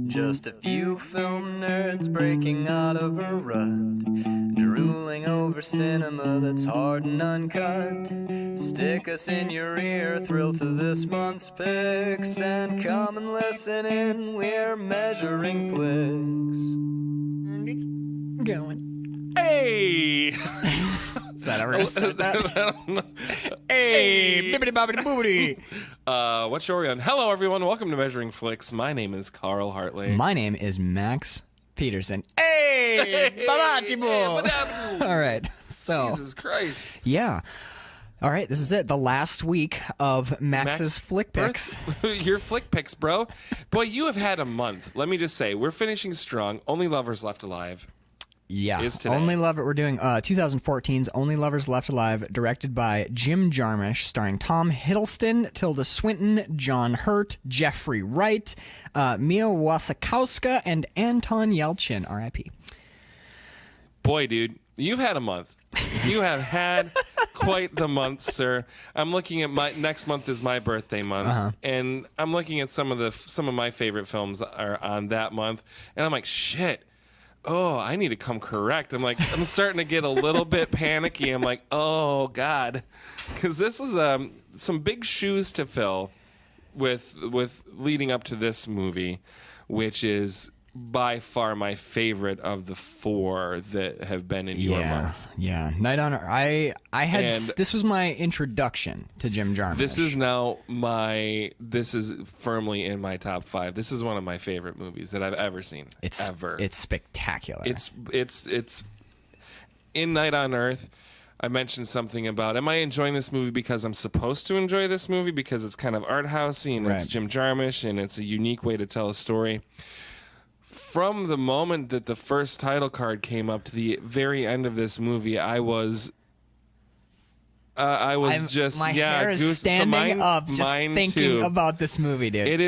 Just a few film nerds breaking out of a rut, drooling over cinema that's hard and uncut. Stick us in your ear, thrill to this month's picks, and come and listen in, we're measuring flicks. And it's going. Hey! Is that how we're going to start that? Hey! Bibbidi bobbidi boobidi. What show are we on? Hello, everyone. Welcome to Measuring Flicks. My name is Karl Hartley. My name is Max Peterson. Hey! Babachi boo! All right. So. Jesus Christ. Yeah. All right. This is it. The last week of Max's Flick Picks. Your Flick Picks, bro. Boy, you have had a month. Let me just say, we're finishing strong. Only Lovers Left Alive. Yeah, is today. Only Lover. We're doing 2014's Only Lovers Left Alive, directed by Jim Jarmusch, starring Tom Hiddleston, Tilda Swinton, John Hurt, Jeffrey Wright, Mia Wasikowska, and Anton Yelchin, R.I.P. Boy, dude, you've had a month. You have had quite the month, sir. I'm looking at next month is my birthday month, and I'm looking at some of my favorite films are on that month, and I'm like, shit. Oh, I need to come correct. I'm starting to get a little bit panicky. I'm like, oh, God. Because this is some big shoes to fill with leading up to this movie, which is by far my favorite of the four that have been in your month. Yeah. Night on Earth. I had this was my introduction to Jim Jarmusch. This is firmly in my top 5. This is one of my favorite movies that I've ever seen. It's spectacular. It's in Night on Earth. I mentioned something about, am I enjoying this movie because I'm supposed to enjoy this movie because it's kind of art housey and it's Jim Jarmusch and it's a unique way to tell a story. From the moment that the first title card came up to the very end of this movie, I was just my hair is standing up just thinking about this movie, dude.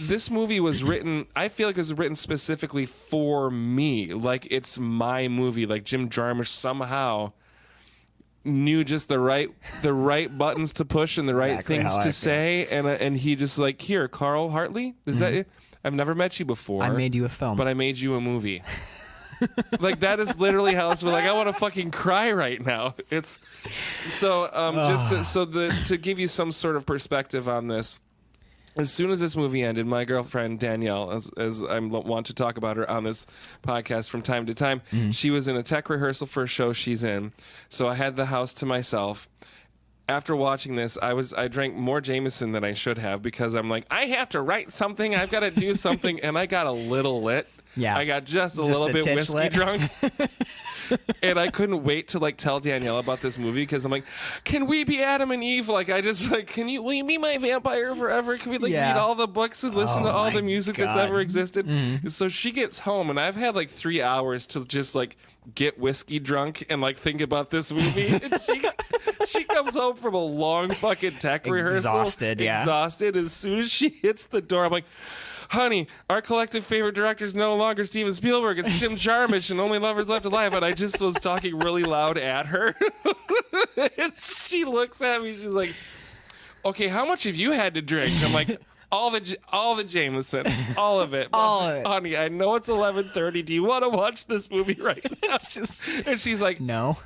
This movie was written, I feel like it was written specifically for me. Like it's my movie. Like Jim Jarmusch somehow knew just the right buttons to push and the right things to say, and he just like, here, Karl Hartley, is that it? I've never met you before. I made you a film. But I made you a movie. Like, that is literally how it's like, I want to fucking cry right now. It's so, to give you some sort of perspective on this, as soon as this movie ended, my girlfriend Danielle, as I want to talk about her on this podcast from time to time, she was in a tech rehearsal for a show she's in. So I had the house to myself. After watching this, I drank more Jameson than I should have because I'm like, I have to write something. I've got to do something. And I got a little lit. Yeah. I got just a little bit whiskey lit. Drunk. And I couldn't wait to like tell Danielle about this movie because I'm like, can we be Adam and Eve? Like, I just like, will you be my vampire forever? Can we like read all the books and listen to all the music that's ever existed? So she gets home and I've had like 3 hours to just like get whiskey drunk and like think about this movie. And she comes home from a long fucking tech rehearsal. Exhausted. As soon as she hits the door, I'm like, honey, our collective favorite director is no longer Steven Spielberg. It's Jim Jarmusch and Only Lovers Left Alive. And I just was talking really loud at her. And she looks at me. She's like, okay, how much have you had to drink? I'm like, all the Jameson, all of it. Honey, I know it's 11:30. Do you want to watch this movie right now? And she's like, No.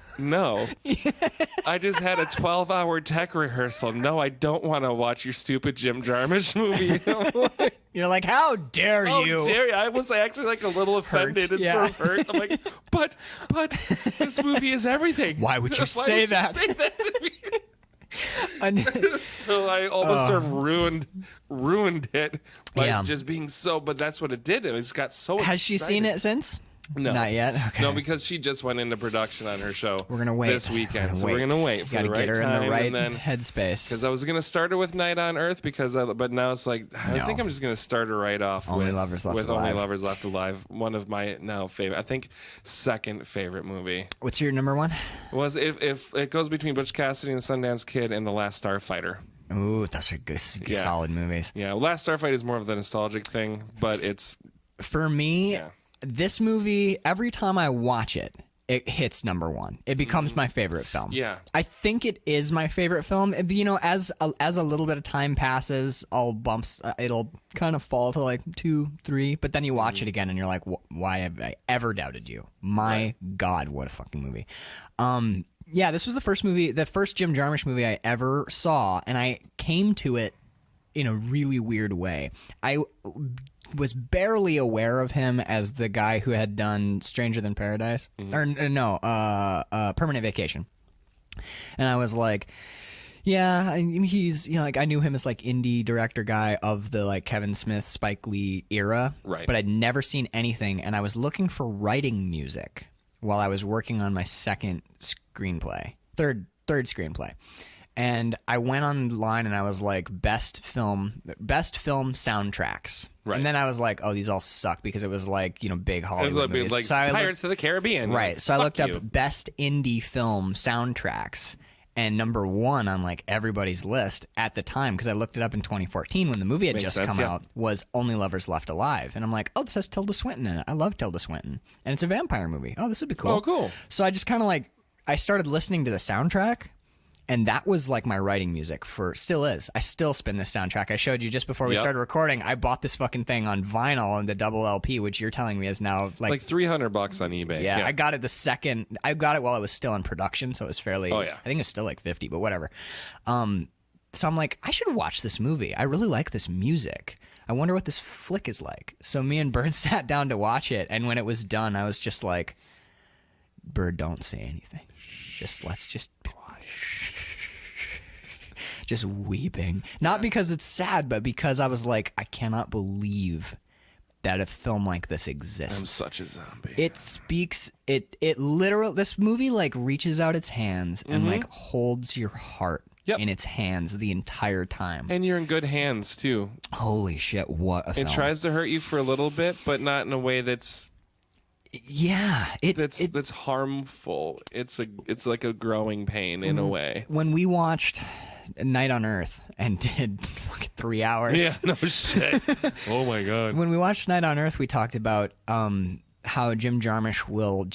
I just had a 12-hour tech rehearsal. No, I don't want to watch your stupid Jim Jarmusch movie. You're like, how dare you? How dare you? I was actually like a little offended and sort of hurt. I'm like, but this movie is everything. Why would you say that? Say that to me? So I almost sort of ruined it by just being so, but that's what it did. It just got so Has she seen it since? No. Not yet? Okay. No, because she just went into production on her show. We're going to wait. This weekend. So we're going to wait for the right time. Got to get her in the right headspace. Because I was going to start her with Night on Earth, but now it's like, I think I'm just going to start her right off with Only Lovers Left Alive. One of my now favorite, I think, second favorite movie. What's your number one? Was if it goes between Butch Cassidy and the Sundance Kid and The Last Starfighter. Ooh, that's good, solid movies. Yeah, Last Starfighter is more of the nostalgic thing, but it's... For me... Yeah. This movie, every time I watch it, it hits number one. It becomes my favorite film. Yeah. I think it is my favorite film. You know, as a little bit of time passes, it'll kind of fall to like 2, 3, but then you watch it again and you're like, why have I ever doubted you? My God, what a fucking movie. Yeah, this was the first Jim Jarmusch movie I ever saw, and I came to it in a really weird way. I was barely aware of him as the guy who had done Stranger Than Paradise, Permanent Vacation, and I was like, yeah, he's, you know, like I knew him as like indie director guy of the like Kevin Smith, Spike Lee era, right? But I'd never seen anything, and I was looking for writing music while I was working on my third screenplay. And I went online and I was like, best film soundtracks. Right. And then I was like, oh, these all suck, because it was like, you know, big Hollywood movies. Like so Pirates of the Caribbean. Right. So I looked up best indie film soundtracks, and number one on like everybody's list at the time, because I looked it up in 2014 when the movie had just come out, was Only Lovers Left Alive. And I'm like, oh, this has Tilda Swinton in it. I love Tilda Swinton. And it's a vampire movie. Oh, this would be cool. Oh, cool. So I just kind of like, I started listening to the soundtrack, and that was like my writing music still is. I still spin this soundtrack. I showed you just before we started recording. I bought this fucking thing on vinyl and the double LP, which you're telling me is now like $300 on eBay. Yeah, I got it I got it while it was still in production, so it was fairly. Oh yeah. I think it was still like 50, but whatever. So I'm like, I should watch this movie. I really like this music. I wonder what this flick is like. So me and Bird sat down to watch it, and when it was done, I was just like, Bird, don't say anything. Let's just weeping. Not because it's sad, but because I was like, I cannot believe that a film like this exists. I'm such a zombie. It speaks, it literally, this movie like reaches out its hands and like holds your heart in its hands the entire time. And you're in good hands too. Holy shit, what a film. It tries to hurt you for a little bit, but not in a way that's that's harmful. It's like a growing pain in a way. When we watched Night on Earth and did fucking 3 hours. Yeah, no shit. Oh my God. When we watched Night on Earth, we talked about how Jim Jarmusch will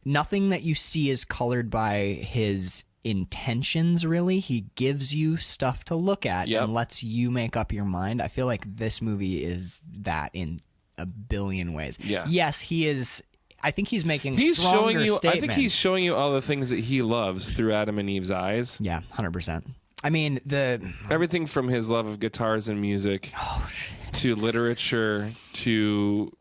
nothing that you see is colored by his intentions, really. He gives you stuff to look at and lets you make up your mind. I feel like this movie is that in a billion ways. Yeah. Yes, he is. I think he's making stronger statements. I think he's showing you all the things that he loves through Adam and Eve's eyes. Yeah, 100%. I mean, everything from his love of guitars and music to literature to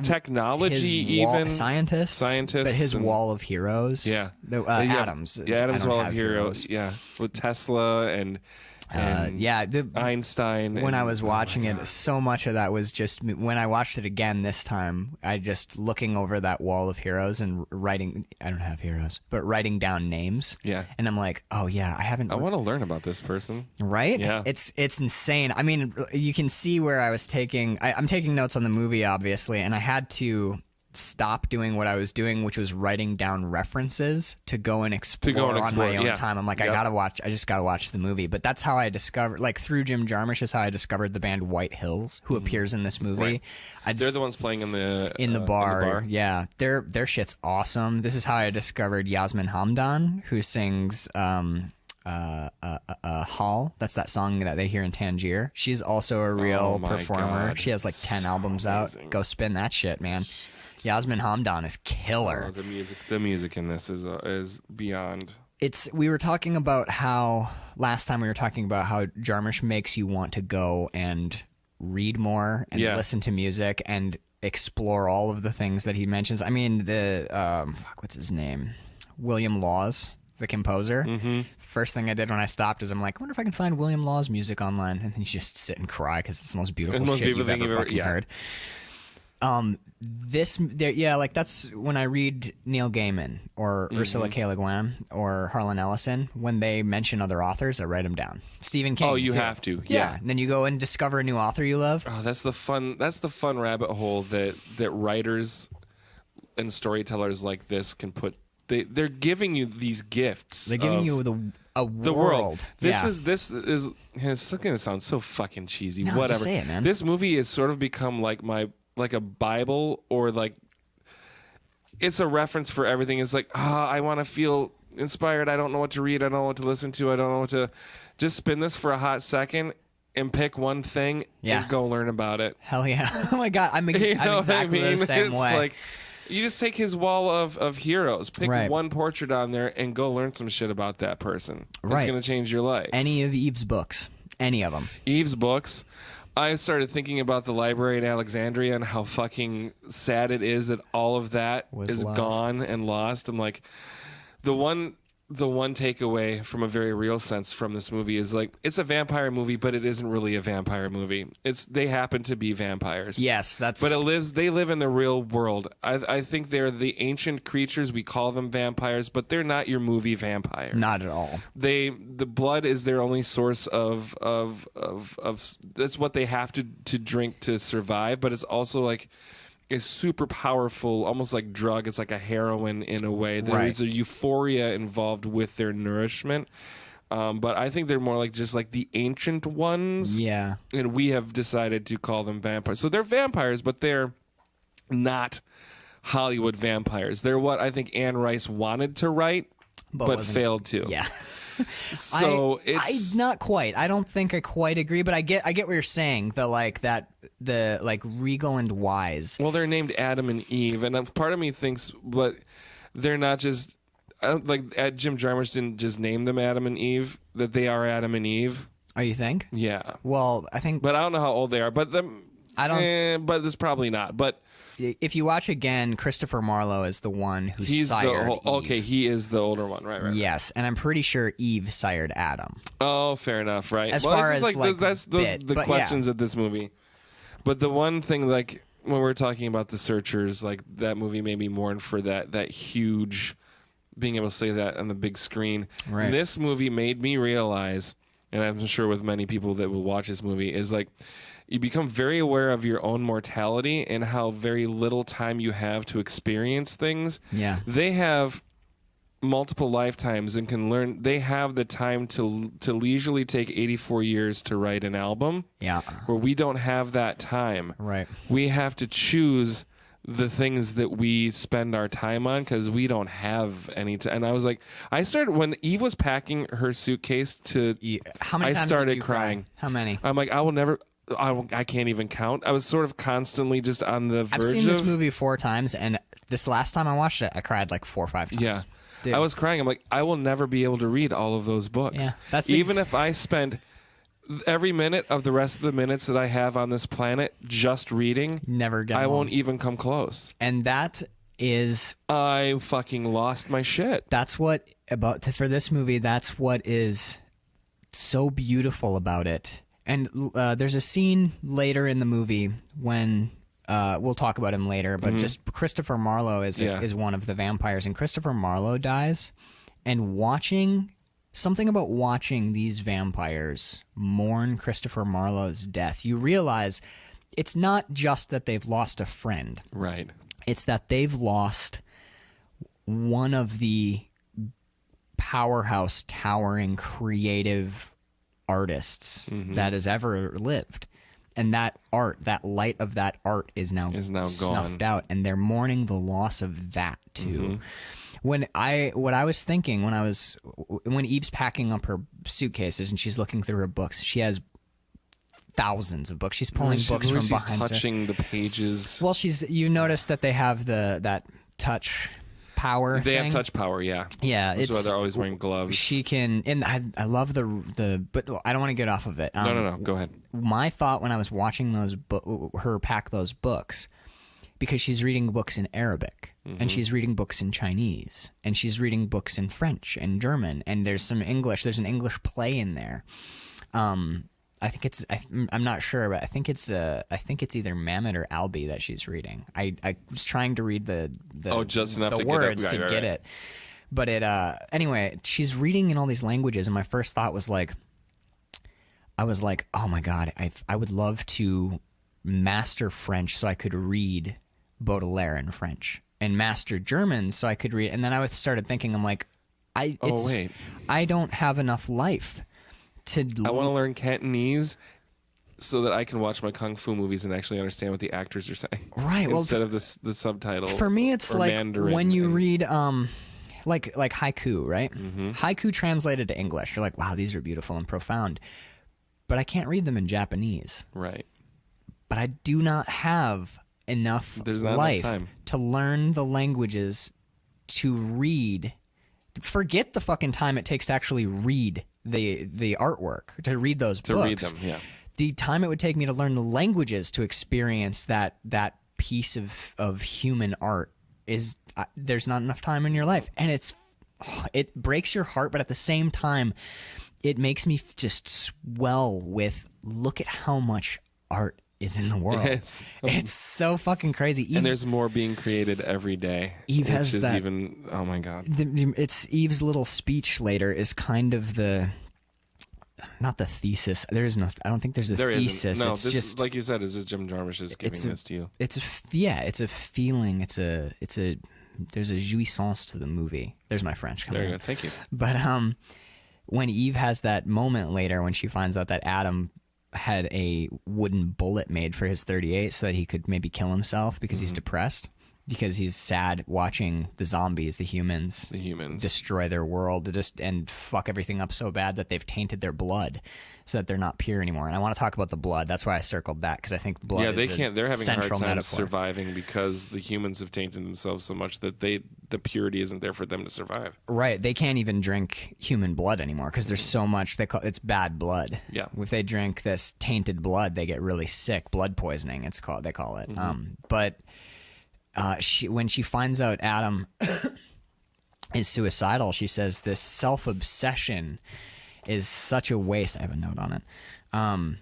technology, even scientists, but his wall of heroes. Yeah, Adams. Yeah, Adams' wall of heroes. Yeah, with Tesla and Einstein. When I was watching it, so much of that was just when I watched it again this time. I just looking over that wall of heroes and writing. I don't have heroes, but writing down names. Yeah, and I'm like, oh yeah, I want to learn about this person. Right? Yeah, it's insane. I mean, you can see where I was taking. I'm taking notes on the movie, obviously, and I had to stop doing what I was doing, which was writing down references to go and explore on my own time. I'm like, I just gotta watch the movie. But that's how I discovered, like through Jim Jarmusch is how I discovered the band White Hills, who appears in this movie. Right. They're the ones playing in the bar. Yeah, their shit's awesome. This is how I discovered Yasmin Hamdan, who sings Hall. That's that song that they hear in Tangier. She's also a real performer. God. She has like 10 albums out. Go spin that shit, man. Yasmin Hamdan is killer. Oh, the music in this is beyond. We were talking about how last time we were talking about how Jarmusch makes you want to go and read more and listen to music and explore all of the things that he mentions. I mean, what's his name? William Laws, the composer. Mm-hmm. First thing I did when I stopped is I'm like, I wonder if I can find William Laws music online, and then you just sit and cry because it's the most beautiful shit you've ever fucking heard. That's when I read Neil Gaiman or Ursula K. Le Guin or Harlan Ellison. When they mention other authors, I write them down. Stephen King. Oh, you have to. Yeah. And then you go and discover a new author you love. Oh, that's the fun rabbit hole that writers and storytellers like this can put. They're giving you these gifts. They're giving you the world. This is it's going to sound so fucking cheesy. No, whatever. Just say it, man. This movie has sort of become like a Bible, or like it's a reference for everything. It's like, I want to feel inspired. I don't know what to read. I don't know what to listen to. I don't know what to. Just spin this for a hot second and pick one thing and go learn about it. Hell yeah. Oh my God. I'm exactly the same it's way. Like, you just take his wall of heroes, pick one portrait on there, and go learn some shit about that person. It's going to change your life. Any of Eve's books. Any of them. Eve's books. I started thinking about the library in Alexandria and how fucking sad it is that all of that is gone and lost. I'm like, the one takeaway from a very real sense from this movie is like, it's a vampire movie, but it isn't really a vampire movie. They happen to be vampires. Yes, that's. But they live in the real world. I think they're the ancient creatures. We call them vampires, but they're not your movie vampires. Not at all. The blood is their only source of that's what they have to drink to survive. But it's also like. Is super powerful, almost like drug. It's like a heroin in a way. There's a euphoria involved with their nourishment. But I think they're more like just like the ancient ones. Yeah. And we have decided to call them vampires. So they're vampires, but they're not Hollywood vampires. They're what I think Anne Rice wanted to write, but failed to. Yeah. So I not quite. I don't think I quite agree, but I get what you're saying. The regal and wise. Well, they're named Adam and Eve, and part of me thinks, but they're not just. I don't like Jim Jarmusch didn't just name them Adam and Eve. That they are Adam and Eve. Oh, you think? Yeah. Well, I think, but I don't know how old they are. But I don't. But it's probably not. But. If you watch again, Christopher Marlowe is the one who sired Eve. Okay, he is the older one, right? Yes, and I'm pretty sure Eve sired Adam. Oh, fair enough, right? As far as that's the questions of this movie. But the one thing, like when we're talking about The Searchers, like that movie made me mourn for that huge being able to say that on the big screen. Right. This movie made me realize, and I'm sure with many people that will watch this movie, is like. You become very aware of your own mortality and how very little time you have to experience things. Yeah. They have multiple lifetimes and can learn. They have the time to leisurely take 84 years to write an album. Yeah. Where we don't have that time. Right. We have to choose the things that we spend our time on because we don't have any time. And I was like, I started when Eve was packing her suitcase to. How many times I started did you crying. How many? I'm like, I will never. I can't even count. I was sort of constantly just on the verge. I've seen this movie 4 times, and this last time I watched it, I cried like 4 or 5 times. Yeah, Dude. I was crying. I'm like, I will never be able to read all of those books. Yeah, that's even if I spend every minute of the rest of the minutes that I have on this planet just reading. Never get. I won't even come close. And that is. I fucking lost my shit. That's what for this movie. That's what is so beautiful about it. And there's a scene later in the movie when we'll talk about him later, but just Christopher Marlowe is one of the vampires, and Christopher Marlowe dies. And something about watching these vampires mourn Christopher Marlowe's death, you realize it's not just that they've lost a friend. Right. It's that they've lost one of the powerhouse, towering, creative artists that has ever lived, and that light of that art is now snuffed out, and they're mourning the loss of that too. What I was thinking when Eve's packing up her suitcases and she's looking through her books, she has thousands of books. She's pulling books from behind her. Touching the pages. Well, you notice that they have that touch power. They thing. have touch power, yeah. Yeah, that's why they're always wearing gloves. She can, and I love the, but I don't want to get off of it. No, go ahead. My thought when I was watching her pack those books, because she's reading books in Arabic, and she's reading books in Chinese, and she's reading books in French and German, and there's some English. There's an English play in there. I think it's. I'm not sure, but I think it's either Mamet or Albi that she's reading. I was trying to read the just enough the to words get to get it, but it. Anyway, she's reading in all these languages, and my first thought was like, I was like, oh my god, I would love to master French so I could read Baudelaire in French, and master German so I could read. And then I started thinking, I'm like, I don't have enough life. I want to learn Cantonese so that I can watch my kung fu movies and actually understand what the actors are saying. Right. Well, instead of the subtitle. For me, it's like Mandarin when you read like haiku, right? Mm-hmm. Haiku translated to English, you're like, wow, these are beautiful and profound. But I can't read them in Japanese. Right. But I do not have enough There's not life enough time to learn the languages to read. Forget the fucking time it takes to actually read the artwork, to read those books. To read them, yeah. The time it would take me to learn the languages to experience that piece of human art is there's not enough time in your life, and it breaks your heart, but at the same time it makes me just swell with look at how much art is in the world. It's so fucking crazy. And there's more being created every day. Eve has which is that, even, oh my God. It's Eve's little speech later is kind of not the thesis. There is no. I don't think there's a thesis. Isn't. No, it's this just like you said. Is this Jim Jarmusch is giving this to you? It's a feeling. It's a. There's a jouissance to the movie. There's my French coming. There you go. Thank you. But when Eve has that moment later, when she finds out that Adam had a wooden bullet made for his 38 so that he could maybe kill himself because he's depressed. Because he's sad watching the zombies, the humans destroy their world and fuck everything up so bad that they've tainted their blood, so that they're not pure anymore. And I want to talk about the blood. That's why I circled that, because I think blood. Yeah, they can't. They're having a hard time metaphor. surviving because the humans have tainted themselves so much that the purity isn't there for them to survive. Right. They can't even drink human blood anymore because there's so much. It's bad blood. Yeah. If they drink this tainted blood, they get really sick. Blood poisoning. They call it. But. When she finds out Adam is suicidal, she says this self-obsession is such a waste. I have a note on it.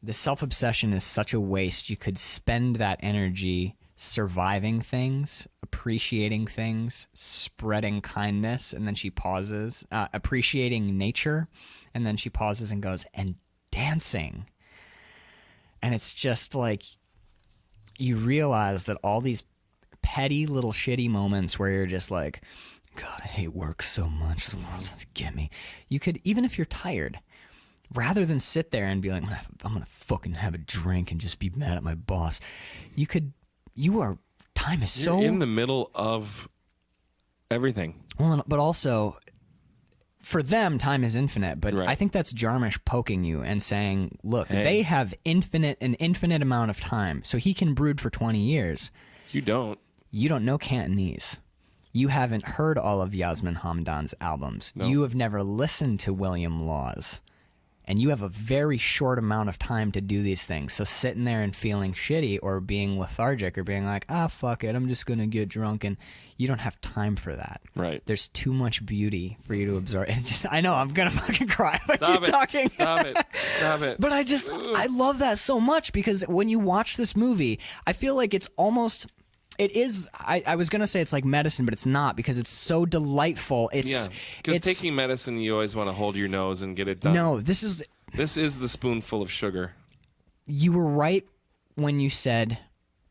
This self-obsession is such a waste. You could spend that energy surviving things, appreciating things, spreading kindness, and then she pauses, appreciating nature, and then she pauses and goes, and dancing. And it's just like you realize that all these petty little shitty moments where you're just like, God, I hate work so much. The world's going to get me. You could, even if you're tired, rather than sit there and be like, I'm going to fucking have a drink and just be mad at my boss. Time is so... You're in the middle of everything. Well, but also, for them, time is infinite. But right. I think that's Jarmusch poking you and saying, look, they have an infinite amount of time. So he can brood for 20 years. You don't. You don't know Cantonese. You haven't heard all of Yasmin Hamdan's albums. Nope. You have never listened to William Laws. And you have a very short amount of time to do these things. So sitting there and feeling shitty or being lethargic or being like, fuck it, I'm just going to get drunk. And you don't have time for that. Right. There's too much beauty for you to absorb. It's just, I know, I'm going to fucking cry if I keep talking. Stop it. But I love that so much because when you watch this movie, I feel like it's almost... It is. I was gonna say it's like medicine, but it's not because it's so delightful. Because taking medicine, you always want to hold your nose and get it done. No, this is the spoonful of sugar. You were right when you said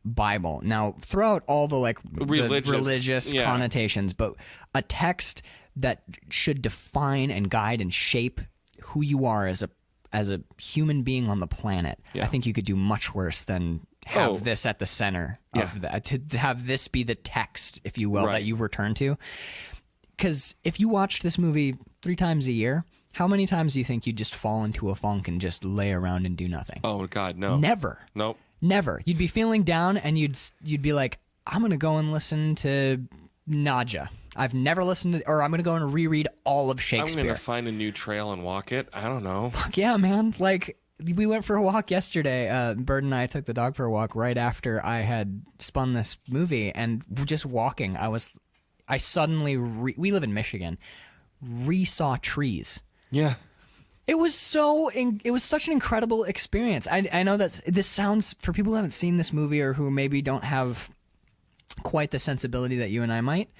Bible. Now, throughout all the religious connotations, but a text that should define and guide and shape who you are as a human being on the planet. Yeah. I think you could do much worse than have this at the center of that, to have this be the text, if you will, that you return to. Because if you watched this movie 3 times a year, how many times do you think you'd just fall into a funk and just lay around and do nothing? Oh, God, no. Never. Nope. Never. You'd be feeling down and you'd be like, I'm going to go and listen to Nadja. I've never listened to, or I'm going to go and reread all of Shakespeare. I'm going to find a new trail and walk it. I don't know. Fuck yeah, man. Like... We went for a walk yesterday. Bird and I took the dog for a walk right after I had spun this movie, and just walking, I suddenly, we live in Michigan, re-saw trees. Yeah. It was such an incredible experience. I know that this sounds, for people who haven't seen this movie or who maybe don't have quite the sensibility that you and I might,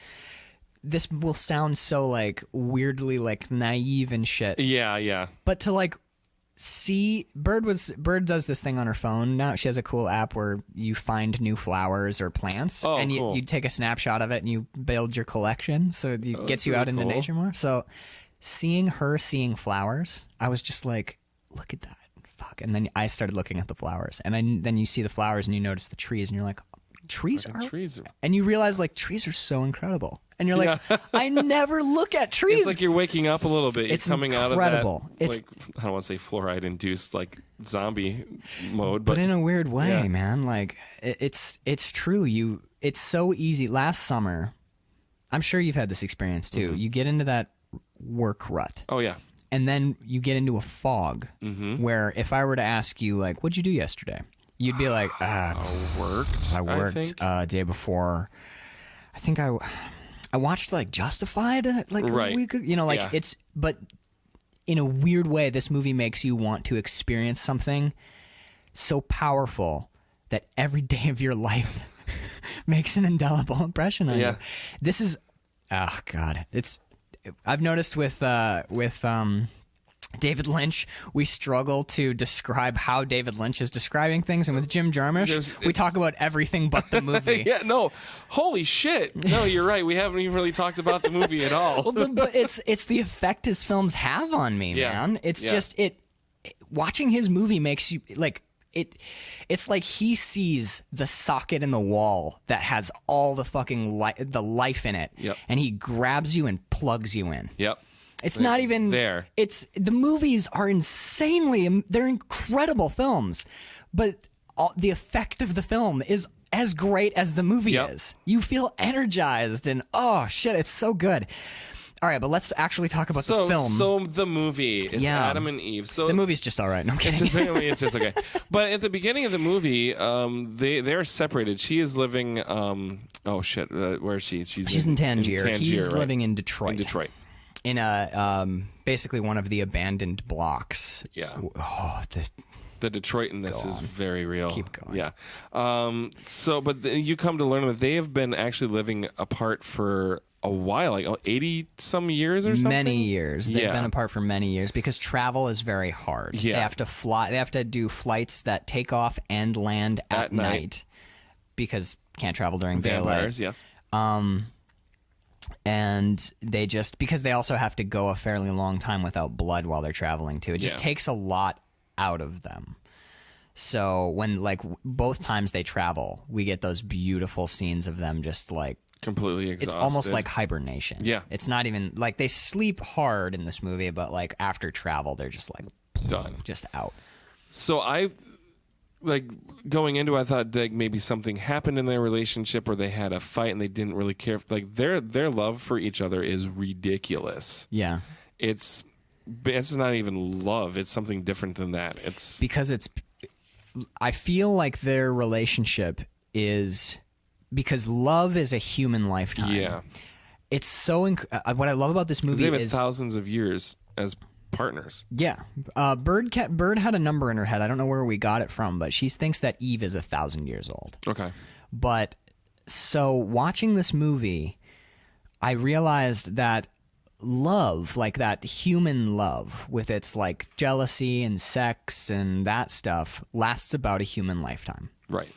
this will sound so like weirdly like naive and shit. Yeah. But to like, see, Bird does this thing on her phone now. She has a cool app where you find new flowers or plants, and cool. you take a snapshot of it and you build your collection. So it gets you out into nature more. So seeing flowers, I was just like, look at that. Fuck, fuck. And then I started looking at the flowers, and then you see the flowers and you notice the trees, and you're like, trees are, and you realize like trees are so incredible. And you're like, I never look at trees. It's like you're waking up a little bit. You're it's coming incredible. out of that, like, I don't want to say fluoride-induced like zombie mode, but in a weird way, man. Like it's true. It's so easy. Last summer, I'm sure you've had this experience too. Mm-hmm. You get into that work rut. Oh yeah. And then you get into a fog where if I were to ask you like, what'd you do yesterday? You'd be like, I worked day before. I think I watched like Justified like a week ago. You know, like it's, but in a weird way, this movie makes you want to experience something so powerful that every day of your life makes an indelible impression on you. This is, oh God, I've noticed with David Lynch, we struggle to describe how David Lynch is describing things, and with Jim Jarmusch, we talk about everything but the movie. Holy shit! No, you're right. We haven't even really talked about the movie at all. Well, but it's the effect his films have on me, man. It's just watching his movie makes you like it. It's like he sees the socket in the wall that has all the fucking the life in it, and he grabs you and plugs you in. Yep. It's not even there. The movies are they're incredible films, but the effect of the film is as great as the movie is. You feel energized and oh shit, it's so good. All right, but let's actually talk about the film. So the movie is Adam and Eve. So the movie's just all right. No, I'm kidding. It's just okay. But at the beginning of the movie, they're separated. She is living. Oh shit, where is she? She's in Tangier. He's living in Detroit. In Detroit. In a basically one of the abandoned blocks. Yeah. Oh, the Detroit in this is very real. Keep going. Yeah. But you come to learn that they have been actually living apart for a while, like 80 some years or something. Many years. They've been apart for many years because travel is very hard. Yeah. They have to fly. They have to do flights that take off and land at night because can't travel during daylight. Vampires, yes. And they because they also have to go a fairly long time without blood while they're traveling too. It just takes a lot out of them. So when like both times they travel, we get those beautiful scenes of them just like completely exhausted. It's almost like hibernation. Yeah. It's not even like they sleep hard in this movie, but like after travel, they're just like done, just out. So like going into, I thought like maybe something happened in their relationship or they had a fight and they didn't really care. Like their love for each other is ridiculous. Yeah. It's not even love. It's something different than that. It's because I feel like their relationship is because love is a human lifetime. Yeah. It's so what I love about this movie they've is had thousands of years as partners. Yeah. Bird had a number in her head. I don't know where we got it from, but she thinks that Eve is 1,000 years old. Okay. But so watching this movie, I realized that love, like that human love with its like jealousy and sex and that stuff, lasts about a human lifetime. Right.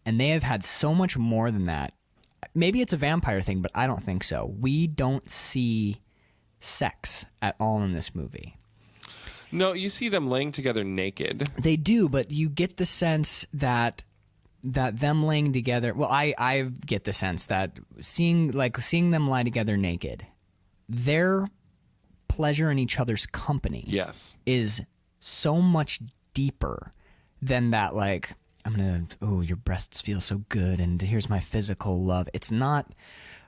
And they have had so much more than that. Maybe it's a vampire thing, but I don't think so. We don't see sex at all in this movie. No, you see them laying together naked. They do, but you get the sense that them laying together. Well, I get the sense that seeing them lie together naked, their pleasure in each other's company, is so much deeper than that. Like your breasts feel so good, and here's my physical love. It's not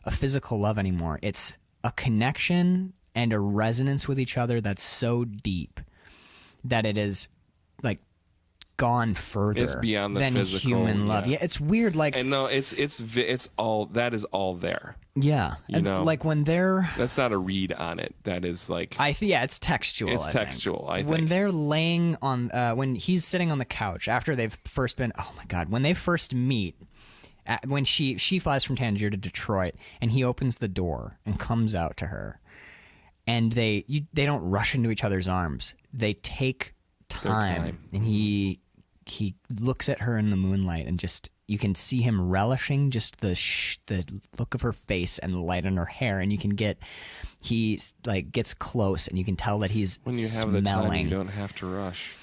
a physical love anymore. It's a connection and a resonance with each other that's so deep that it is like gone further. It's beyond the than physical, human love. Yeah, it's weird. Like, and no, it's all that is all there. Yeah, you know, like when they're that's not a read on it. That is like it's textual. It's textual. I think when they're laying on when he's sitting on the couch after they've first been when they first meet. When she flies from Tangier to Detroit and he opens the door and comes out to her, and they don't rush into each other's arms. They take time. And he looks at her in the moonlight and just you can see him relishing just the look of her face and the light on her hair, and you can he like gets close and you can tell that he's when you have smelling. the time, you don't have to rush.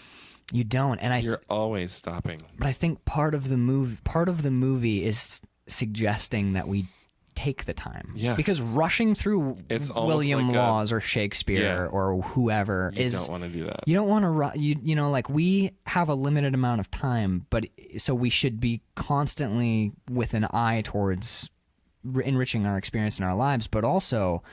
You don't, and You're always stopping. But I think part of the movie is suggesting that we take the time. Yeah. Because rushing through William like Laws or Shakespeare or whoever you don't want to do that. You don't want to you know, like, we have a limited amount of time, but so we should be constantly with an eye towards enriching our experience in our lives, but also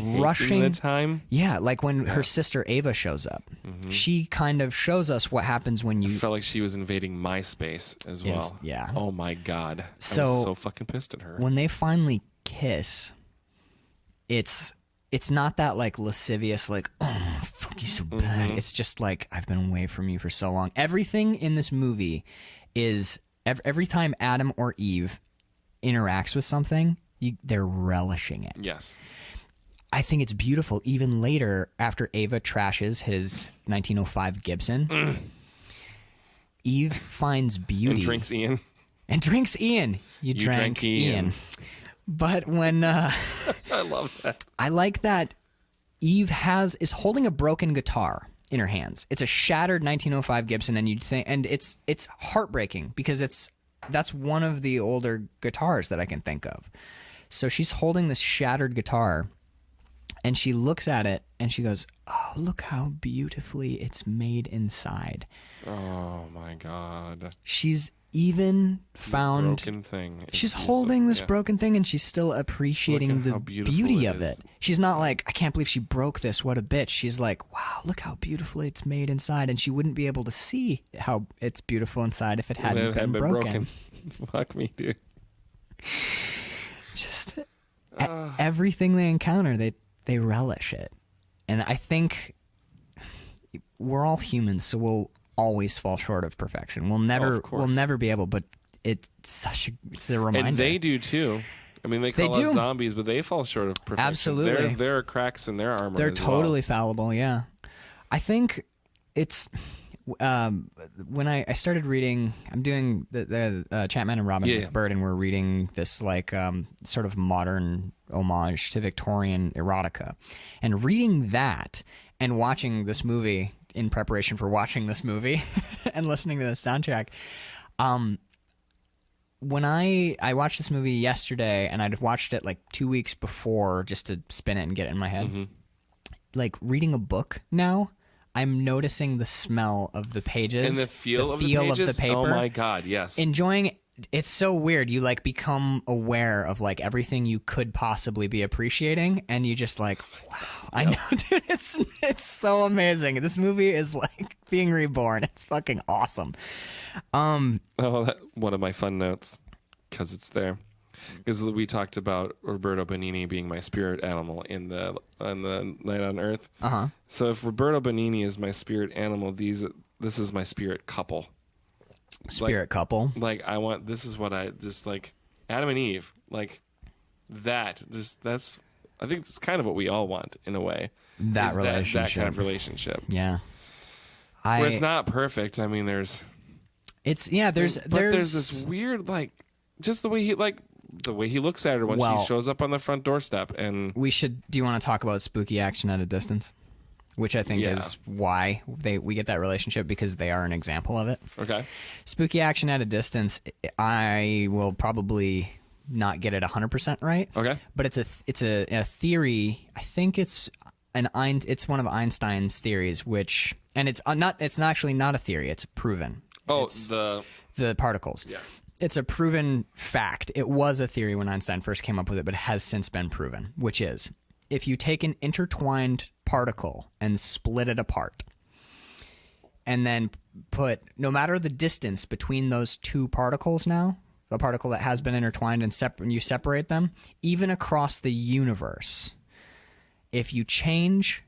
rushing the time. Yeah, like when her sister Ava shows up, she kind of shows us what happens when you I felt like she was invading my space as well. Yeah. Oh my God. I was so fucking pissed at her. When they finally kiss, it's not that like lascivious, like, oh fuck you so bad. It's just like, I've been away from you for so long. Everything in this movie is every time Adam or Eve interacts with something, they're relishing it. Yes. I think it's beautiful. Even later, after Ava trashes his 1905 Gibson, Eve finds beauty. And drinks Ian. You drank Ian. But when I love that. I like that Eve is holding a broken guitar in her hands. It's a shattered 1905 Gibson, and it's heartbreaking because that's one of the older guitars that I can think of. So she's holding this shattered guitar. And she looks at it and she goes, oh, look how beautifully it's made inside. Oh, my God. She's even found... broken thing. She's holding this broken thing and she's still appreciating the beauty of it. She's not like, I can't believe she broke this. What a bitch. She's like, wow, look how beautifully it's made inside. And she wouldn't be able to see how it's beautiful inside if it hadn't been broken. Fuck me, dude. Just everything they encounter, they relish it. And I think we're all humans, so we'll always fall short of perfection. We'll never be able, but it's a reminder. And they do too. I mean, they call us zombies, but they fall short of perfection. Absolutely. There are cracks in their armor. They're totally fallible, yeah. I think it's when I started reading, I'm doing the Chapman and Robin with Bird, and we're reading this like sort of modern homage to Victorian erotica, and reading that and watching this movie in preparation for watching this movie and listening to the soundtrack. When I watched this movie yesterday, and I'd watched it like 2 weeks before just to spin it and get it in my head, like reading a book now, I'm noticing the smell of the pages and the feel of the paper. Oh my God, yes. Enjoying it's so weird. You like become aware of like everything you could possibly be appreciating, and you just like, wow. I know, dude. It's so amazing. This movie is like being reborn. It's fucking awesome. One of my fun notes, because it's there, because we talked about Roberto Benigni being my spirit animal in the Night on Earth. So if Roberto Benigni is my spirit animal, this is my spirit couple. Spirit couple. Like this is what I just like Adam and Eve, like that. That's I think it's kind of what we all want in a way. That relationship. That kind of relationship. Yeah. Where it's not perfect. I mean, there's this weird like just the way he looks at her when she shows up on the front doorstep. And do you want to talk about spooky action at a distance? Which I think is why we get that relationship, because they are an example of it. Okay. Spooky action at a distance, I will probably not get it 100% right. Okay. But it's a theory. I think it's one of Einstein's theories, and it's actually not a theory. It's proven. Oh, it's the particles. Yeah. It's a proven fact. It was a theory when Einstein first came up with it, but it has since been proven, which is, if you take an intertwined particle and split it apart, and then put, no matter the distance between those two particles now, the particle that has been intertwined, and you separate them, even across the universe, if you change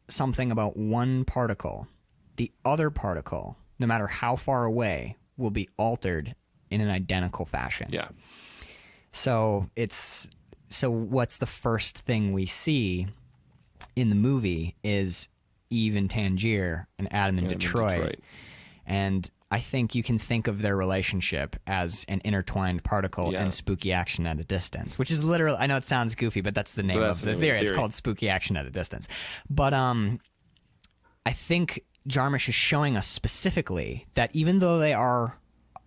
something about one particle, the other particle, no matter how far away, will be altered in an identical fashion. Yeah. So what's the first thing we see in the movie is Eve in Tangier and Adam in Detroit. And I think you can think of their relationship as an intertwined particle and spooky action at a distance, which is literally, I know it sounds goofy, but that's the name of the theory. It's called spooky action at a distance. But I think Jarmusch is showing us specifically that even though they are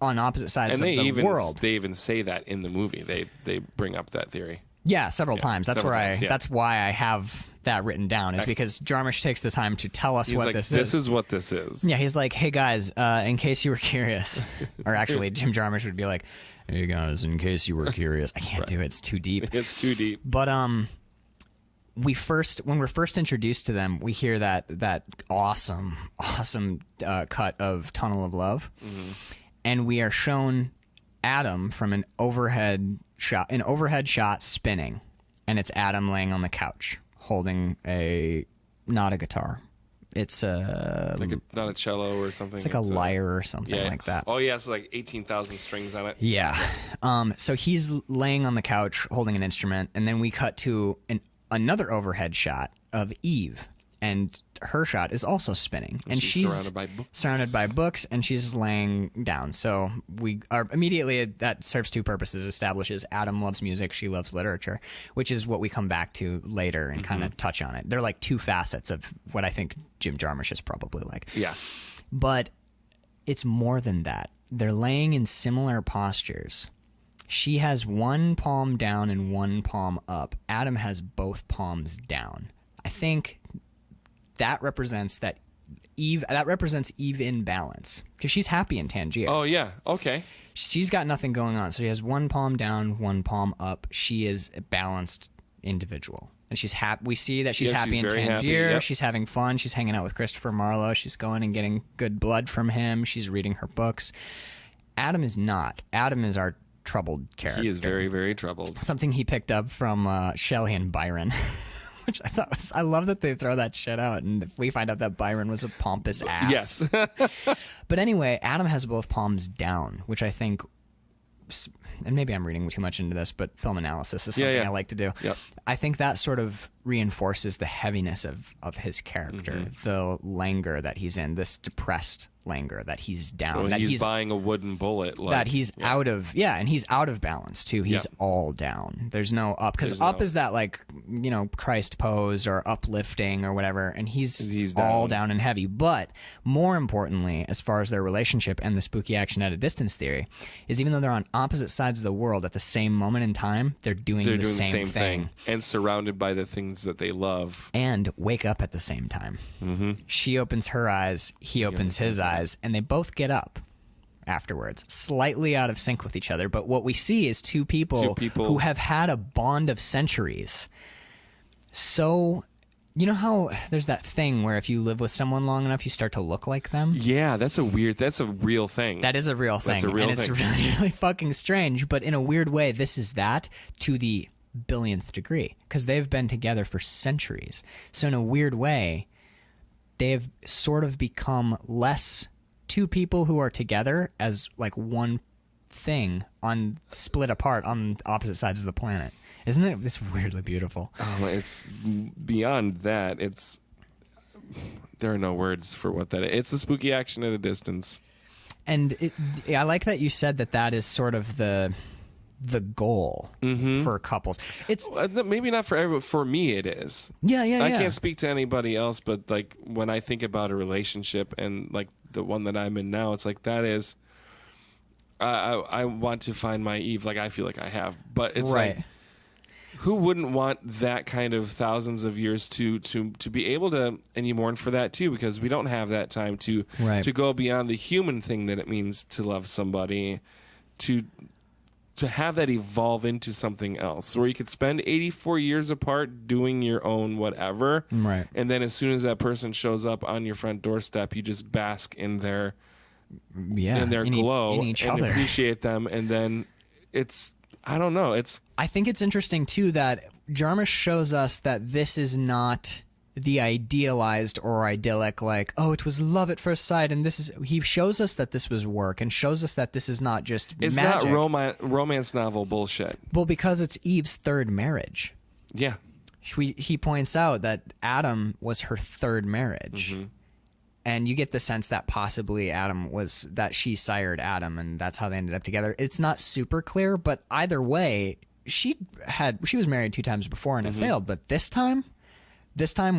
on opposite sides of the world, they even say that in the movie. They bring up that theory. Yeah, several times. That's That's why I have that written down, is because Jarmusch takes the time to tell us what this is. This is what this is. Yeah, he's like, hey guys, in case you were curious, or actually Jim Jarmusch would be like, hey guys, in case you were curious. I can't do it. It's too deep. It's too deep. But when we're first introduced to them, we hear that awesome cut of Tunnel of Love, and we are shown Adam from an overhead shot spinning, and it's Adam laying on the couch holding not a guitar. It's not a cello or something. It's like a lyre or something like that. Oh yeah, it's like 18,000 strings on it. Yeah. So he's laying on the couch holding an instrument, and then we cut to another overhead shot of Eve, and her shot is also spinning, and she's surrounded by books, and she's laying down. So we are immediately, that serves two purposes: establishes Adam loves music, she loves literature, which is what we come back to later and kind of touch on it. They're like two facets of what I think Jim Jarmusch is probably like. Yeah, but it's more than that. They're laying in similar postures. She has one palm down and one palm up. Adam has both palms down. I think that represents Eve in balance, because she's happy in Tangier. Oh yeah, okay. She's got nothing going on, so she has one palm down, one palm up. She is a balanced individual, and she's happy. We see that she's happy in Tangier. Yep. She's having fun. She's hanging out with Christopher Marlowe. She's going and getting good blood from him. She's reading her books. Adam is not. Adam is our troubled character. He is very, very troubled. Something he picked up from Shelley and Byron. Which I thought I love that they throw that shit out, and we find out that Byron was a pompous ass. Yes. But anyway, Adam has both palms down, which I think, and maybe I'm reading too much into this, but film analysis is something I like to do. Yep. I think that sort of reinforces the heaviness of his character, the languor that he's in, this depressed languor that he's down. Well, that he's buying a wooden bullet. That he's out of, and he's out of balance too. He's all down. There's no up, because up is that like, Christ pose or uplifting or whatever, and he's all down and heavy. But more importantly, as far as their relationship and the spooky action at a distance theory, is even though they're on opposite sides of the world at the same moment in time, they're doing the same thing. And surrounded by the things that they love. And wake up at the same time. She opens her eyes, he opens his eyes, and they both get up afterwards, slightly out of sync with each other. But what we see is two people who have had a bond of centuries. So, you know how there's that thing where if you live with someone long enough, you start to look like them? Yeah, that's a real thing. That is a real thing. It's really, really fucking strange. But in a weird way, this is that to the billionth degree, because they've been together for centuries. So in a weird way, they've sort of become less two people who are together as like one thing split apart on opposite sides of the planet. Isn't it? It's weirdly beautiful. Oh, it's beyond that. There are no words for what that is. It's a spooky action at a distance. And I like that you said that is sort of the goal for couples. It's maybe not for everyone. For me, it is. Yeah. I can't speak to anybody else, but like when I think about a relationship and like the one that I'm in now, it's like that is. I want to find my Eve, like I feel like I have, but it's like, who wouldn't want that kind of thousands of years to be able to, and you mourn for that too, because we don't have that time to go beyond the human thing that it means to love somebody, to have that evolve into something else, where you could spend 84 years apart doing your own whatever, and then as soon as that person shows up on your front doorstep, you just bask in their glow and appreciate them, and then it's. I don't know. I think it's interesting too that Jarmusch shows us that this is not the idealized or idyllic, like, oh, it was love at first sight, and he shows us that this was work, and shows us that this is not just it's magic. Not romance novel bullshit. Well, because it's Eve's third marriage. Yeah. He points out that Adam was her third marriage. And you get the sense that possibly that she sired Adam, and that's how they ended up together. It's not super clear, but either way, she was married 2 times before and it failed. But this time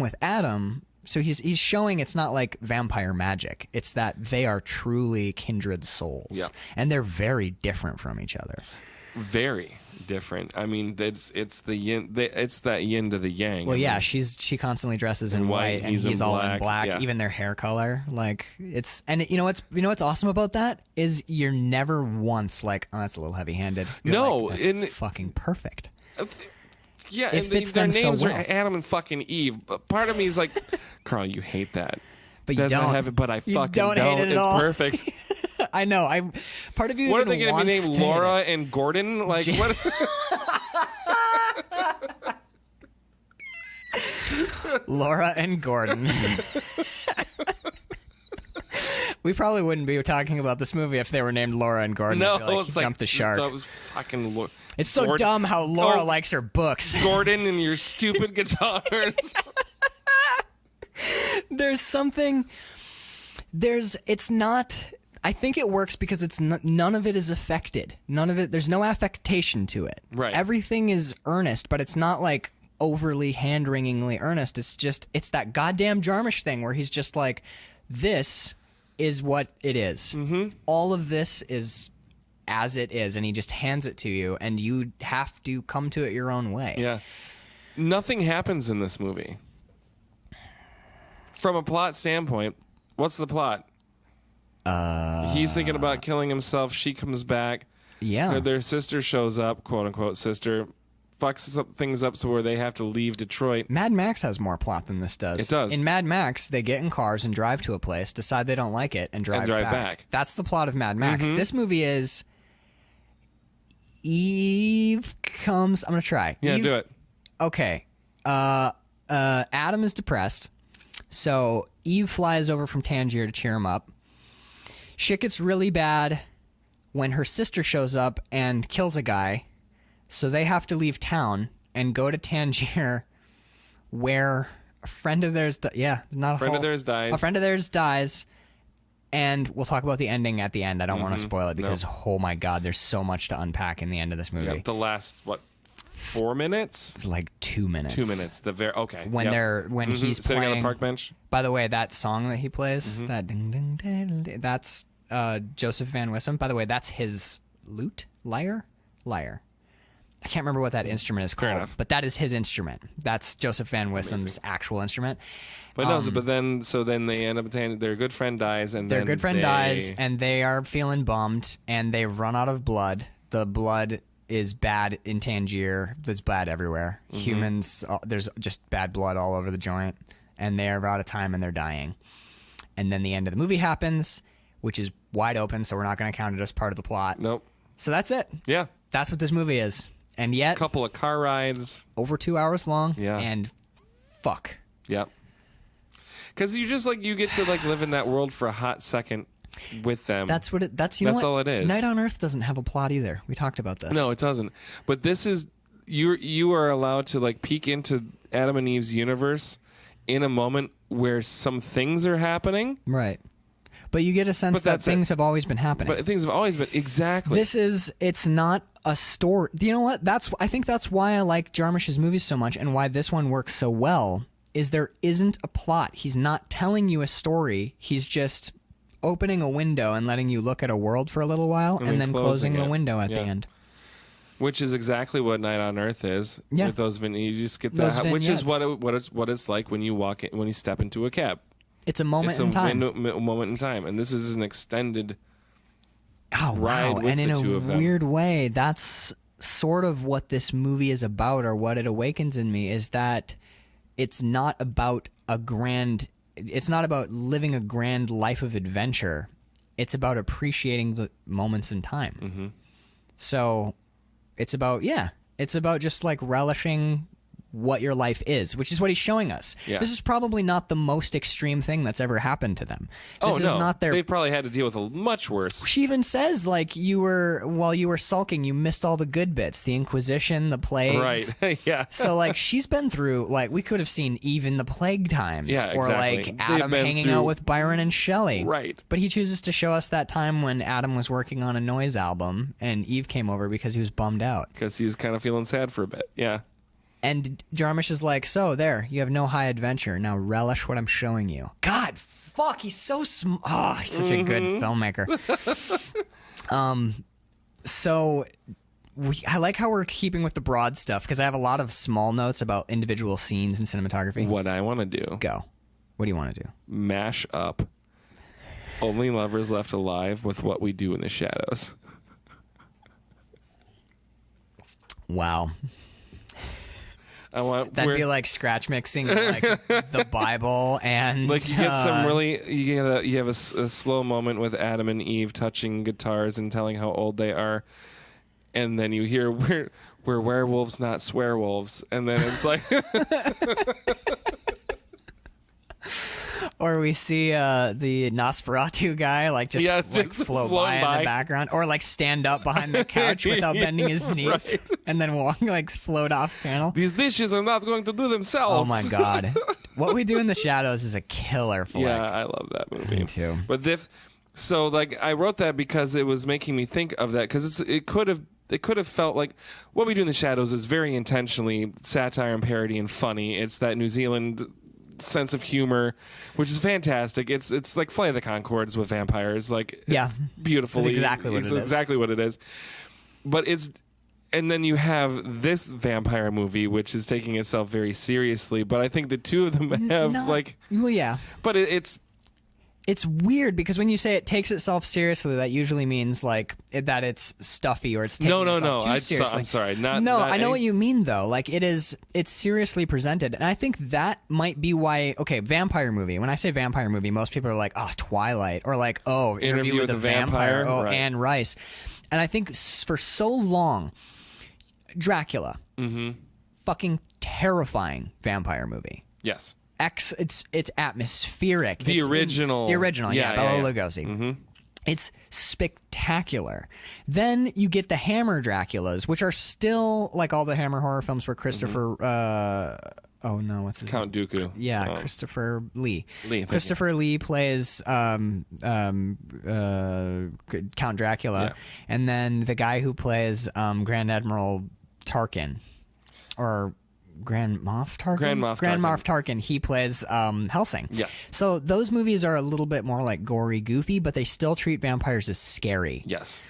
with Adam, So he's showing it's not like vampire magic. It's that they are truly kindred souls. Yeah. And they're very different from each other. Very different. I mean, it's the yin. It's that yin to the yang. Well, yeah, she constantly dresses in white, and he's all in black. Yeah. Even their hair color, like and you know what's awesome about that is you're never once like, oh, that's a little heavy-handed. No, like, that's fucking perfect. Yeah, It and fits their them so names well. are Adam and fucking Eve. But part of me is like, Carl, you hate that. But you Doesn't don't. have it, but I You fucking don't hate it at It's all. perfect. I know. Part of you. What are they going to be named? Laura and Gordon? Like what? Laura and Gordon. We probably wouldn't be talking about this movie if they were named Laura and Gordon. No, I'd be like, it's you like jumped the shark. That was fucking. It's so Gordon. dumb how Laura Oh. likes her books. Gordon and your stupid guitars. There's something. It's not. I think it works because it's none of it is affected. None of it. There's no affectation to it. Right. Everything is earnest, but it's not like overly hand-wringingly earnest. It's that goddamn Jarmusch thing where he's just like, this is what it is. Mm-hmm. All of this is as it is, and he just hands it to you, and you have to come to it your own way. Yeah. Nothing happens in this movie. From a plot standpoint, what's the plot? He's thinking about killing himself. She comes back. Yeah. Their sister shows up, quote unquote sister, fucks things up to where they have to leave Detroit. Mad Max has more plot than this does. It does. In Mad Max, they get in cars and drive to a place, decide they don't like it, and drive back. That's the plot of Mad Max. Mm-hmm. This movie is Eve comes. I'm gonna try. Yeah, Eve, do it. Okay. Adam is depressed, so Eve flies over from Tangier to cheer him up. Shit gets really bad when her sister shows up and kills a guy, so they have to leave town and go to Tangier, where a friend of theirs, a friend of theirs dies, and we'll talk about the ending at the end. I don't want to spoil it because, oh my god, there's so much to unpack in the end of this movie. Yep, the last 4 minutes? Like 2 minutes. 2 minutes. When he's sitting playing on the park bench. By the way, that song that he plays, that ding ding ding, ding, that's Joseph Van Wissem. By the way, that's his lyre. I can't remember what that instrument is Fair called, enough. but that is his instrument. That's Joseph Van Wissem's actual instrument. But then they end up their good friend dies, and Their good friend dies, and they are feeling bummed, and they run out of blood. The blood is bad in Tangier. There's blood everywhere. Humans, there's just bad blood all over the joint, and they are out of time, and they're dying. And then the end of the movie happens, which is wide open, so we're not going to count it as part of the plot. Nope. So that's it. Yeah. That's what this movie is. And yet, Couple of car rides. over 2 hours long. Yeah. And fuck. Yep. Because you get to live in that world for a hot second with them. That's what it. That's you know That's what? all it is. Night on Earth doesn't have a plot either. We talked about this. No, it doesn't. But this is you are allowed to peek into Adam and Eve's universe in a moment where some things are happening. Right. But you get a sense that things have always been happening. But things have always been exactly. It's not a story. Do you know what? I think that's why I like Jarmusch's movies so much, and why this one works so well. Is there isn't a plot. He's not telling you a story. He's just opening a window and letting you look at a world for a little while, and then closing the window at the end. Which is exactly what Night on Earth is. Yeah. With those you just get that. Which is what it's like when you walk in, when you step into a cab. It's a moment in time. Moment in time, and this is an extended wow! ride with And in the two a of them. weird way, that's sort of what this movie is about, or what it awakens in me is that it's not about it's not about living a grand life of adventure. It's about appreciating the moments in time. Mm-hmm. So it's about just relishing what your life is, which is what he's showing us. Yeah. This is probably not the most extreme thing that's ever happened to them. This is not their. They probably had to deal with a much worse. She even says while you were sulking, you missed all the good bits, the Inquisition, the plagues. Right. Yeah. So she's been through we could have seen even the plague times. Yeah, or exactly. Adam hanging out with Byron and Shelley. Right. But he chooses to show us that time when Adam was working on a Noise album and Eve came over because he was bummed out. Because he was kind of feeling sad for a bit. Yeah. And Jarmusch is like, so there, you have no high adventure. Now relish what I'm showing you. God, fuck, he's so he's such a good filmmaker. I like how we're keeping with the broad stuff because I have a lot of small notes about individual scenes and cinematography. What I want to do. Go. What do you want to do? Mash up Only Lovers Left Alive with What We Do in the Shadows. Wow. That'd be like scratch mixing like the Bible and like you get some really you have a slow moment with Adam and Eve touching guitars and telling how old they are, and then you hear we're werewolves, not swearwolves, and then it's like or we see the Nosferatu guy like just float by in the background, or like stand up behind the couch without bending his knees, right. And then walk like float off panel. These dishes are not going to do themselves. Oh my god, What We Do in the Shadows is a killer flick. Yeah, I love that movie. Me too. But so like I wrote that because it was making me think of that because it could have felt like What We Do in the Shadows is very intentionally satire and parody and funny. It's that New Zealand sense of humor, which is fantastic. It's like Flight of the Conchords with vampires. Like, it's beautifully. It's exactly what it is. Exactly what it is. But and then you have this vampire movie, which is taking itself very seriously. But I think the two of them have well, yeah. But it's weird because when you say it takes itself seriously, that usually means like that it's stuffy or it's taking itself too seriously. I'm sorry. I know what you mean though. Like it's seriously presented, and I think that might be why. Okay, vampire movie. When I say vampire movie, most people are like, oh, Twilight, or like, oh, Interview with a Vampire. Oh, right. Anne Rice. And I think for so long, Dracula, fucking terrifying vampire movie. Yes. It's atmospheric. The original, yeah, Bela Lugosi. Mm-hmm. It's spectacular. Then you get the Hammer Draculas, which are still like all the Hammer horror films where Christopher. What's his Count name? Dooku. Yeah, Christopher Lee. Christopher Lee plays Count Dracula, and then the guy who plays Grand Admiral Tarkin, or Grand Moff Tarkin. He plays Helsing. Yes. So those movies are a little bit more like gory, goofy, but they still treat vampires as scary. Yes.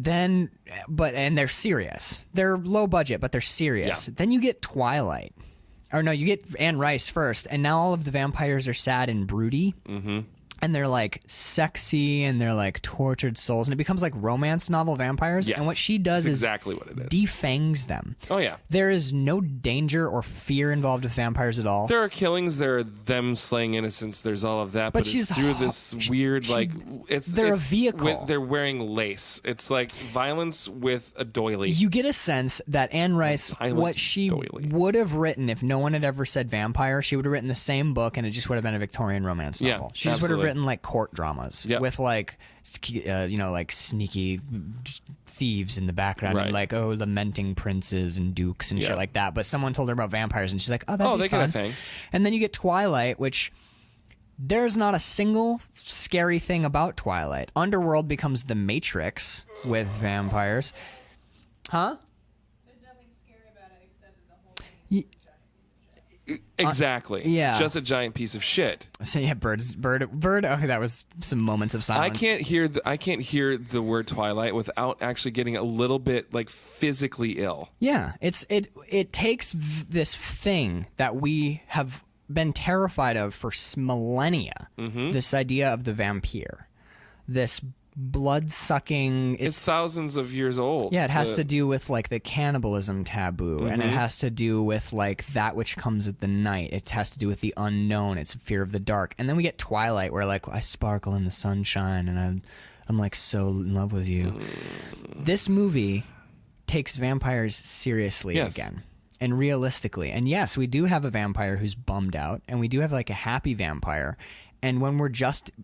And they're serious. They're low budget, but they're serious. Yeah. Then you get Twilight. Or no, you get Anne Rice first, and now all of the vampires are sad and broody. Mm-hmm. And they're like sexy and they're like tortured souls, and it becomes like romance novel vampires. Yes. And what she does is exactly what it is. Defangs them. Oh yeah. There is no danger or fear involved with vampires at all. There are killings, there are them slaying innocents, there's all of that, but it's through this weird they're a vehicle. They're wearing lace. It's like violence with a doily. You get a sense that Anne Rice, what she would have written if no one had ever said vampire, she would have written the same book and it just would have been a Victorian romance novel. Yeah, she just would have written like court dramas with like like sneaky thieves in the background, and like lamenting princes and dukes and shit like that. But someone told her about vampires and she's like, that'd be they fun. can have fangs. And then you get Twilight, which there's not a single scary thing about Twilight. Underworld becomes the Matrix with vampires. There's nothing scary about it except that the whole thing Exactly. Yeah. Just a giant piece of shit. So yeah, bird. Okay, that was some moments of silence. I can't hear the word Twilight without actually getting a little bit like physically ill. Yeah, it takes this thing that we have been terrified of for millennia. Mm-hmm. This idea of the vampire, this blood-sucking. It's thousands of years old. Yeah, it has to do with like the cannibalism taboo, and it has to do with like that which comes at the night. It has to do with the unknown. It's fear of the dark. And then we get Twilight, where like I sparkle in the sunshine, and I'm like so in love with you. This movie takes vampires seriously again. And realistically. And yes, we do have a vampire who's bummed out, and we do have like a happy vampire. And when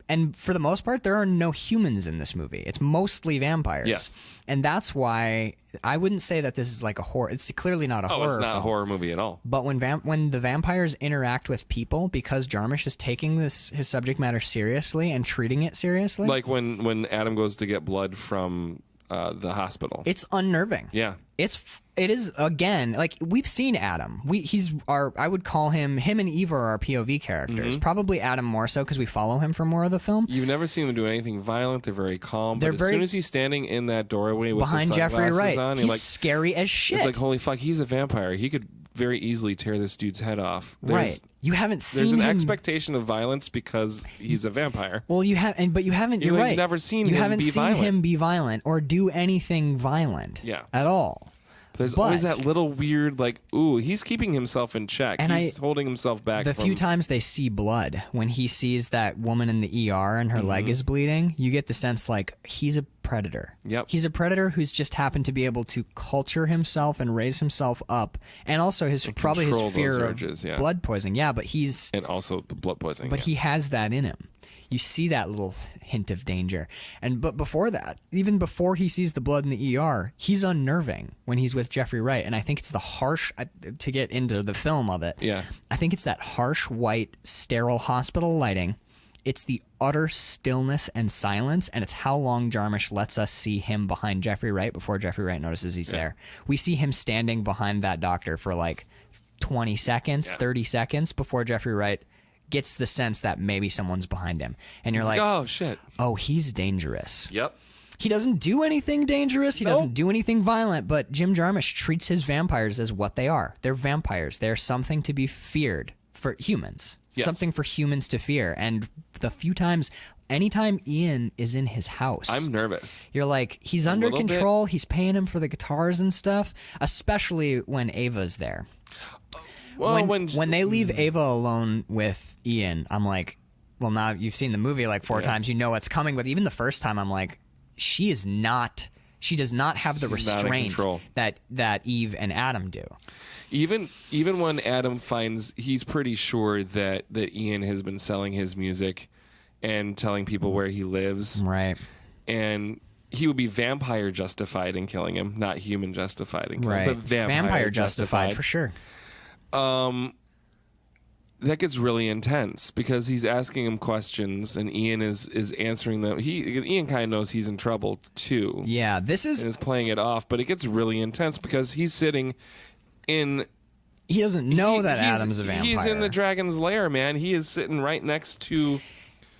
and for the most part, there are no humans in this movie. It's mostly vampires. Yes. And that's why I wouldn't say that this is like a horror. It's clearly not a horror. Oh, it's not film. a horror movie at all. But when the vampires interact with people, because Jarmusch is taking his subject matter seriously and treating it seriously. Like when Adam goes to get blood from the hospital. It's unnerving. Yeah. It is again, like, we've seen Adam. I would call him and Eva are our POV characters. Probably Adam more so because we follow him for more of the film. You've never seen them do anything violent. They're very calm. They're but very- as soon as he's standing in that doorway with Behind the Jeffrey sunglasses Wright, on, he's you're like, scary as shit. it's like, holy fuck, he's a vampire. He could very easily tear this dude's head off. Right. You haven't seen There's an him. expectation of violence because he's a vampire. Well, you haven't. You're like, right. never seen you him haven't be seen violent. him be violent or do anything violent. Yeah. At all. There's But- always that little weird, like, ooh, he's keeping himself in check. And He's holding himself back. The from, few times they see blood, when he sees that woman in the ER and her leg is bleeding, you get the sense like he's a predator. Yep. He's a predator who's just happened to be able to culture himself and raise himself up, and also probably his control fear those of urges, yeah. blood poisoning. Yeah, but and also the blood poisoning. he has that in him. You see that little hint of danger. But before that, even before he sees the blood in the ER, he's unnerving when he's with Jeffrey Wright. And I think it's the harsh, to get into the film of it, Yeah. I think it's that harsh, white, sterile hospital lighting. It's the utter stillness and silence, and it's how long Jarmusch lets us see him behind Jeffrey Wright before Jeffrey Wright notices he's there. We see him standing behind that doctor for like 20 seconds, 30 seconds before Jeffrey Wright gets the sense that maybe someone's behind him. And you're like, oh, shit. oh, he's dangerous. Yep. He doesn't do anything dangerous. He doesn't do anything violent, but Jim Jarmusch treats his vampires as what they are. They're vampires. They're something to be feared for humans. Yes. Something for humans to fear. And anytime Ian is in his house, I'm nervous. you're like, he's under little bit. control. He's paying him for the guitars and stuff, especially when Ava's there. Well, when they leave Ava alone with Ian, I'm like, well, now you've seen the movie like 4 times, you know what's coming. But even the first time, I'm like, she does not have the She's not in restraint control. that Eve and Adam do. Even when Adam finds, he's pretty sure that Ian has been selling his music and telling people where he lives. Right. And he would be vampire justified in killing him, not human justified in killing him. Right. But vampire justified for sure. That gets really intense because he's asking him questions and Ian is answering them. Ian kind of knows he's in trouble too. Yeah, this is. And is playing it off, but it gets really intense because he's sitting in. He doesn't know that he's- Adam's a vampire. He's in the dragon's lair, man. He is sitting right next to.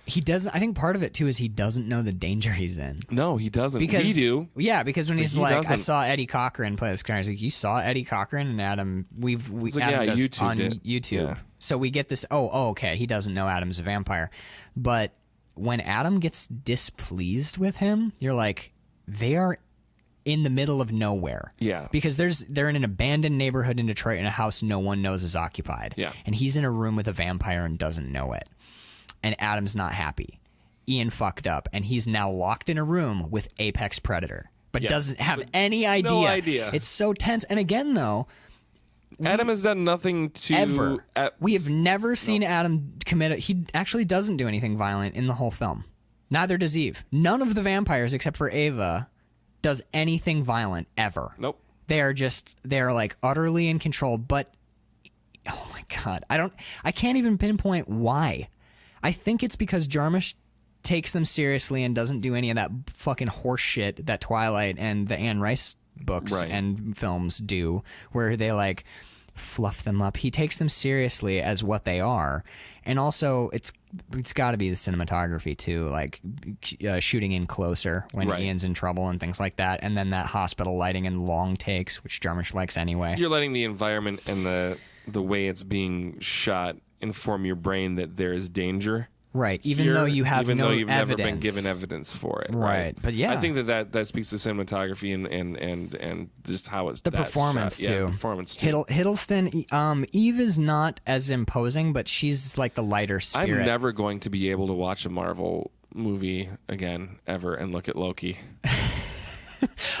He doesn't. I think part of it too is he doesn't know the danger he's in. No, he doesn't. Because we do. Yeah, because when he's he like, I doesn't. saw Eddie Cochran play this character. He's like, you saw Eddie Cochran and Adam. We like, Adam yeah, does YouTubed on it. YouTube. Yeah. So we get this. Oh, okay. He doesn't know Adam's a vampire, but when Adam gets displeased with him, you're like, they are in the middle of nowhere. Yeah. Because they're in an abandoned neighborhood in Detroit in a house no one knows is occupied. Yeah. And he's in a room with a vampire and doesn't know it. And Adam's not happy. Ian fucked up, and he's now locked in a room with Apex Predator, but Yeah. doesn't have any idea. No idea. It's so tense. And again, though, Adam has done nothing to ever we have never seen Adam commit. He actually doesn't do anything violent in the whole film. Neither does Eve. None of the vampires, except for Ava, does anything violent ever. Nope. They're like utterly in control. But oh my god, I can't even pinpoint why. I think it's because Jarmusch takes them seriously and doesn't do any of that fucking horse shit that Twilight and the Anne Rice books Right. and films do, where they like fluff them up. He takes them seriously as what they are, and also it's got to be the cinematography too, like shooting in closer when Right. Ian's in trouble and things like that, and then that hospital lighting and long takes, which Jarmusch likes anyway. You're letting the environment and the way it's being shot inform your brain that there is danger. Right, even here, though you have even no though you've evidence. never been given evidence for it. Right, but yeah. I think that speaks to cinematography and just how it's The that's performance shot. too. Yeah, the performance too. Hiddleston. Eve is not as imposing, but she's like the lighter spirit. I'm never going to be able to watch a Marvel movie again ever and look at Loki.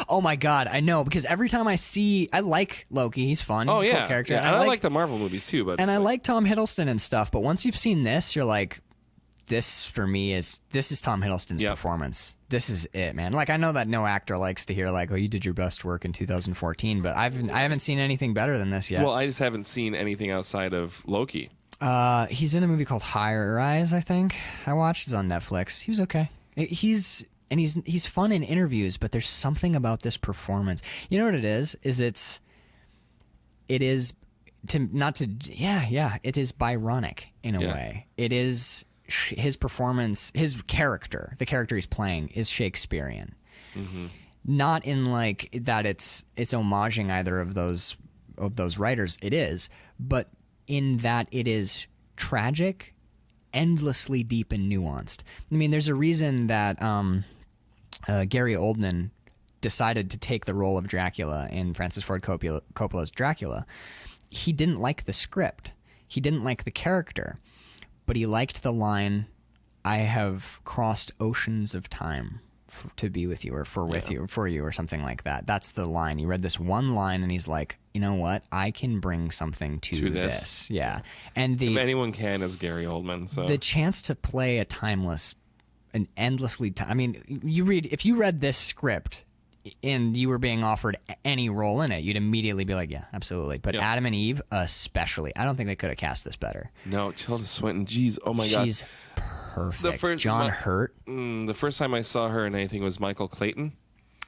Oh my god, I know, because every time I like Loki. He's fun. He's Oh a yeah, cool character. yeah. And I like the Marvel movies too, but and I like Tom Hiddleston and stuff. But once you've seen this, you're like, this for me is Tom Hiddleston's Yep. performance. This is it, man. Like, I know that no actor likes to hear like, oh, you did your best work in 2014, but I haven't seen anything better than this yet. Well, I just haven't seen anything outside of Loki. He's in a movie called Higher Rise, I think. I watched. It's on Netflix. He was okay. and he's fun in interviews, but there's something about this performance. You know what it is? It is it is Byronic in a way. It is his performance, his character, the character he's playing is Shakespearean. Not in like that it's homaging either of those writers. It is, but in that it is tragic, endlessly deep and nuanced. I mean, there's a reason that Gary Oldman decided to take the role of Dracula in Francis Ford Coppola's Dracula. He didn't like the script. He didn't like the character, but he liked the line, "I have crossed oceans of time to be with you," or for you, or something like that. That's the line. He read this one line and he's like, you know what? I can bring something to this. Yeah. And if anyone can is Gary Oldman. So the chance to play an endlessly I mean, if you read this script and you were being offered any role in it, you'd immediately be like, yeah, absolutely. But Adam and Eve especially, I don't think they could have cast this better. No, Tilda Swinton, geez, oh my god, she's perfect. John Hurt. The first time I saw her in anything was Michael Clayton.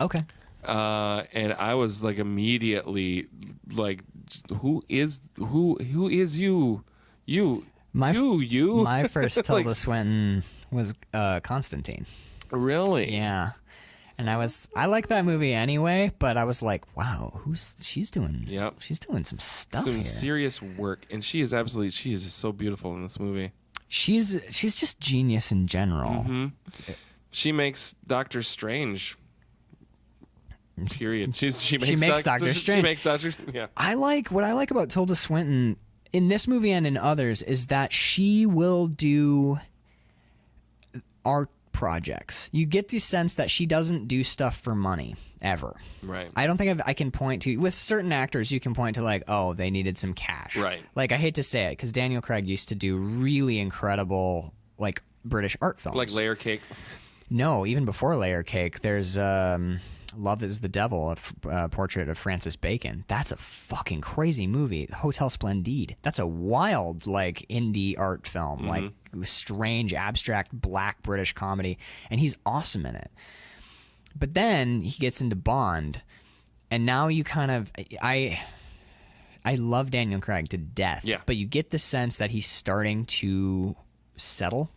Okay. And I was like immediately like, who is you? My first Tilda Swinton was Constantine. Really? Yeah. And I like that movie anyway, but I was like, wow, she's doing some stuff here. Serious work, and she is just so beautiful in this movie. She's just genius in general. She makes Doctor Strange. Period. She makes Doctor Strange. She makes Doctor. Yeah. What I like about Tilda Swinton in this movie and in others is that she will do art projects. You get the sense that she doesn't do stuff for money ever. Right. I don't think I can point to, with certain actors, you can point to like, oh, they needed some cash. Right. Like, I hate to say it because Daniel Craig used to do really incredible like British art films. Like Layer Cake. No, even before Layer Cake, there's Love is the Devil, a portrait of Francis Bacon. That's a fucking crazy movie. Hotel Splendide. That's a wild, like, indie art film, like strange, abstract, black British comedy, and he's awesome in it. But then he gets into Bond, and now you kind of, I love Daniel Craig to death, but you get the sense that he's starting to settle.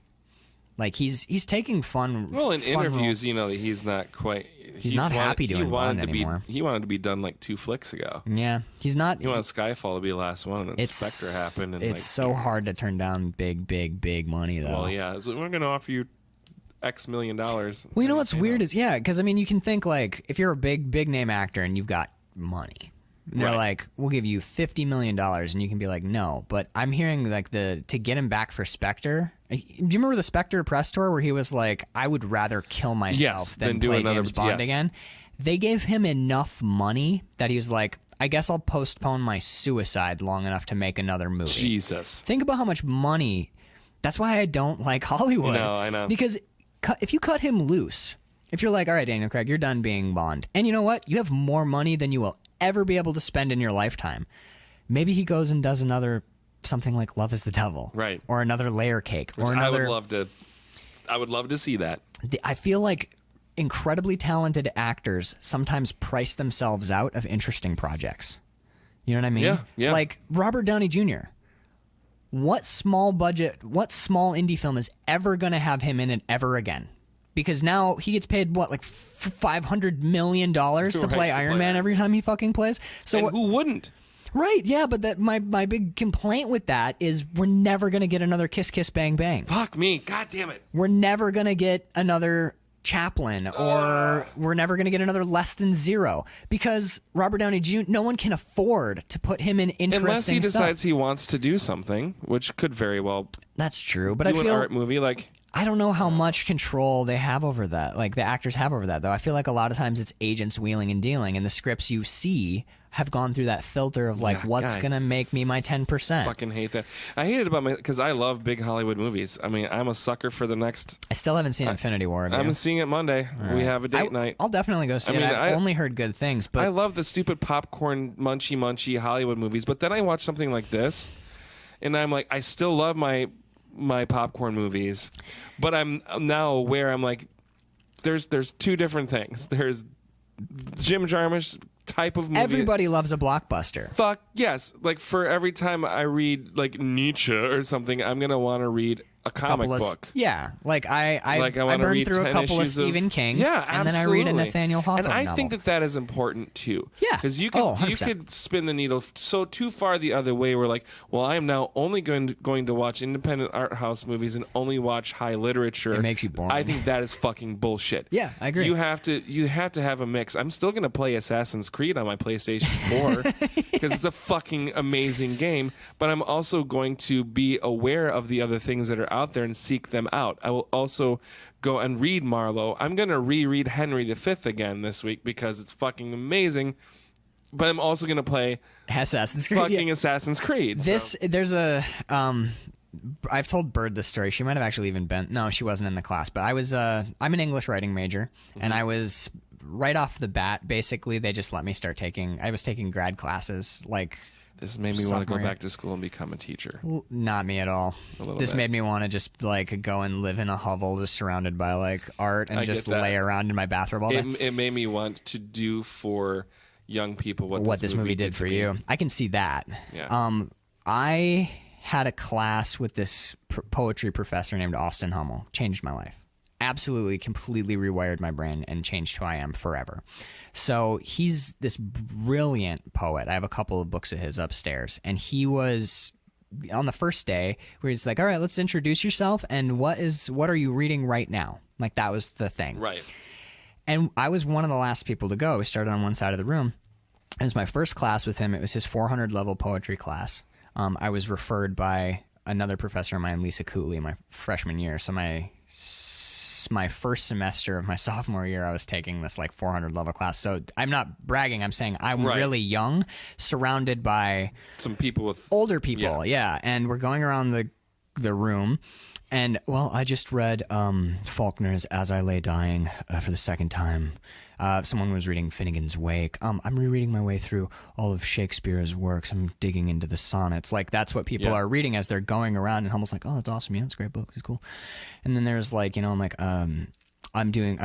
Like he's taking fun. Well, in interviews, roles. he's not quite. He's not happy doing Bond anymore. He wanted to be done like 2 flicks ago. Yeah, he's not. He wanted Skyfall to be the last one, and then Spectre happened. And it's so hard to turn down big money, though. Well, yeah, so we're going to offer you X million dollars. Well, you know what's weird is because I mean, you can think like if you're a big name actor and you've got money. They're like, we'll give you $50 million, and you can be like, no. But I'm hearing like to get him back for Spectre. Do you remember the Spectre press tour where he was like, I would rather kill myself than play James Bond again? They gave him enough money that he was like, I guess I'll postpone my suicide long enough to make another movie. Jesus. Think about how much money. That's why I don't like Hollywood. No, I know. Because if you cut him loose, if you're like, all right, Daniel Craig, you're done being Bond. And you know what? You have more money than you will ever be able to spend in your lifetime. Maybe he goes and does another something like Love is the Devil. Right. Or another Layer Cake. Which or another. I would love to see that. I feel like incredibly talented actors sometimes price themselves out of interesting projects. You know what I mean? Yeah. Like Robert Downey Jr. What small indie film is ever going to have him in it ever again? Because now he gets paid like $500 million to play Iron Man every time he fucking plays. So who wouldn't? Right, yeah, but my big complaint with that is we're never gonna get another Kiss Kiss Bang Bang. Fuck me, god damn it. We're never gonna get another Chaplin, or we're never gonna get another Less Than Zero because Robert Downey Jr. No one can afford to put him in interesting unless he stuff. decides he wants to do something, which could very well. That's true, but do I feel an art movie like. I don't know how much control they have over that, like the actors have over that, though. I feel like a lot of times it's agents wheeling and dealing, and the scripts you see have gone through that filter of like, what's going to make me my 10%? Fucking hate that. I hate it about because I love big Hollywood movies. I mean, I'm a sucker for the next. I still haven't seen Infinity War. I'm seeing it Monday. Right. We have a date night. I'll definitely go see it. I've only heard good things, but I love the stupid popcorn munchy Hollywood movies. But then I watch something like this, and I'm like, I still love my popcorn movies, but I'm now aware. I'm like, there's two different things. There's Jim Jarmusch type of movie. Everybody loves a blockbuster. Fuck yes. Like for every time I read like Nietzsche or something, I'm gonna want to read a comic book. Yeah, like I wanna burned read through a 10 couple of issues Stephen Kings, Yeah, and then I read a absolutely. Nathaniel Hawthorne And I novel. think that is important too. Yeah. because you Oh, could spin the needle so too far the other way. Where like, well, I am now only going to watch independent art house movies and only watch high literature. It makes you boring. I think that is fucking bullshit. Yeah, I agree. You have to have a mix. I'm still going to play Assassin's Creed on my PlayStation 4 because it's a fucking amazing game, but I'm also going to be aware of the other things that are out there and seek them out. I will also go and read Marlowe. I'm going to reread Henry V again this week because it's fucking amazing, but I'm also going to play Assassin's Creed. fucking Assassin's Creed. There's a I've told Bird this story. She might have actually even been. No, she wasn't in the class. But I'm an English writing major, and I was right off the bat. Basically, they just let me start taking. I was taking grad classes. Like This made me want to go sophomore year. back to school and become a teacher. Not me at all. This bit. made me want to just like go and live in a hovel, just surrounded by like art, and I just get that. lay around in my bathrobe all day. It made me want to do for young people what This movie did for me. you. I can see that. Yeah. I had a class with this poetry professor named Austin Hummel. Changed my life. Absolutely, completely rewired my brain and changed who I am forever. So he's this brilliant poet. I have a couple of books of his upstairs. And he was on the first day where he's like, all right, let's introduce yourself. And what are you reading right now? Like that was the thing. Right. And I was one of the last people to go. We started on one side of the room. It was my first class with him. It was his 400 level poetry class. I was referred by another professor of mine, Lisa Cootley, my freshman year. So my first semester of my sophomore year, I was taking this like 400 level class. So I'm not bragging. I'm saying I'm really young, surrounded by some people with older people. Yeah. And we're going around the room. And, well, I just read Faulkner's As I Lay Dying for the second time. Someone was reading Finnegan's Wake. I'm rereading my way through all of Shakespeare's works. I'm digging into the sonnets. Like, that's what people are reading as they're going around. And Hummel's like, oh, that's awesome. Yeah, it's a great book. It's cool. And then there's like, I'm like, I'm doing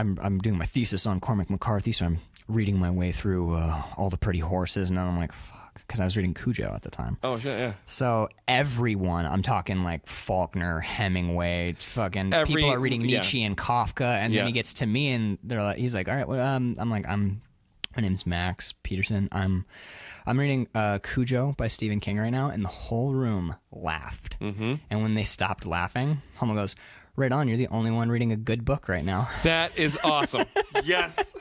my thesis on Cormac McCarthy, so I'm reading my way through all the pretty horses. And then I'm like, fuck, because I was reading Cujo at the time. Oh, shit, yeah. So everyone, I'm talking like Faulkner, Hemingway, fucking people are reading Nietzsche and Kafka, and then he gets to me and he's like, all right, well, I'm like, my name's Max Peterson. I'm reading Cujo by Stephen King right now, and the whole room laughed. Mm-hmm. And when they stopped laughing, Hummel goes, right on, you're the only one reading a good book right now. That is awesome. Yes.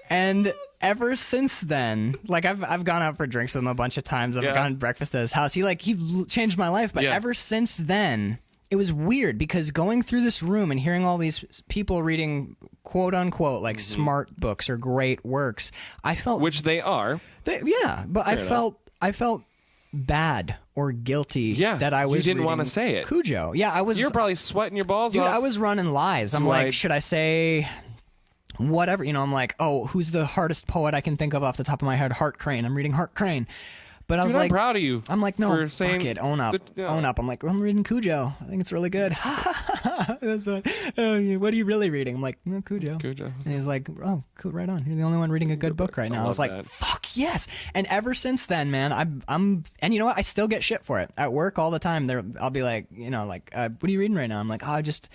And ever since then, like I've gone out for drinks with him a bunch of times. I've gone to breakfast at his house. He changed my life. But ever since then, it was weird because going through this room and hearing all these people reading quote unquote like smart books or great works, I felt Which they are. But I felt bad or guilty that I was. You didn't want to say it. Cujo. Yeah, I was. You're probably sweating your balls off. I was running lies. I'm like, should I say whatever? I'm like, oh, who's the hardest poet I can think of off the top of my head? Hart Crane. I'm reading Hart Crane. But I was like, I'm proud of you. I'm like, no, for saying fuck it, own up. Own up. I'm like, well, I'm reading Cujo. I think it's really good. That's fine. What are you really reading? I'm like, Cujo. Cujo. And he's like, oh, cool, right on. You're the only one reading a good book right now. I was like, that. fuck yes. And ever since then, man, and you know what? I still get shit for it at work all the time. I'll be like, what are you reading right now? I'm like, oh, I just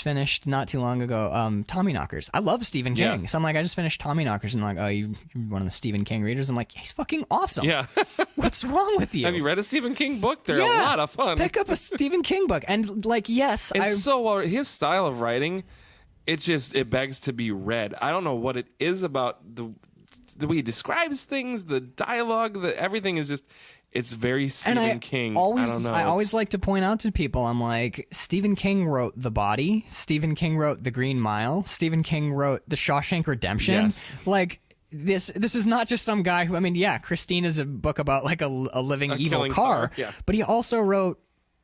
finished not too long ago, Tommyknockers. I love Stephen King. So I'm like, I just finished Tommyknockers. And like, oh, you're one of the Stephen King readers? I'm like, he's fucking awesome. Yeah. What's wrong with you? Have you read a Stephen King book? They're a lot of fun. Pick up a Stephen King book. And like, yes. And so his style of writing, it begs to be read. I don't know what it is about the way he describes things, the dialogue, everything is just, it's very Stephen King. I don't know. I always like to point out to people, I'm like, Stephen King wrote The Body. Stephen King wrote The Green Mile. Stephen King wrote The Shawshank Redemption. Yes. Like, this is not just some guy who, Christine is a book about like a living evil car, but he also wrote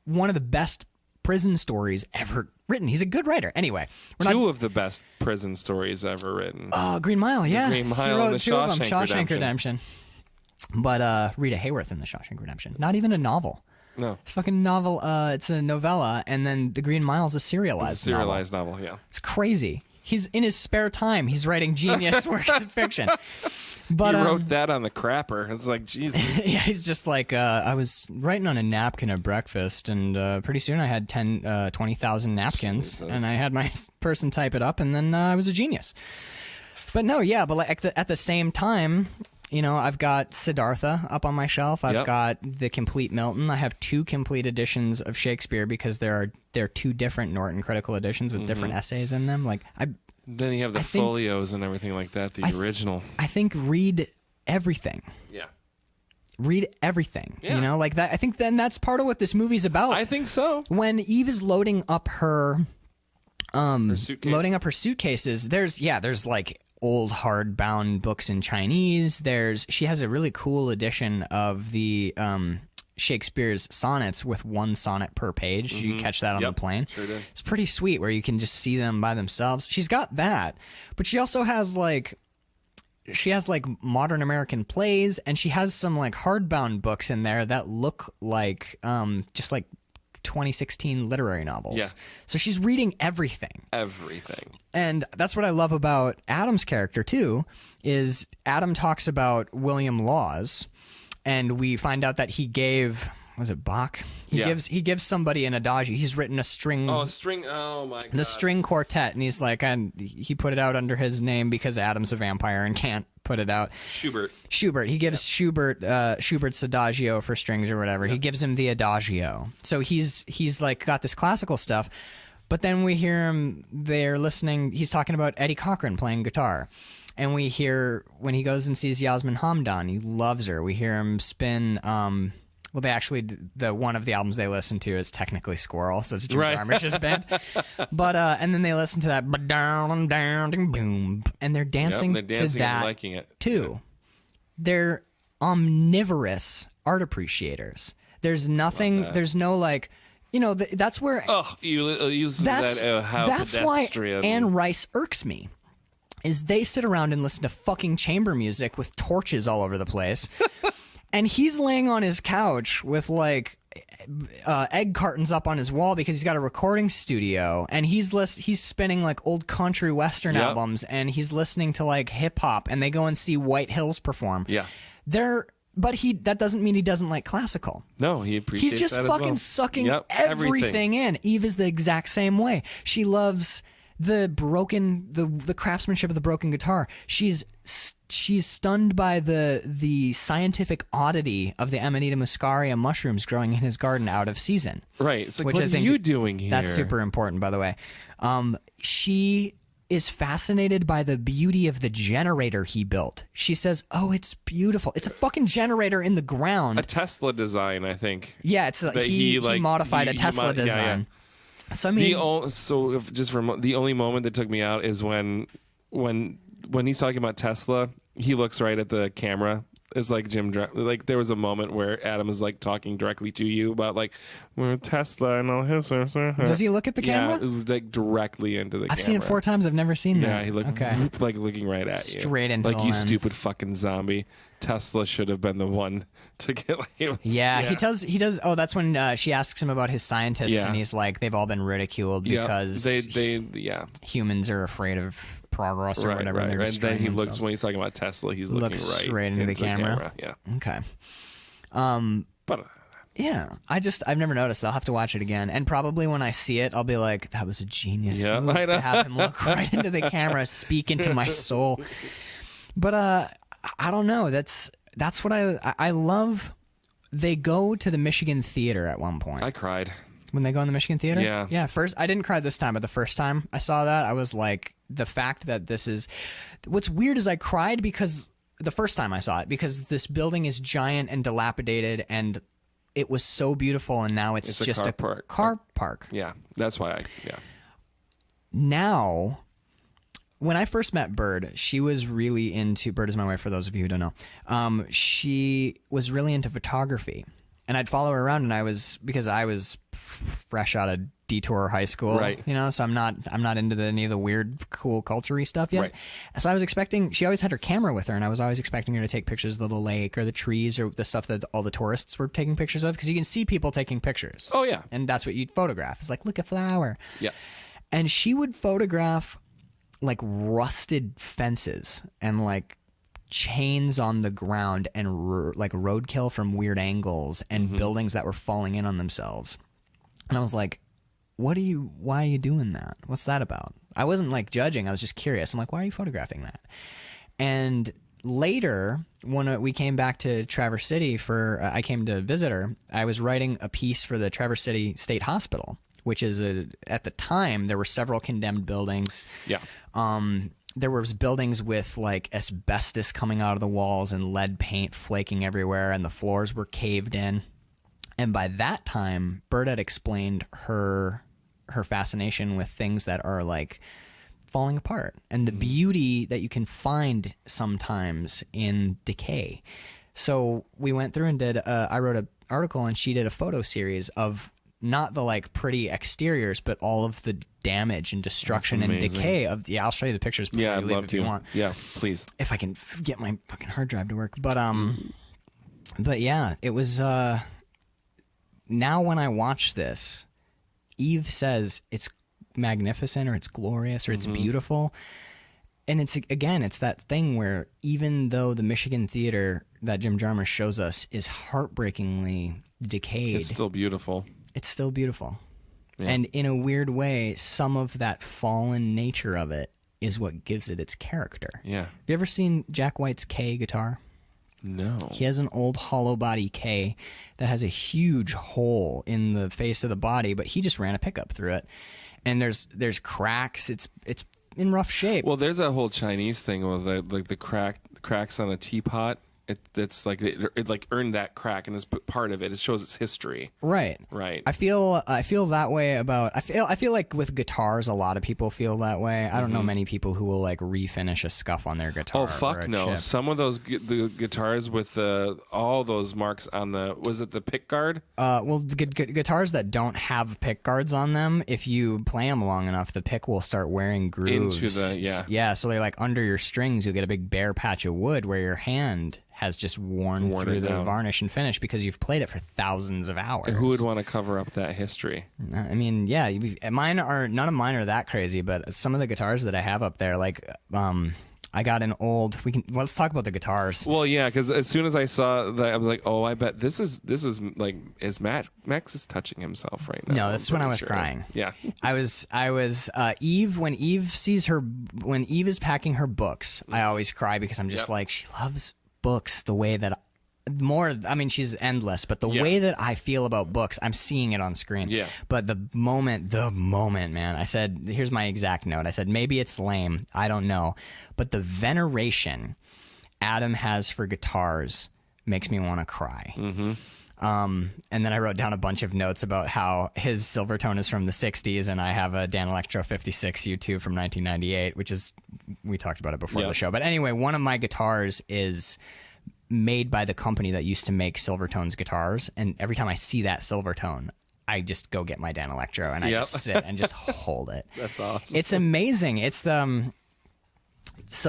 one of the best prison stories ever written. He's a good writer. Anyway, two of the best prison stories ever written. Green Mile, yeah. Green Mile he wrote and the two of them, Shawshank Redemption. But Rita Hayworth in The Shawshank Redemption. Not even a novel. No. It's a fucking novel. It's a novella, and then The Green Mile is a It's serialized a serialized novel, yeah. It's crazy. He's in his spare time. He's writing genius works of fiction. But He wrote that on the crapper. It's like, Jesus. yeah, he's just like, I was writing on a napkin at breakfast, and pretty soon I had 20,000 napkins, Jesus. and I had my person type it up, and then I was a genius. But no, yeah, but like at the same time, you know, I've got Siddhartha up on my shelf. I've got the complete Milton. I have 2 complete editions of Shakespeare because there are 2 different Norton critical editions with different essays in them. Like Then you have the folios and everything like that, the original. I think read everything. Yeah. Read everything. Yeah. You know, like that. I think then that's part of what this movie's about. I think so. When Eve is loading up her suitcase. loading up her suitcases, there's like old hardbound books in Chinese. She has a really cool edition of the Shakespeare's sonnets with 1 sonnet per page. You catch that on the plane. Sure did. It's pretty sweet where you can just see them by themselves. She's got that, but she also has like modern American plays, and she has some like hardbound books in there that look like just like 2016 literary novels. Yeah. So she's reading everything. Everything. And that's what I love about Adam's character too, is Adam talks about William Laws, and we find out that he gave, was it Bach? He gives somebody an adagio. He's written a string. Oh, a string. Oh, my God. The string quartet, and he's like, he put it out under his name because Adam's a vampire and can't put it out. Schubert. He gives Schubert's adagio for strings or whatever. He gives him the adagio. So he's like got this classical stuff, but then we hear him. They're listening. He's talking about Eddie Cochran playing guitar, and we hear when he goes and sees Yasmin Hamdan, he loves her. We hear him spin. Well, they actually, the one of the albums they listen to is technically Squirrel, so it's Jim Jarmusch's band. But and then they listen to that down down boom, and they're dancing, they're dancing to that and liking it too. They're omnivorous art appreciators. There's nothing. There's no like, you know. That's where. Oh, you use that. How that's why pedestrian. Anne Rice irks me. Is they sit around and listen to fucking chamber music with torches all over the place. And he's laying on his couch with like egg cartons up on his wall because he's got a recording studio, and he's spinning like old country western albums, and he's listening to like hip hop, and they go and see White Hills perform. Yeah. But that doesn't mean he doesn't like classical. No, he appreciates He's just that fucking as well. sucking everything in. Eve is the exact same way. She loves the craftsmanship of the broken guitar. She's stunned by the scientific oddity of the Amanita muscaria mushrooms growing in his garden out of season. Right. It's like, which what I think are you doing here? That's super important, by the way. She is fascinated by the beauty of the generator he built. She says, "Oh, it's beautiful. It's a fucking generator in the ground." A Tesla design, I think. Yeah, he modified a Tesla design. Yeah. So I mean, the only moment that took me out is when he's talking about Tesla, he looks right at the camera. It's like like there was a moment where Adam is like talking directly to you about like, we're Tesla and all his. Does he look at the camera? Yeah, it was like directly into the camera. I've seen it 4 times. I've never seen that. Yeah, he looked like looking right at you. Straight into like the you lens. stupid fucking zombie. Tesla should have been the one to get like it was, he does. Oh, that's when she asks him about his scientists, and he's like, they've all been ridiculed because they humans are afraid of progress or whatever. Right. And And then he looks, when he's talking about Tesla, he's looking right straight into the camera. Yeah. Okay. But yeah, I've never noticed. I'll have to watch it again, and probably when I see it, I'll be like, that was a genius move to have him look right into the camera, speak into my soul. But I don't know. That's what I love. They go to the Michigan Theater at one point. I cried. When they go in the Michigan Theater? Yeah. First, I didn't cry this time, but the first time I saw that, I was like, the fact that this is... What's weird is I cried because... The first time I saw it, because this building is giant and dilapidated, and it was so beautiful, and now it's just a car park. Yeah, that's why Now... When I first met Bird, she was really into... Bird is my wife, for those of you who don't know. She was really into photography. And I'd follow her around, and because I was fresh out of detour high school, Right. you know, so I'm not into any of the weird, cool, culture-y stuff yet. Right. So I was expecting, she always had her camera with her, and I was always expecting her to take pictures of the lake or the trees or the stuff that all the tourists were taking pictures of, because you can see people taking pictures. Oh, yeah. And that's what you'd photograph. It's like, look, a flower. Yeah. And she would photograph like rusted fences and like chains on the ground and like roadkill from weird angles and buildings that were falling in on themselves. And I was like, why are you doing that? What's that about? I wasn't like judging. I was just curious. I'm like, why are you photographing that? And later, when we came back to Traverse City I came to visit her, I was writing a piece for the Traverse City State Hospital, which is at the time, there were several condemned buildings. Yeah. There was buildings with like asbestos coming out of the walls and lead paint flaking everywhere, and the floors were caved in. And by that time, Bert had explained her fascination with things that are like falling apart and the beauty that you can find sometimes in decay. So we went through and I wrote an article, and she did a photo series of not the like pretty exteriors, but all of the damage and destruction and decay of. Yeah, I'll show you the pictures before you leave if you want. Yeah, please. If I can get my fucking hard drive to work. But yeah, it was. Now when I watch this, Eve says it's magnificent or it's glorious or it's beautiful. And it's that thing where even though the Michigan theater that Jim Jarmusch shows us is heartbreakingly decayed, It's still beautiful. it's still beautiful. Yeah. And in a weird way, some of that fallen nature of it is what gives it its character. Yeah. Have you ever seen Jack White's K guitar? No. He has an old hollow body K that has a huge hole in the face of the body, but he just ran a pickup through it. And there's cracks. It's in rough shape. Well, there's that whole Chinese thing with the cracks on a teapot. It's like it like earned that crack, and is part of it. It shows its history. Right. I feel that way about. I feel like with guitars, a lot of people feel that way. I don't know many people who will like refinish a scuff on their guitar. Oh fuck no! Chip. Some of those the guitars with all those marks on was it the pick guard? Well, guitars that don't have pick guards on them, if you play them long enough, the pick will start wearing grooves. Yeah. So they're like under your strings, you'll get a big bare patch of wood where your hand has just worn through the varnish and finish because you've played it for thousands of hours. And who would want to cover up that history? I mean, yeah, none of mine are that crazy, but some of the guitars that I have up there, like, I got an old. Let's talk about the guitars. Well, yeah, because as soon as I saw that, I was like, oh, I bet this is like Max is touching himself right now. No, this is when I was crying. Yeah, I was Eve when Eve is packing her books. I always cry because I'm just like, she loves books the way that she's endless, but the way that I feel about books, I'm seeing it on screen. Yeah. But the moment, man, I said, here's my exact note. I said, maybe it's lame. I don't know. But the veneration Adam has for guitars makes me want to cry. Mm-hmm. And then I wrote down a bunch of notes about how his Silvertone is from the 60s, and I have a Dan Electro 56 U2 from 1998, which is, we talked about it before the show. But anyway, one of my guitars is made by the company that used to make Silvertone's guitars, and every time I see that Silvertone, I just go get my Dan Electro and I just sit and just hold it. That's awesome. It's amazing. It's the it's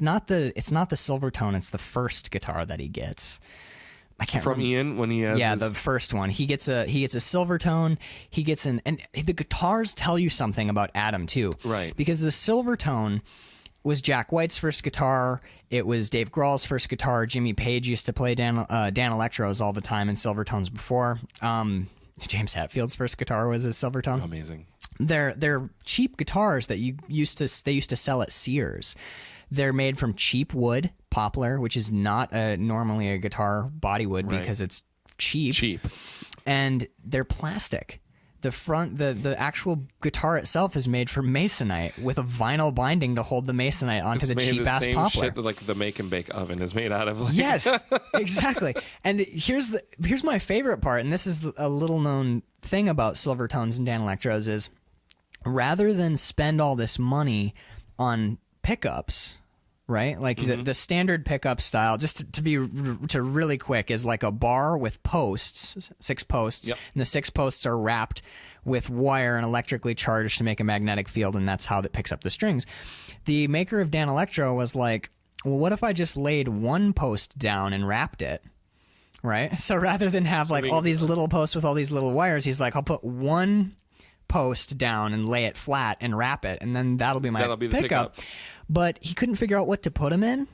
not the Silvertone, it's the first guitar that he gets. I can't from remember. Ian when he has the first one. He gets a Silvertone. He gets and the guitars tell you something about Adam too, right? Because the Silvertone was Jack White's first guitar. It was Dave Grohl's first guitar. Jimmy Page used to play Dan Electros all the time and Silvertones before. James Hetfield's first guitar was a Silvertone. Amazing. They're cheap guitars that they used to sell at Sears. They're made from cheap wood, poplar, which is not normally a guitar body wood because it's cheap. And they're plastic. The actual guitar itself is made from masonite with a vinyl binding to hold the masonite onto the cheap ass poplar. Shit that, like the make and bake oven is made out of. Like. Yes, exactly. And here's my favorite part, and this is a little known thing about Silvertones and Dan Electros is, rather than spend all this money on pickups, right? Like the standard pickup style, just to really quick, is like a bar with posts, 6 posts, Yep. and the 6 posts are wrapped with wire and electrically charged to make a magnetic field, and that's how it picks up the strings. The maker of Dan Electro was like, well, what if I just laid 1 post down and wrapped it? Right? So rather than have like all these little posts with all these little wires, he's like, I'll put 1 post down and lay it flat and wrap it, and then that'll be the pickup. But he couldn't figure out what to put them in.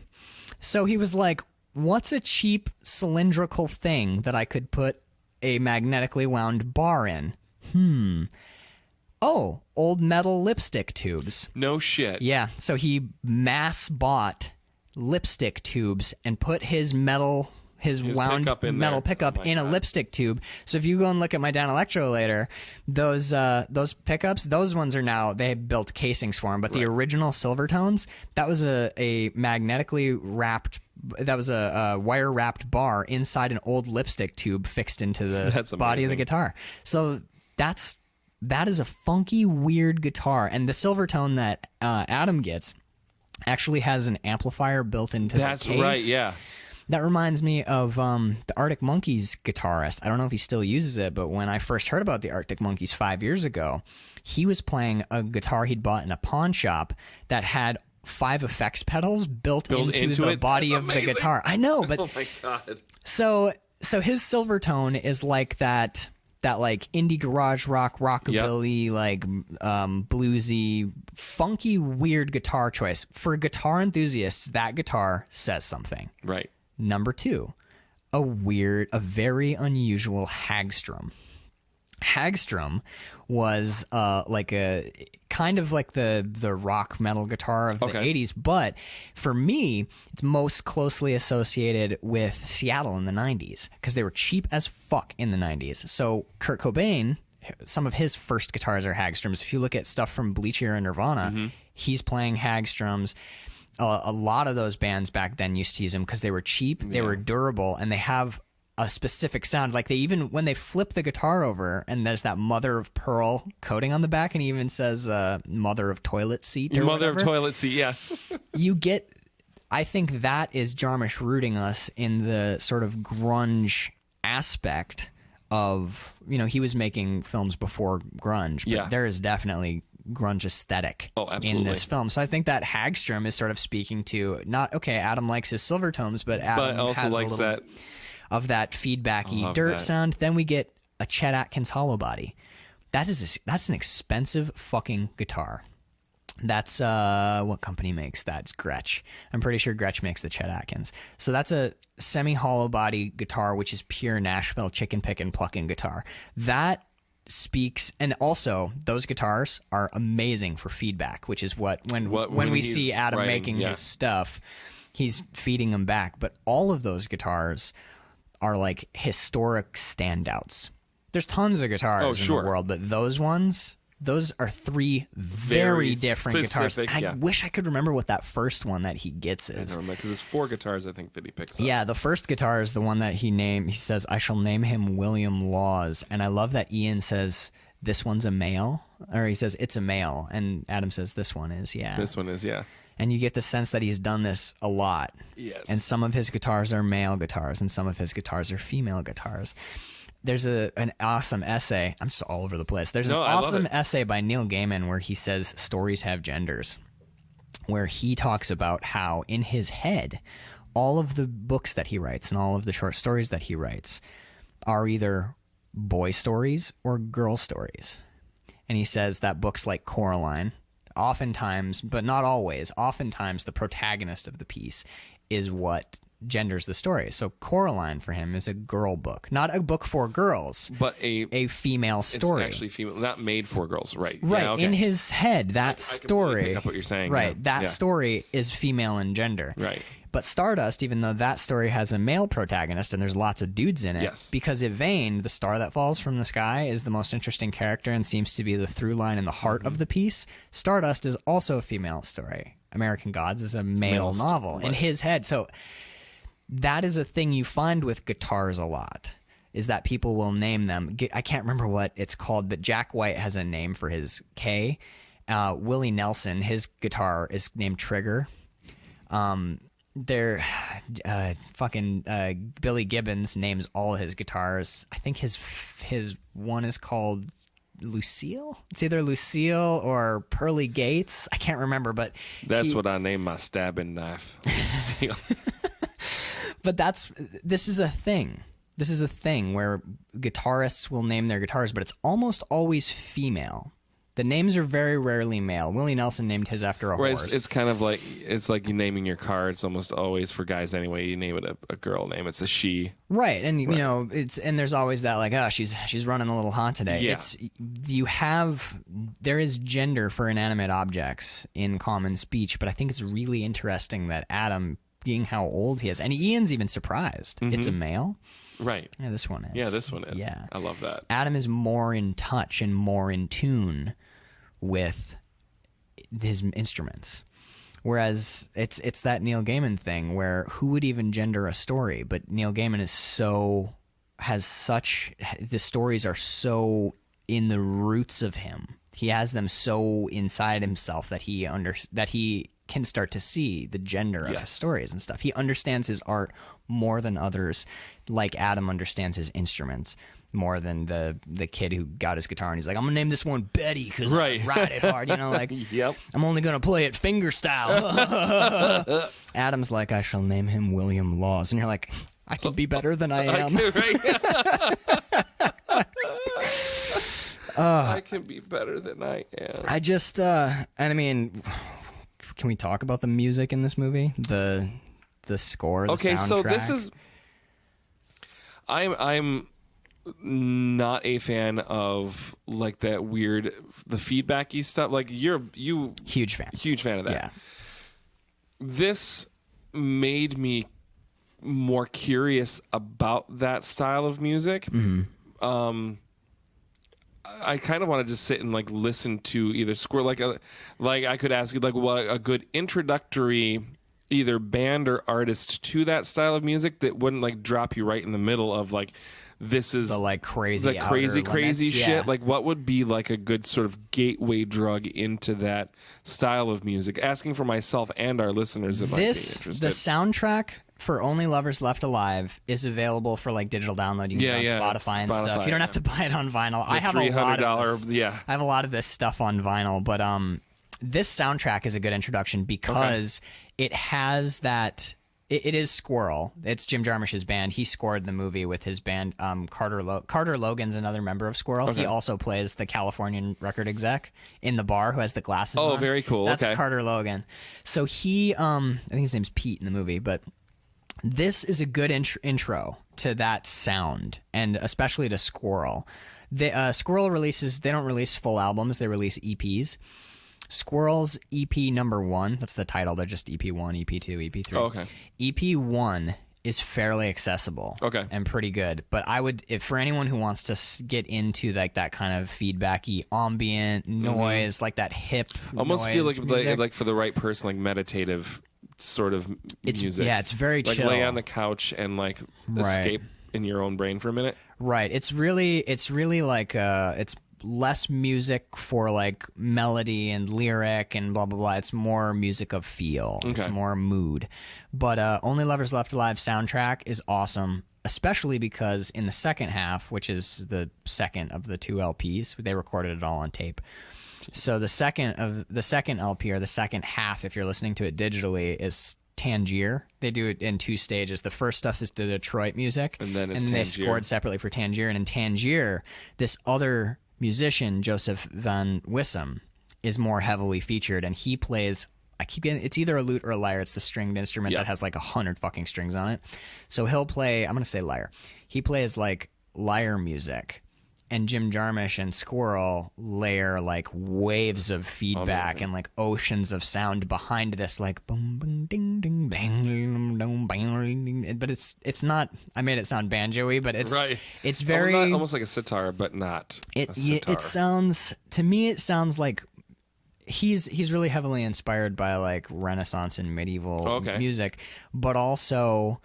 So he was like, what's a cheap cylindrical thing that I could put a magnetically wound bar in? Oh, old metal lipstick tubes. No shit. Yeah. So he mass bought lipstick tubes and put his wound pickup in metal there. pickup Oh my in a God. lipstick tube. So if you go and look at my Dan Electro later, those pickups, those ones are now, they built casings for them, but the original Silvertones, that was a magnetically wrapped, that was a wire wrapped bar inside an old lipstick tube fixed into That's the body of the amazing. guitar. So that is a funky, weird guitar. And the Silvertone that Adam gets actually has an amplifier built into the case. That's right, yeah. That reminds me of the Arctic Monkeys guitarist. I don't know if he still uses it, but when I first heard about the Arctic Monkeys 5 years ago, he was playing a guitar he'd bought in a pawn shop that had 5 effects pedals built into the it? body That's of the amazing. guitar. I know, but Oh my God. so his Silvertone is like that like indie garage rock, rockabilly, like bluesy, funky, weird guitar choice. For guitar enthusiasts, that guitar says something. Right. Number 2, a very unusual Hagstrom. Hagstrom was like a kind of like the rock metal guitar of the 80s, but for me, it's most closely associated with Seattle in the 90s because they were cheap as fuck in the 90s. So Kurt Cobain, some of his first guitars are Hagstroms. If you look at stuff from Bleach Era and Nirvana, he's playing Hagstroms. A lot of those bands back then used to use them because they were cheap, they were durable, and they have a specific sound. Like they even, when they flip the guitar over and there's that mother of pearl coating on the back, and he even says mother of toilet seat or Mother whatever, of toilet seat, yeah. you get, I think that is Jarmusch rooting us in the sort of grunge aspect of, he was making films before grunge, but there is definitely grunge aesthetic in this film. So I think that Hagstrom is sort of speaking to not, Adam likes his Silvertones, but Adam also has likes a little that of that feedbacky dirt sound. Then we get a Chet Atkins hollow body. That's an expensive fucking guitar. That's what company makes that? It's Gretsch. I'm pretty sure Gretsch makes the Chet Atkins. So that's a semi-hollow body guitar, which is pure Nashville chicken pickin' plucking guitar. That speaks, and also those guitars are amazing for feedback, which is when we see Adam making his stuff, he's feeding them back. But all of those guitars are like historic standouts. There's tons of guitars in the world, but those are 3 very different specific, guitars. I wish I could remember what that first one that he gets is. I don't remember, because it's 4 guitars I think that he picks up. Yeah, the first guitar is the one that he says, I shall name him William Laws. And I love that Ian says, this one's a male. Or he says, it's a male. And Adam says, this one is, yeah. This one is, yeah. And you get the sense that he's done this a lot. Yes. And some of his guitars are male guitars, and some of his guitars are female guitars. There's an awesome essay. I'm just all over the place. There's an awesome essay by Neil Gaiman where he says stories have genders, where he talks about how in his head, all of the books that he writes and all of the short stories that he writes are either boy stories or girl stories. And he says that books like Coraline, oftentimes, but not always, oftentimes the protagonist of the piece is what genders the story. So Coraline for him is a girl book, not a book for girls, but a female story. It's actually female, not made for girls, right? Right. Yeah, okay. In his head, that story. I pick up what you're saying. Right. That story is female in gender. Right. But Stardust, even though that story has a male protagonist and there's lots of dudes in it, because Yvain, the star that falls from the sky, is the most interesting character and seems to be the through line in the heart of the piece. Stardust is also a female story. American Gods is a male novel in his head. So that is a thing you find with guitars a lot, is that people will name them. I can't remember what it's called, but Jack White has a name for his K. Willie Nelson, his guitar is named Trigger. They're fucking Billy Gibbons names all his guitars. I think his one is called Lucille. It's either Lucille or Pearly Gates. I can't remember, but that's what I named my stabbing knife. Lucille. But this is a thing. This is a thing where guitarists will name their guitars, but it's almost always female. The names are very rarely male. Willie Nelson named his after a horse. It's kind of like you naming your car. It's almost always for guys anyway. You name it a girl name. It's a she. Right, and you know and there's always that like, oh, she's running a little hot today. Yeah. There is gender for inanimate objects in common speech, but I think it's really interesting that Adam, being how old he is, and Ian's even surprised. Mm-hmm. It's a male. Right. Yeah, this one is. Yeah, this one is. Yeah. I love that. Adam is more in touch and more in tune with his instruments. Whereas it's that Neil Gaiman thing where who would even gender a story? But Neil Gaiman the stories are so in the roots of him. He has them so inside himself that he can start to see the gender of his stories and stuff. He understands his art more than others, like Adam understands his instruments more than the kid who got his guitar and he's like, I'm gonna name this one Betty because I ride it hard, you know, like Yep. I'm only gonna play it finger style. Adam's like, I shall name him William Laws, and you're like, I can be better than I am. I can be better than I am. I just and I mean, can we talk about the music in this movie? The score, the soundtrack? So this is I'm not a fan of like that weird the feedbacky stuff. Like you huge fan of that. Yeah. This made me more curious about that style of music. Mm-hmm. I kind of want to just sit and like listen to either score like I could ask you like what a good introductory either band or artist to that style of music that wouldn't like drop you right in the middle of like this is the like crazy shit. Yeah. Like what would be like a good sort of gateway drug into that style of music? Asking for myself and our listeners that might be interested. The soundtrack for Only Lovers Left Alive is available for like digital download. You can get on Spotify and stuff. You don't have to buy it on vinyl. I have a lot of this. Yeah. I have a lot of this stuff on vinyl, but this soundtrack is a good introduction because it has that. It is Squirrel. It's Jim Jarmusch's band. He scored the movie with his band. Carter Logan's another member of Squirrel. Okay. He also plays the Californian record exec in the bar who has the glasses on. Oh, very cool. That's Carter Logan. So he, I think his name's Pete in the movie, but this is a good intro to that sound, and especially to Squirrel. Squirrel they don't release full albums, they release EPs. Squirrel's EP number 1, that's the title, they're just EP 1, EP 2, EP 3. Oh, okay. EP 1 is fairly accessible and pretty good, but I would, if for anyone who wants to get into like that kind of feedbacky ambient noise, like that hip almost noise feel music. like for the right person, like meditative sort of music. Yeah, it's very like chill. Lay on the couch and like escape in your own brain for a minute. Right. It's really like it's less music for like melody and lyric and blah blah blah. It's more music of feel. Okay. It's more mood. But Only Lovers Left Alive soundtrack is awesome, especially because in the second half, which is the second of the 2 LPs, they recorded it all on tape. So the second LP, or the second half, if you're listening to it digitally, is Tangier. They do it in 2 stages. The first stuff is the Detroit music, and then they scored separately for Tangier. And in Tangier, this other musician, Joseph Van Wissem, is more heavily featured, and he plays. I keep getting it's either a lute or a lyre. It's the stringed instrument that has like 100 fucking strings on it. So he'll play. I'm gonna say lyre. He plays like lyre music. And Jim Jarmusch and Squirrel layer like waves of feedback and like oceans of sound behind this, like boom, boom, ding, ding, bang, ding, bang. But it's not. I made it sound banjo-y, but it's very almost like a sitar, but not. A sitar. It sounds to me. It sounds like he's really heavily inspired by like Renaissance and medieval music, but also.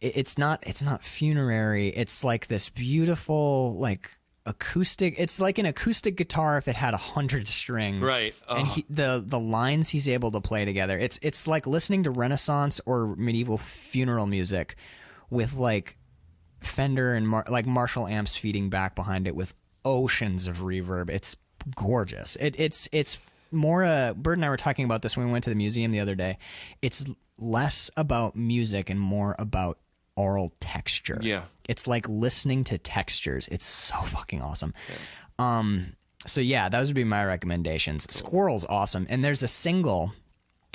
It's not funerary. It's like this beautiful, like acoustic. It's like an acoustic guitar if it had 100 strings. Right. And the lines he's able to play together. It's like listening to Renaissance or medieval funeral music with like Fender and like Marshall amps feeding back behind it with oceans of reverb. It's gorgeous. It's more. Bert and I were talking about this when we went to the museum the other day. It's less about music and more about oral texture. Yeah. It's like listening to textures. It's so fucking awesome. Yeah. So yeah, those would be my recommendations. Cool. Squirrel's awesome. And there's a single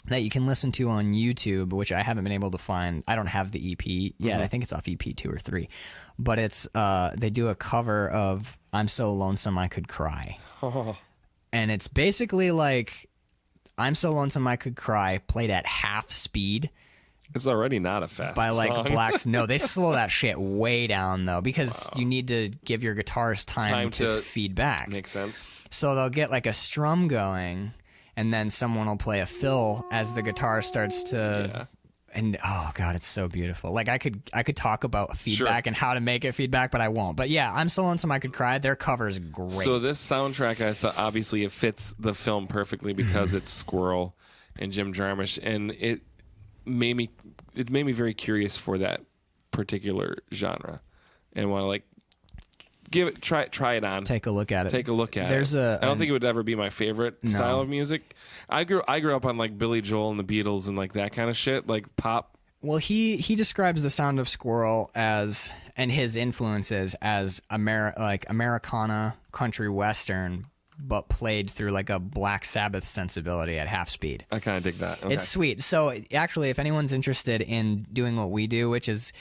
that you can listen to on YouTube, which I haven't been able to find. I don't have the EP yet. Mm-hmm. I think it's off EP 2 or 3. But it's they do a cover of I'm So Lonesome I Could Cry. Oh. And it's basically like I'm So Lonesome I Could Cry played at half speed. It's already not a fast by like song. Blacks. No, they slow that shit way down though because you need to give your guitarist time to feed back. Makes sense. So they'll get like a strum going, and then someone will play a fill as the guitar starts to. Yeah. And oh god, it's so beautiful. Like I could talk about feedback and how to make it feedback, but I won't. But yeah, I'm So Lonesome I Could Cry. Their cover is great. So this soundtrack, I thought obviously it fits the film perfectly because it's Squirrel and Jim Jarmusch, and it made me very curious for that particular genre, and want to like try it on. Take a look at it. I don't think it would ever be my favorite style of music. I grew up on like Billy Joel and the Beatles and like that kind of shit, like pop. Well, he describes the sound of Squirrel as, and his influences as Americana, country western, but played through like a Black Sabbath sensibility at half speed. I kind of dig that. Okay. It's sweet. So actually, if anyone's interested in doing what we do, which is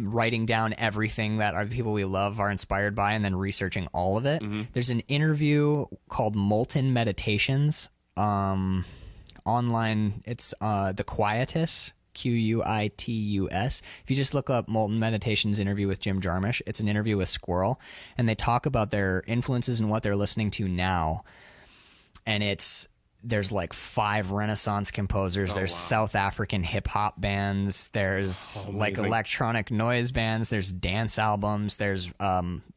writing down everything that our people we love are inspired by and then researching all of it, there's an interview called Molten Meditations online. It's The Quietus. Quietus. If you just look up Molten Meditations interview with Jim Jarmusch, it's an interview with Squirrel, and they talk about their influences and what they're listening to now. And there's like 5 Renaissance composers. There's South African hip hop bands. There's like electronic noise bands. There's dance albums. There's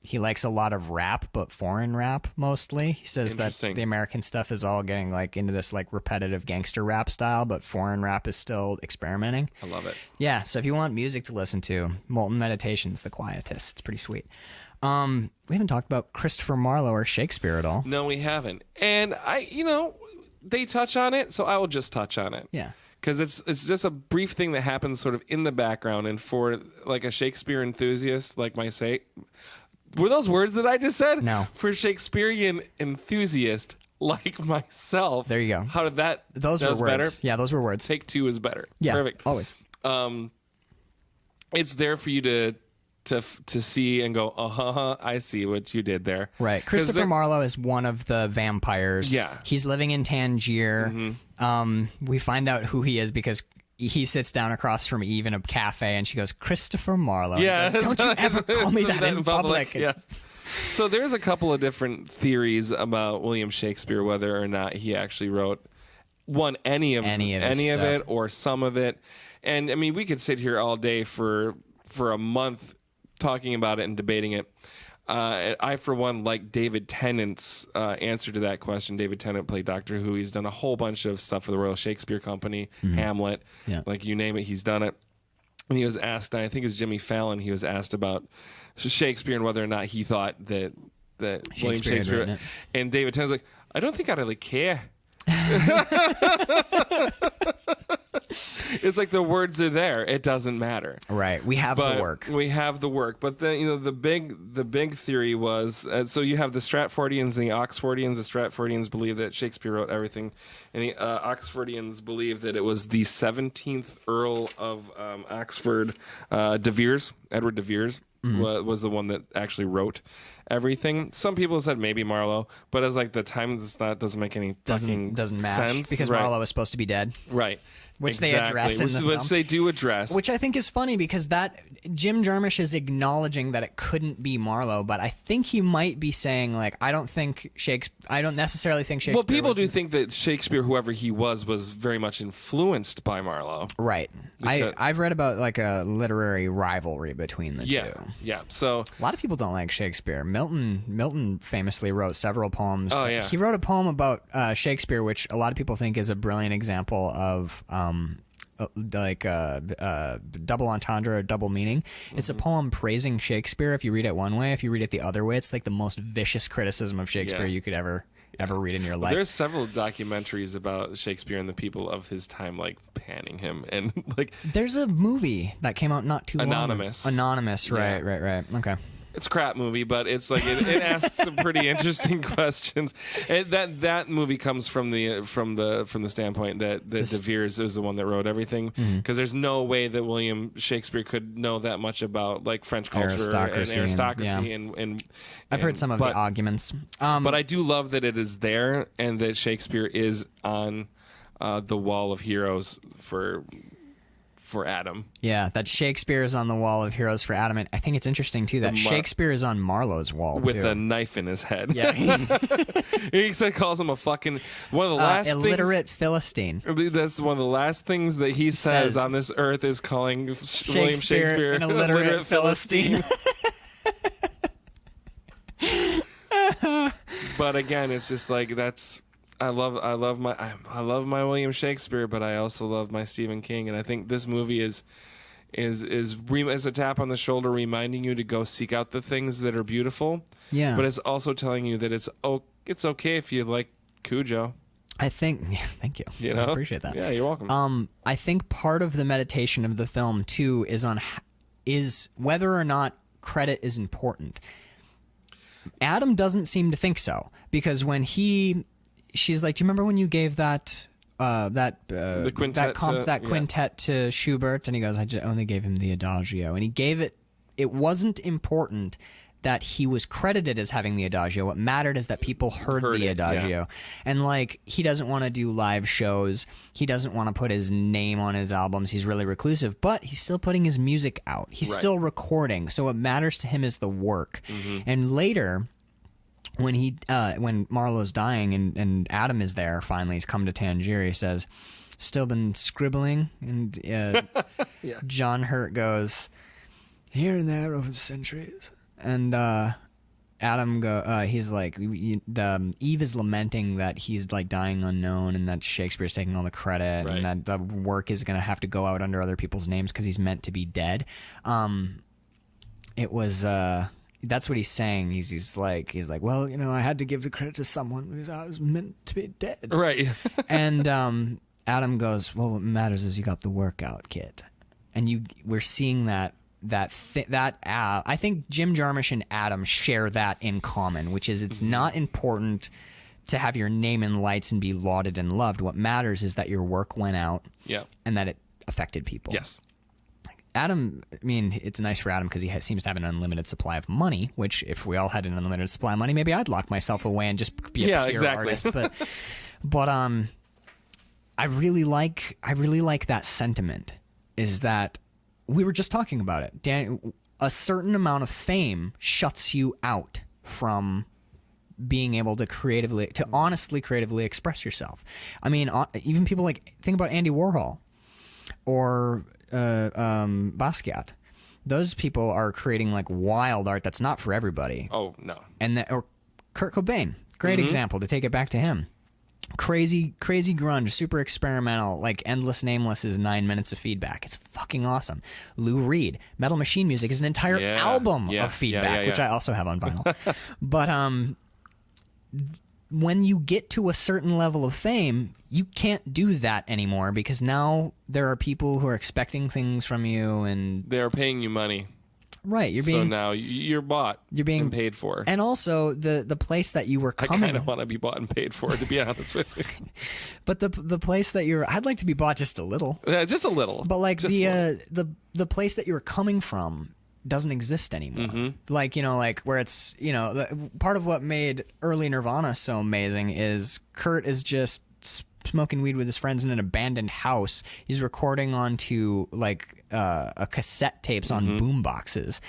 he likes a lot of rap, but foreign rap mostly. He says that the American stuff is all getting like into this like repetitive gangster rap style, but foreign rap is still experimenting. I love it. Yeah, so if you want music to listen to, Molten Meditations, The Quietus. It's pretty sweet. We haven't talked about Christopher Marlowe or Shakespeare at all. No, we haven't. And they touch on it, so I will just touch on it. Yeah. Because it's just a brief thing that happens sort of in the background, and for like a Shakespeare enthusiast like myself, were those words that I just said? No. For Shakespearean enthusiast like myself. There you go. How did that? Those were words. Better? Yeah, those were words. Take 2 is better. Yeah, perfect. Always. It's there for you to see and go, I see what you did there. Right. Christopher Marlowe is one of the vampires. Yeah. He's living in Tangier. We find out who he is because he sits down across from Eve in a cafe and she goes, Christopher Marlowe. Yeah. Goes, don't you ever call me that in public. Yes. So there's a couple of different theories about William Shakespeare, whether or not he actually wrote any of it or some of it. And I mean, we could sit here all day for a month talking about it and debating it. I, for one, like David Tennant's answer to that question. David Tennant played Doctor Who. He's done a whole bunch of stuff for the Royal Shakespeare Company, Hamlet, like you name it, he's done it. And he was asked, I think it was Jimmy Fallon, he was asked about Shakespeare and whether or not he thought that William Shakespeare. And David Tennant's like, I don't think I really care. It's like the words are there. It doesn't matter. Right. We have the work. But the big theory was so you have the Stratfordians and the Oxfordians. The Stratfordians believe that Shakespeare wrote everything, and the Oxfordians believe that it was the 17th Earl of Oxford, De Vere, Edward De Vere, was the one that actually wrote everything. Some people said maybe Marlowe, but as like the time of this, that doesn't make any doesn't match sense because Marlowe is supposed to be dead. Right. Which they address in the film. Which they do address. Which I think is funny because that Jim Jarmusch is acknowledging that it couldn't be Marlowe, but I think he might be saying like I don't necessarily think Shakespeare. Well, people do think that Shakespeare, whoever he was very much influenced by Marlowe. Right. I've read about like a literary rivalry between the two. Yeah. So a lot of people don't like Shakespeare. Milton famously wrote several poems. Oh, yeah. He wrote a poem about Shakespeare, which a lot of people think is a brilliant example of double entendre or double meaning. It's a poem praising Shakespeare if you read it one way. If you read it the other way, it's like the most vicious criticism of Shakespeare you could ever read in your life. There's several documentaries about Shakespeare and the people of his time, like panning him, and like there's a movie that came out not too long ago. Anonymous, right. Okay. It's a crap movie, but it's like it asks some pretty interesting questions. And that movie comes from the standpoint that De Vere's is the one that wrote everything, because there's no way that William Shakespeare could know that much about like French culture and aristocracy and I've heard some of the arguments. But I do love that it is there and that Shakespeare is on the wall of heroes for Adam. Yeah, that Shakespeare is on the wall of heroes for Adam. And I think it's interesting, too, that Shakespeare is on Marlowe's wall, with a knife in his head. Yeah. He calls him a fucking... One of the last illiterate Philistine. That's one of the last things that he says on this earth is calling William Shakespeare an illiterate Philistine. But again, it's just like that's... I love my William Shakespeare, but I also love my Stephen King, and I think this movie is a tap on the shoulder, reminding you to go seek out the things that are beautiful. Yeah, but it's also telling you that it's okay if you like Cujo. I think. Thank you. You know? I appreciate that. Yeah, you're welcome. I think part of the meditation of the film too is whether or not credit is important. Adam doesn't seem to think so, because when she's like, do you remember when you gave that quintet to Schubert? And he goes, I only gave him the Adagio. And he gave it wasn't important that he was credited as having the Adagio. What mattered is that people heard the Adagio. Yeah. And like, he doesn't want to do live shows. He doesn't want to put his name on his albums. He's really reclusive, but he's still putting his music out. He's still recording. So what matters to him is the work. Mm-hmm. And later, when Marlowe's dying and Adam is there, finally he's come to Tangier, he says, still been scribbling? And John Hurt goes, here and there over the centuries. And Adam he's like, Eve is lamenting that he's like dying unknown and that Shakespeare's taking all the credit and that the work is going to have to go out under other people's names because he's meant to be dead. That's what he's saying. He's like, well, I had to give the credit to someone because I was meant to be dead. Right. And Adam goes, well, what matters is you got the work out, kid. And we're seeing that I think Jim Jarmusch and Adam share that in common, which is it's not important to have your name in lights and be lauded and loved. What matters is that your work went out and that it affected people. Yes. Adam, I mean, it's nice for Adam because he seems to have an unlimited supply of money, which if we all had an unlimited supply of money, maybe I'd lock myself away and just be a pure artist. But I really like that sentiment, is that we were just talking about it. A certain amount of fame shuts you out from being able to honestly creatively express yourself. I mean, even people think about Andy Warhol or Basquiat. Those people are creating like wild art that's not for everybody. Oh no. Or Kurt Cobain, great example to take it back to him. Crazy grunge, super experimental, like Endless Nameless is 9 minutes of feedback. It's fucking awesome. Lou Reed, Metal Machine Music is an entire album of feedback, which I also have on vinyl. But when you get to a certain level of fame, you can't do that anymore because now there are people who are expecting things from you and they're paying you money. Right, so now you're bought. You're being paid for, and also the place that you were coming. I kind of want to be bought and paid for, to be honest with you. But the place that I'd like to be bought just a little. Just a little. But like the place that you were coming from doesn't exist anymore. Mm-hmm. Like where it's part of what made early Nirvana so amazing is Kurt is just smoking weed with his friends in an abandoned house. He's recording onto a cassette tapes on boom boxes,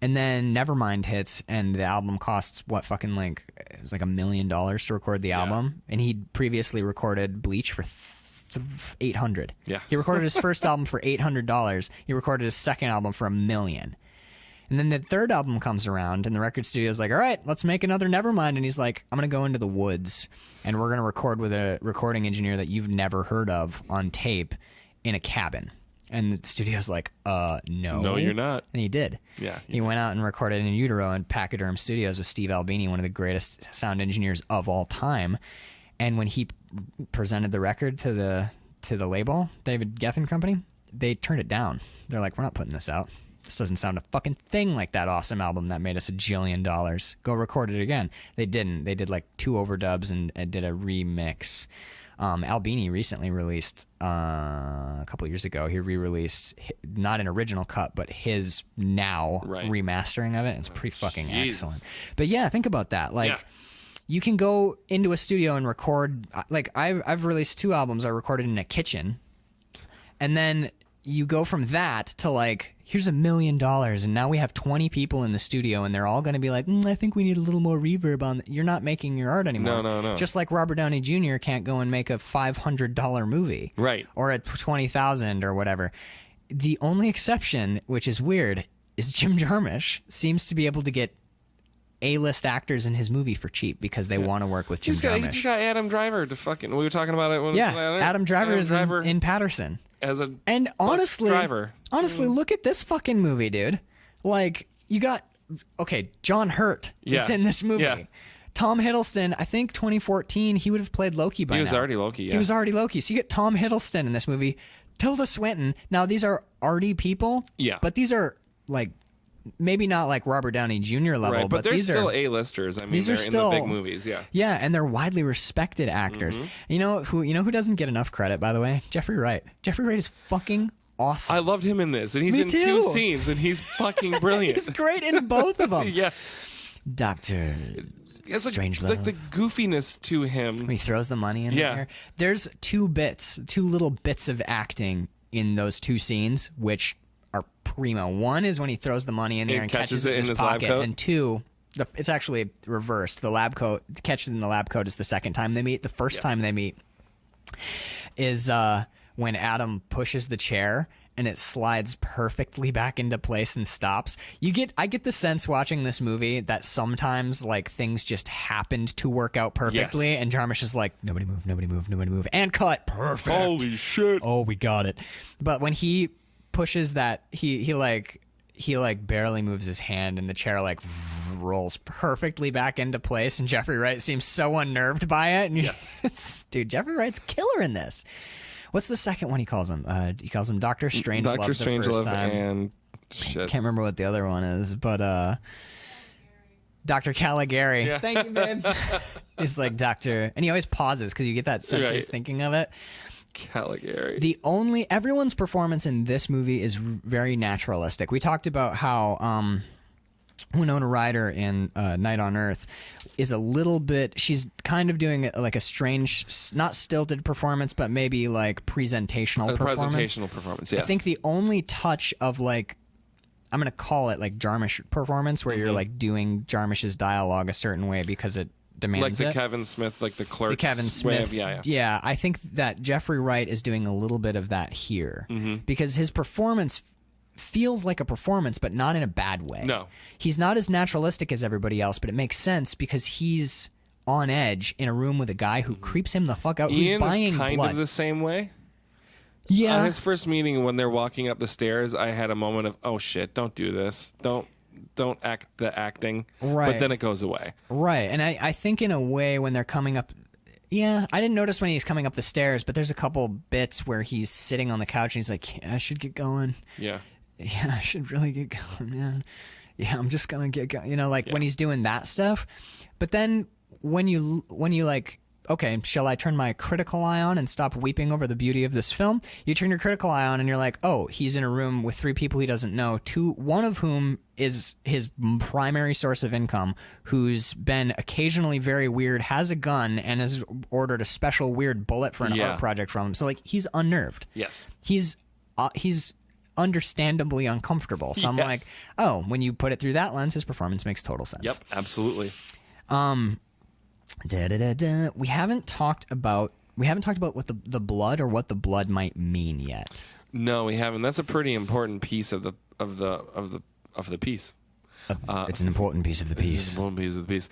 and then Nevermind hits, and the album costs it was like $1 million to record the album, and he'd previously recorded Bleach for $800. Yeah, he recorded his first album for $800. He recorded his second album for $1 million. And then the third album comes around, and the record studio's like, all right, let's make another Nevermind. And he's like, I'm going to go into the woods, and we're going to record with a recording engineer that you've never heard of on tape in a cabin. And the studio's like, no. No, you're not. And he did. Yeah. He went out and recorded in utero in Pachyderm Studios with Steve Albini, one of the greatest sound engineers of all time. And when he presented the record to the label, David Geffen Company, they turned it down. They're like, we're not putting this out. This doesn't sound a fucking thing like that awesome album that made us $1 jillion. Go record it again. They didn't. They did like 2 overdubs and did a remix. Albini recently released, a couple years ago, he re-released not an original cut, but his now remastering of it. It's pretty fucking excellent. But yeah, think about that. Like, you can go into a studio and record. Like, I've released 2 albums I recorded in a kitchen, and then you go from that to like, here's $1 million, and now we have 20 people in the studio, and they're all going to be like, I think we need a little more reverb on. You're not making your art anymore. No. Just like Robert Downey Jr. can't go and make a $500 movie, right? Or a $20,000 or whatever. The only exception, which is weird, is Jim Jarmusch seems to be able to get A-list actors in his movie for cheap because they want to work with Jim Jarmusch. He just got Adam Driver to fucking. We were talking about it. Adam Driver is in Patterson. And honestly, look at this fucking movie, dude. Like, you got, John Hurt is in this movie. Yeah. Tom Hiddleston, I think 2014, he would have played Loki by now. He was already Loki, yeah. He was already Loki. So you get Tom Hiddleston in this movie. Tilda Swinton. Now, these are arty people. Yeah. But these are, like, maybe not like Robert Downey Jr. level, right, but they're still A-listers. I mean, they're still in the big movies, yeah. Yeah, and they're widely respected actors. Mm-hmm. You know who doesn't get enough credit, by the way? Jeffrey Wright. Jeffrey Wright is fucking awesome. I loved him in this, and he's in 2 scenes, and he's fucking brilliant. He's great in both of them. Yes. Dr. Strangelove. Like the goofiness to him. When he throws the money in the air. There's 2 little bits of acting in those 2 scenes, which are primo. One is when he throws the money in there and catches it in his pocket, and 2, it's actually reversed. The lab coat, catch it in the lab coat, is the second time they meet. The first time they meet is when Adam pushes the chair and it slides perfectly back into place and stops. I get the sense watching this movie that sometimes like things just happened to work out perfectly, and Jarmusch is like, nobody move, and cut. Perfect. Holy shit. Oh, we got it. But when he pushes that, he barely moves his hand, and the chair like rolls perfectly back into place, and Jeffrey Wright seems so unnerved by it. And dude, Jeffrey Wright's killer in this. What's the second one he calls him? He calls him Dr. Strangelove. Dr. Strangelove and shit. Can't remember what the other one is, but Dr. Caligari. Yeah. Thank you, babe. He's like Dr. And he always pauses because you get that sense he's thinking of it. Caligari. Everyone's performance in this movie is very naturalistic. We talked about how Winona Ryder in Night on Earth is a little bit, she's kind of doing like a strange, not stilted performance, but maybe like presentational performance. Yes. I think the only touch of like, I'm going to call it like Jarmusch performance, where you're like doing Jarmusch's dialogue a certain way because it demands like the Kevin Smith, like the Clerks. The Kevin Smith. Yeah. I think that Jeffrey Wright is doing a little bit of that here because his performance feels like a performance, but not in a bad way. No. He's not as naturalistic as everybody else, but it makes sense because he's on edge in a room with a guy who creeps him the fuck out, who's buying is kind blood. Of the same way. Yeah. On his first meeting, when they're walking up the stairs, I had a moment of, oh shit, don't do this. Don't act the acting. Right. But then it goes away. Right. And I think in a way when they're coming up, I didn't notice when he's coming up the stairs, but there's a couple bits where he's sitting on the couch and he's like, I should get going. Yeah. Yeah, I should really get going, man. Yeah, I'm just gonna get going. You know, like when he's doing that stuff. But then when you like, okay, shall I turn my critical eye on and stop weeping over the beauty of this film? You turn your critical eye on and you're like, oh, he's in a room with 3 people he doesn't know, one of whom is his primary source of income, who's been occasionally very weird, has a gun, and has ordered a special weird bullet for an art project from him. So like, he's unnerved. Yes. He's understandably uncomfortable. So I'm like, oh, when you put it through that lens, his performance makes total sense. Yep, absolutely. We haven't talked about what the blood or what the blood might mean yet. No, we haven't. That's a pretty important piece of the of the piece. It's an important piece of the piece. It's an important piece of the piece.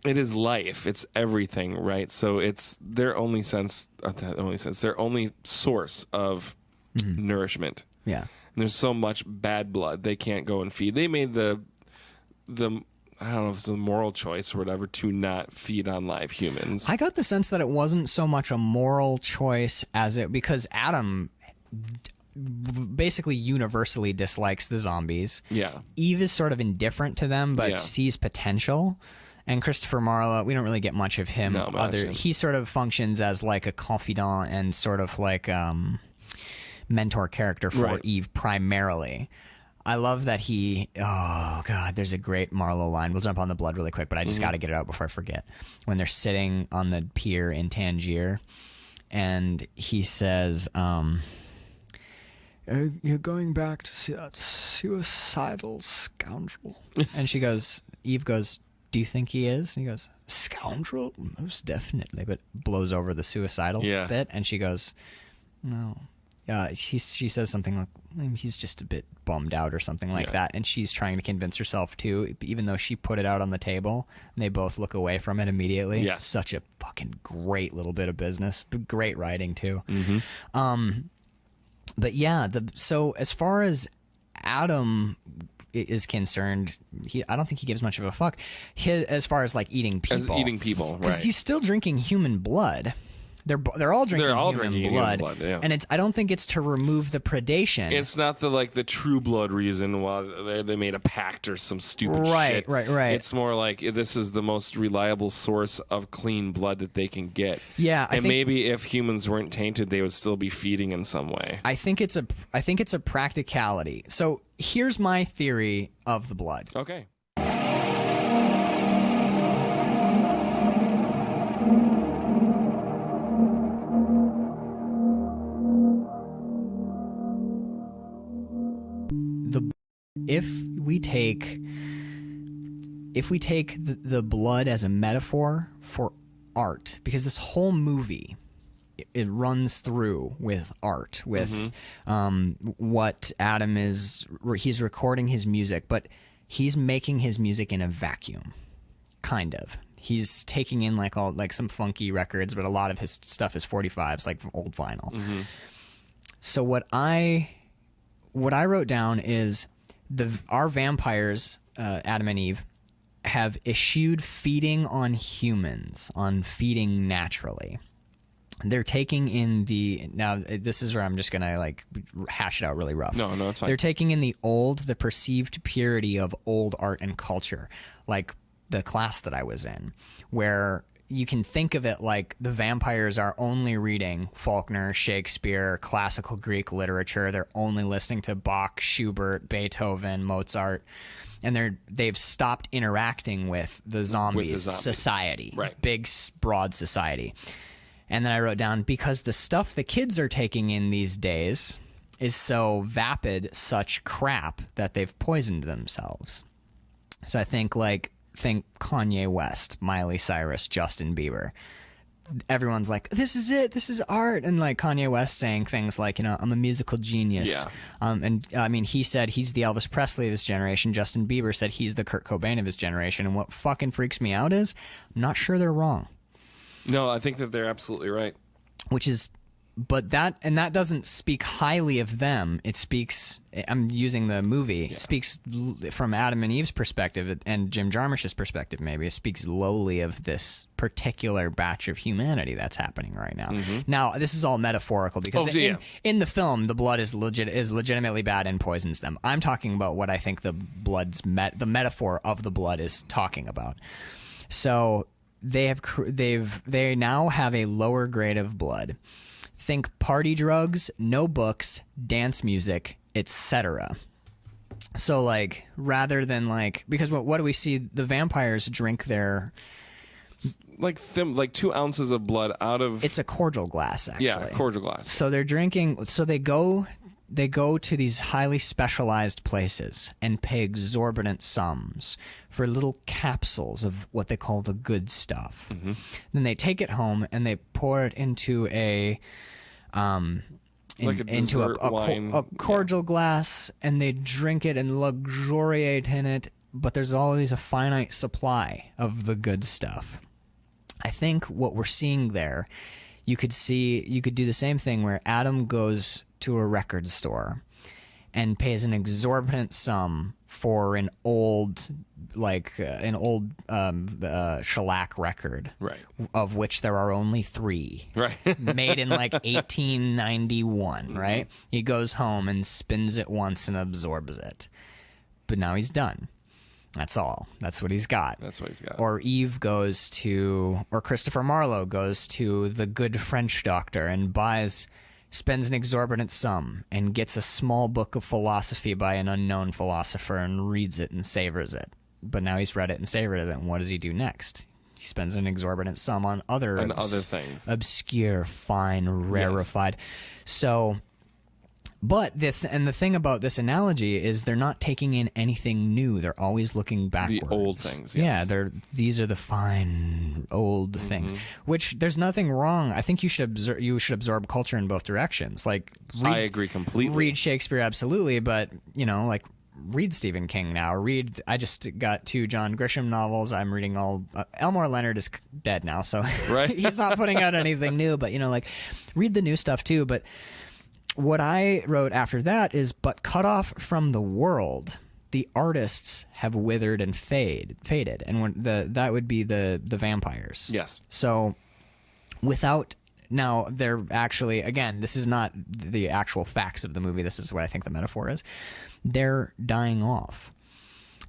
It is life. It's everything, right? So it's their only sense, their only source of nourishment. Yeah. And there's so much bad blood they can't go and feed. They made the I don't know if it's a moral choice or whatever to not feed on live humans. I got the sense that it wasn't so much a moral choice as because Adam basically universally dislikes the zombies. Yeah. Eve is sort of indifferent to them, but Yeah. sees potential. And Christopher Marlowe, we don't really get much of him. He sort of functions as like a confidant and sort of like mentor character for Eve primarily. I love that oh God, there's a great Marlowe line. We'll jump on the blood really quick, but I just got to get it out before I forget. When they're sitting on the pier in Tangier and he says, you're going back to see that suicidal scoundrel. And Eve goes, do you think he is? And he goes, scoundrel? Most definitely. But blows over the suicidal bit. And she goes, no. She says something like, he's just a bit bummed out or something like that. And she's trying to convince herself too, even though she put it out on the table. And they both look away from it immediately. Yeah. Such a fucking great little bit of business. But great writing too. But yeah, so as far as Adam is concerned, I don't think he gives much of a fuck. As far as like eating people, because he's still drinking human blood. They're all drinking human blood, yeah. And I don't think it's to remove the predation. It's not the true blood reason why they made a pact or some stupid shit. Right. It's more like this is the most reliable source of clean blood that they can get. Yeah, and maybe if humans weren't tainted, they would still be feeding in some way. I think it's a practicality. So here's my theory of the blood. Okay. If we take the blood as a metaphor for art, because this whole movie it runs through with art, with what Adam he's recording his music, but he's making his music in a vacuum, kind of. He's taking in like some funky records, but a lot of his stuff is 45s, like old vinyl. So what I wrote down is our vampires, Adam and Eve, have eschewed feeding on humans, on feeding naturally. They're taking in now this is where I'm just gonna like hash it out really rough. No, it's fine. They're taking in the perceived purity of old art and culture, like the class that I was in, where you can think of it like the vampires are only reading Faulkner, Shakespeare, classical Greek literature. They're only listening to Bach, Schubert, Beethoven, Mozart, and they've stopped interacting with the zombies society, right? Big, broad society. And then I wrote down, because the stuff the kids are taking in these days is so vapid, such crap, that they've poisoned themselves. So I think Kanye West, Miley Cyrus, Justin Bieber. Everyone's like, this is it, this is art. And like Kanye West saying things like, I'm a musical genius. Yeah. And I mean, he said he's the Elvis Presley of his generation. Justin Bieber said he's the Kurt Cobain of his generation. And what fucking freaks me out is, I'm not sure they're wrong. No, I think that they're absolutely right. But that doesn't speak highly of them. It speaks, I'm using the movie, speaks from Adam and Eve's perspective and Jim Jarmusch's perspective, maybe. It speaks lowly of this particular batch of humanity that's happening right now. Now, this is all metaphorical because in the film, the blood is legitimately bad and poisons them. I'm talking about what I think the metaphor of the blood is talking about. So they now have a lower grade of blood. Think party drugs, no books, dance music, etc. So like, rather than like, because what do we see? The vampires drink their like 2 ounces of blood out of. It's a cordial glass, actually. Yeah, cordial glass. So they're drinking. So they go to these highly specialized places and pay exorbitant sums for little capsules of what they call the good stuff. Then they take it home and they pour it into Like a into dessert wine. a cordial glass, and they drink it and luxuriate in it, but there's always a finite supply of the good stuff. I think what we're seeing there, you could do the same thing where Adam goes to a record store and pays an exorbitant sum for an old shellac record, Right. of which there are only 3, Right. made in like 1891, right? He goes home and spins it once and absorbs it. But now he's done. That's all. That's what he's got. That's what he's got. Or or Christopher Marlowe goes to the good French doctor and spends an exorbitant sum and gets a small book of philosophy by an unknown philosopher and reads it and savors it. But now he's read it and savored it, and what does he do next? He spends an exorbitant sum on other things. Obscure, fine, rarefied. So, but the thing about this analogy is they're not taking in anything new. They're always looking backwards. The old things, yes. Yeah, these are the fine old things. Which there's nothing wrong. I think you should absorb culture in both directions. Like, I agree completely. Read Shakespeare, absolutely, but read Stephen King now. I just got 2 John Grisham novels. I'm reading all. Elmore Leonard is dead now, so right. he's not putting out anything new. But read the new stuff too. But what I wrote after that is, but cut off from the world, the artists have withered and faded, and that would be the vampires. Yes. So now they're actually, again, this is not the actual facts of the movie. This is what I think the metaphor is. They're dying off.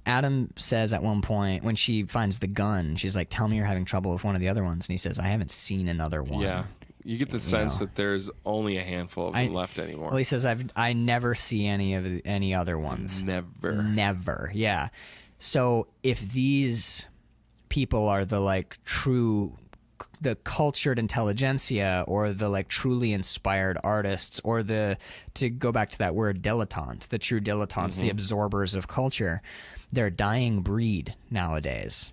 Adam says at one point when she finds the gun, she's like, "Tell me you're having trouble with one of the other ones," and he says, "I haven't seen another one." Yeah. You get the sense that there's only a handful of them left anymore. Well, he says, I never see any other ones. Never. Yeah. So if these people are the the cultured intelligentsia, or the truly inspired artists, or to go back to that word, dilettante, the true dilettantes, the absorbers of culture, they're a dying breed nowadays.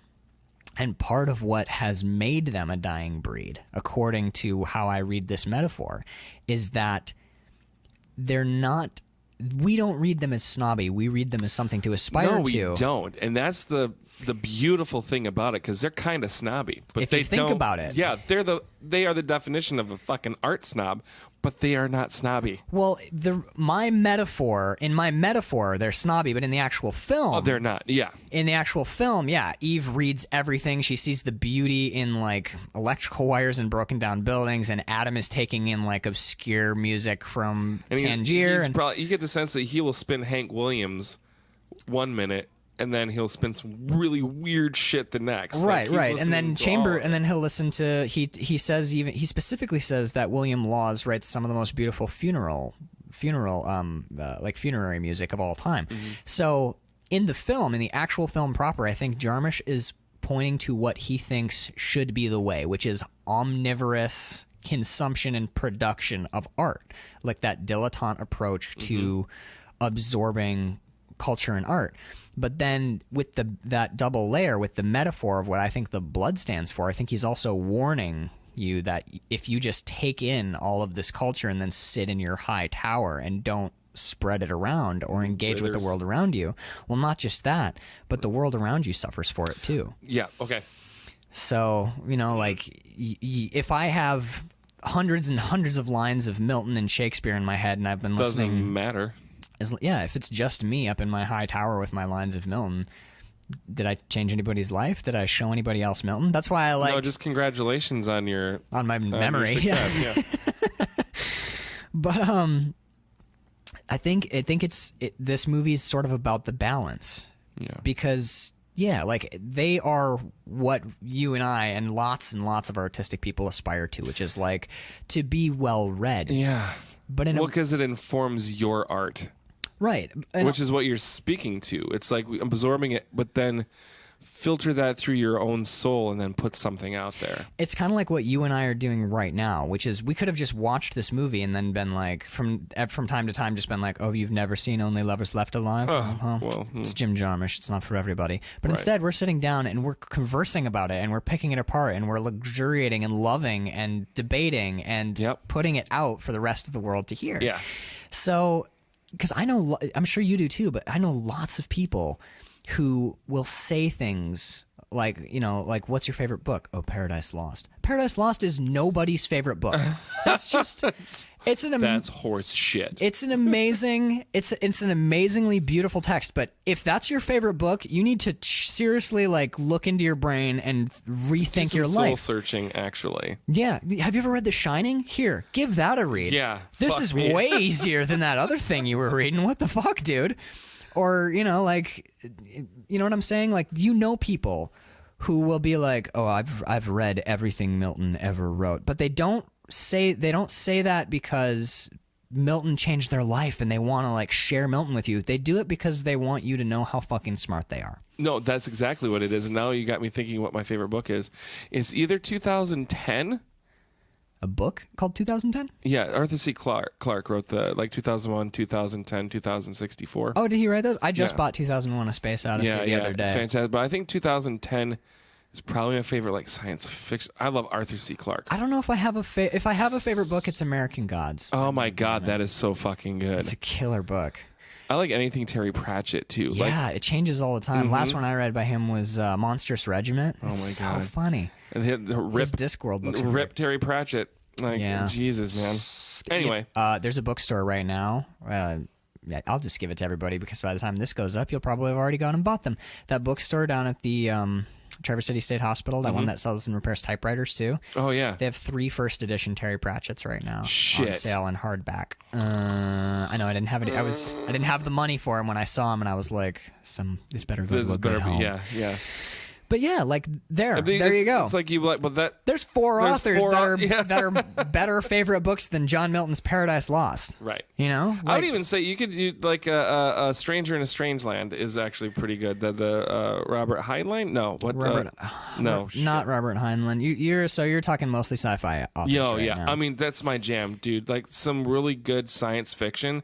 And part of what has made them a dying breed, according to how I read this metaphor, is that we don't read them as snobby. We read them as something to aspire to. No, we don't. And that's the beautiful thing about it, because they're kind of snobby. But if you think about it. Yeah, they are the definition of a fucking art snob, but they are not snobby. Well, in my metaphor, they're snobby, but in the actual film... Oh, they're not, yeah. In the actual film, yeah, Eve reads everything. She sees the beauty in, electrical wires and broken down buildings, and Adam is taking in, obscure music from Tangier. You get the sense that he will spin Hank Williams 1 minute, and then he'll spin some really weird shit the next. Right. And then he'll listen to he specifically says that William Laws writes some of the most beautiful funerary music of all time. So in the actual film proper, I think Jarmusch is pointing to what he thinks should be the way, which is omnivorous consumption and production of art, like that dilettante approach to absorbing culture and art. But then with that double layer, with the metaphor of what I think the blood stands for, I think he's also warning you that if you just take in all of this culture and then sit in your high tower and don't spread it around or engage with the world around you, well, not just that, but the world around you suffers for it too. Yeah, okay. So, if I have hundreds and hundreds of lines of Milton and Shakespeare in my head and I've been listening... Doesn't matter. If it's just me up in my high tower with my lines of Milton, did I change anybody's life? Did I show anybody else Milton? That's why I No, just congratulations on my memory. Your success, yeah. But I think this movie is sort of about the balance. Yeah. Because they are what you and I and lots of artistic people aspire to, which is to be well read. Yeah. But because it informs your art. Right. Which is what you're speaking to. It's like absorbing it, but then filter that through your own soul and then put something out there. It's kind of like what you and I are doing right now, which is we could have just watched this movie and then been like, from time to time, just been like, oh, you've never seen Only Lovers Left Alive? It's Jim Jarmusch. It's not for everybody. But instead, we're sitting down and we're conversing about it and we're picking it apart and we're luxuriating and loving and debating and putting it out for the rest of the world to hear. Yeah. So, because I know, I'm sure you do too, but I know lots of people who will say things like, like, what's your favorite book? Oh, Paradise Lost. Paradise Lost is nobody's favorite book. That's just, that's horse shit. It's an amazingly beautiful text. But if that's your favorite book, you need to seriously look into your brain and rethink your life. Soul searching, actually. Yeah. Have you ever read The Shining? Here, give that a read. Yeah. This is way easier than that other thing you were reading. What the fuck, dude? Or, you know what I'm saying? People who will be like, oh, I've read everything Milton ever wrote. But they don't say that because Milton changed their life and they want to share Milton with you. They do it because they want you to know how fucking smart they are. No, that's exactly what it is. And now you got me thinking what my favorite book is. It's either 2010. A book called 2010? Yeah, Arthur C. Clarke wrote the 2001, 2010, 2064. Oh, did he write those? I just bought 2001: A Space Odyssey the other day. It's fantastic. But I think 2010 is probably my favorite science fiction. I love Arthur C. Clarke. I don't know if I have a favorite book. It's American Gods. Oh my God, that is so fucking good. It's a killer book. I like anything Terry Pratchett too. Yeah, it changes all the time. Last one I read by him was Monstrous Regiment. It's God, so funny. And his Discworld books. Rip Terry Pratchett. Jesus, man. Anyway, there's a bookstore right now. I'll just give it to everybody because by the time this goes up, you'll probably have already gone and bought them. That bookstore down at the Traverse City State Hospital, that one that sells and repairs typewriters too. Oh yeah, they have 3 first edition Terry Pratchetts right now on sale in hardback. I know I didn't have any. I didn't have the money for them when I saw them, and I was like, this better go to a good home. Yeah. But yeah, there you go. It's like there's 4 authors that are better favorite books than John Milton's Paradise Lost. Right. I would even say you could do a Stranger in a Strange Land is actually pretty good. The Robert Heinlein? No, what? No, not Robert Heinlein. You're talking mostly sci-fi authors. Now. I mean, that's my jam, dude. Some really good science fiction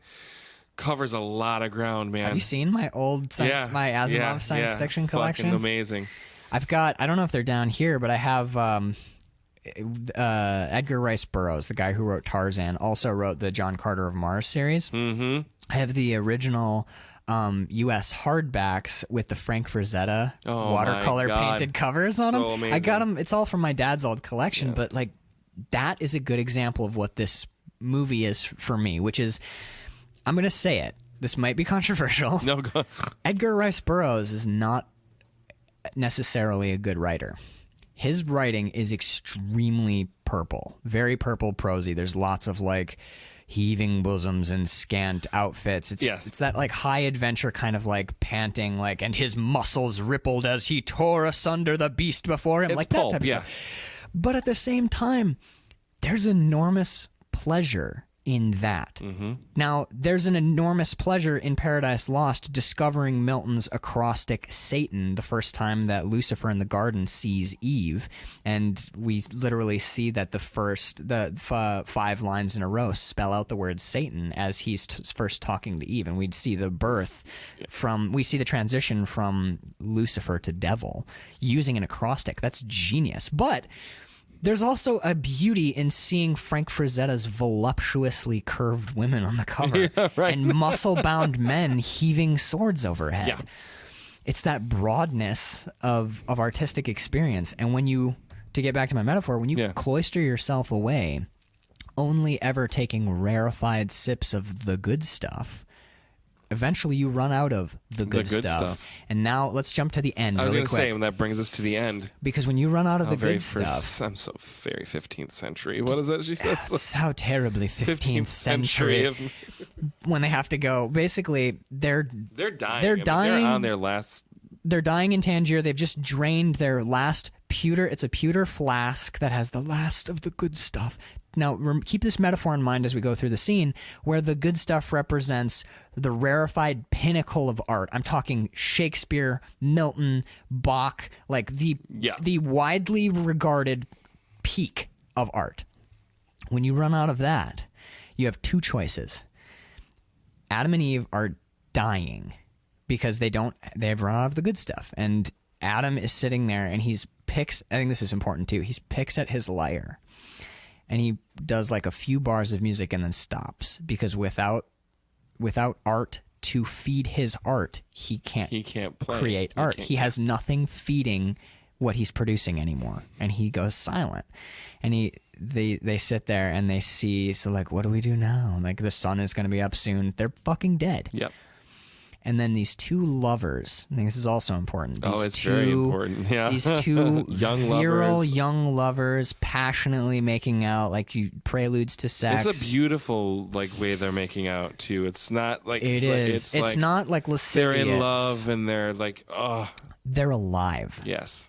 covers a lot of ground, man. Have you seen my old my Asimov science fiction collection? Fucking amazing. I've got, I don't know if they're down here, but I have Edgar Rice Burroughs, the guy who wrote Tarzan, also wrote the John Carter of Mars series. Mm-hmm. I have the original U.S. hardbacks with the Frank Frazetta watercolor painted covers on them. Amazing. I got them. It's all from my dad's old collection, but that is a good example of what this movie is for me, which is, I'm going to say it. This might be controversial. No, go. Edgar Rice Burroughs is not necessarily a good writer. His writing is extremely purple, very purple prosy. There's lots of heaving bosoms and scant outfits. It's that high adventure kind of panting, and his muscles rippled as he tore asunder the beast before him, it's that pulp, type of stuff. But at the same time, there's enormous pleasure in that. Mm-hmm. Now, there's an enormous pleasure in Paradise Lost discovering Milton's acrostic Satan the first time that Lucifer in the garden sees Eve, and we literally see that the 5 lines in a row spell out the word Satan as he's first talking to Eve, and we'd see the birth we see the transition from Lucifer to devil using an acrostic. That's genius. But there's also a beauty in seeing Frank Frazetta's voluptuously curved women on the cover and muscle-bound men heaving swords overhead. Yeah. It's that broadness of artistic experience. And to get back to my metaphor, when you cloister yourself away, only ever taking rarefied sips of the good stuff, eventually you run out of the good stuff. And now let's jump to the end really quick. I was going to say, when that brings us to the end. Because when you run out of the good stuff... I'm so very 15th century. What is that she says? That's how terribly 15th century. When they have to go... Basically, they're dying. They're on their last... They're dying in Tangier. They've just drained their last pewter... It's a pewter flask that has the last of the good stuff keep this metaphor in mind as we go through the scene, where the good stuff represents the rarefied pinnacle of art. I'm talking Shakespeare, Milton, Bach, like the widely regarded peak of art. When you run out of that, you have two choices. Adam and Eve are dying because they have run out of the good stuff. And Adam is sitting there and I think this is important too, he picks at his lyre and he does like a few bars of music and then stops, because without art to feed his art, he can't create art. He has nothing feeding what he's producing anymore, and he goes silent. And they sit there and they see, so like, what do we do now? Like, the sun is going to be up soon. They're fucking dead. Yep. And then these two lovers, I think this is also important. Very important. Yeah. These two young young lovers passionately making out, like preludes to sex. It's a beautiful way they're making out too. It's not like it's not like lascivious. They're in love and they're like, oh. They're alive. Yes.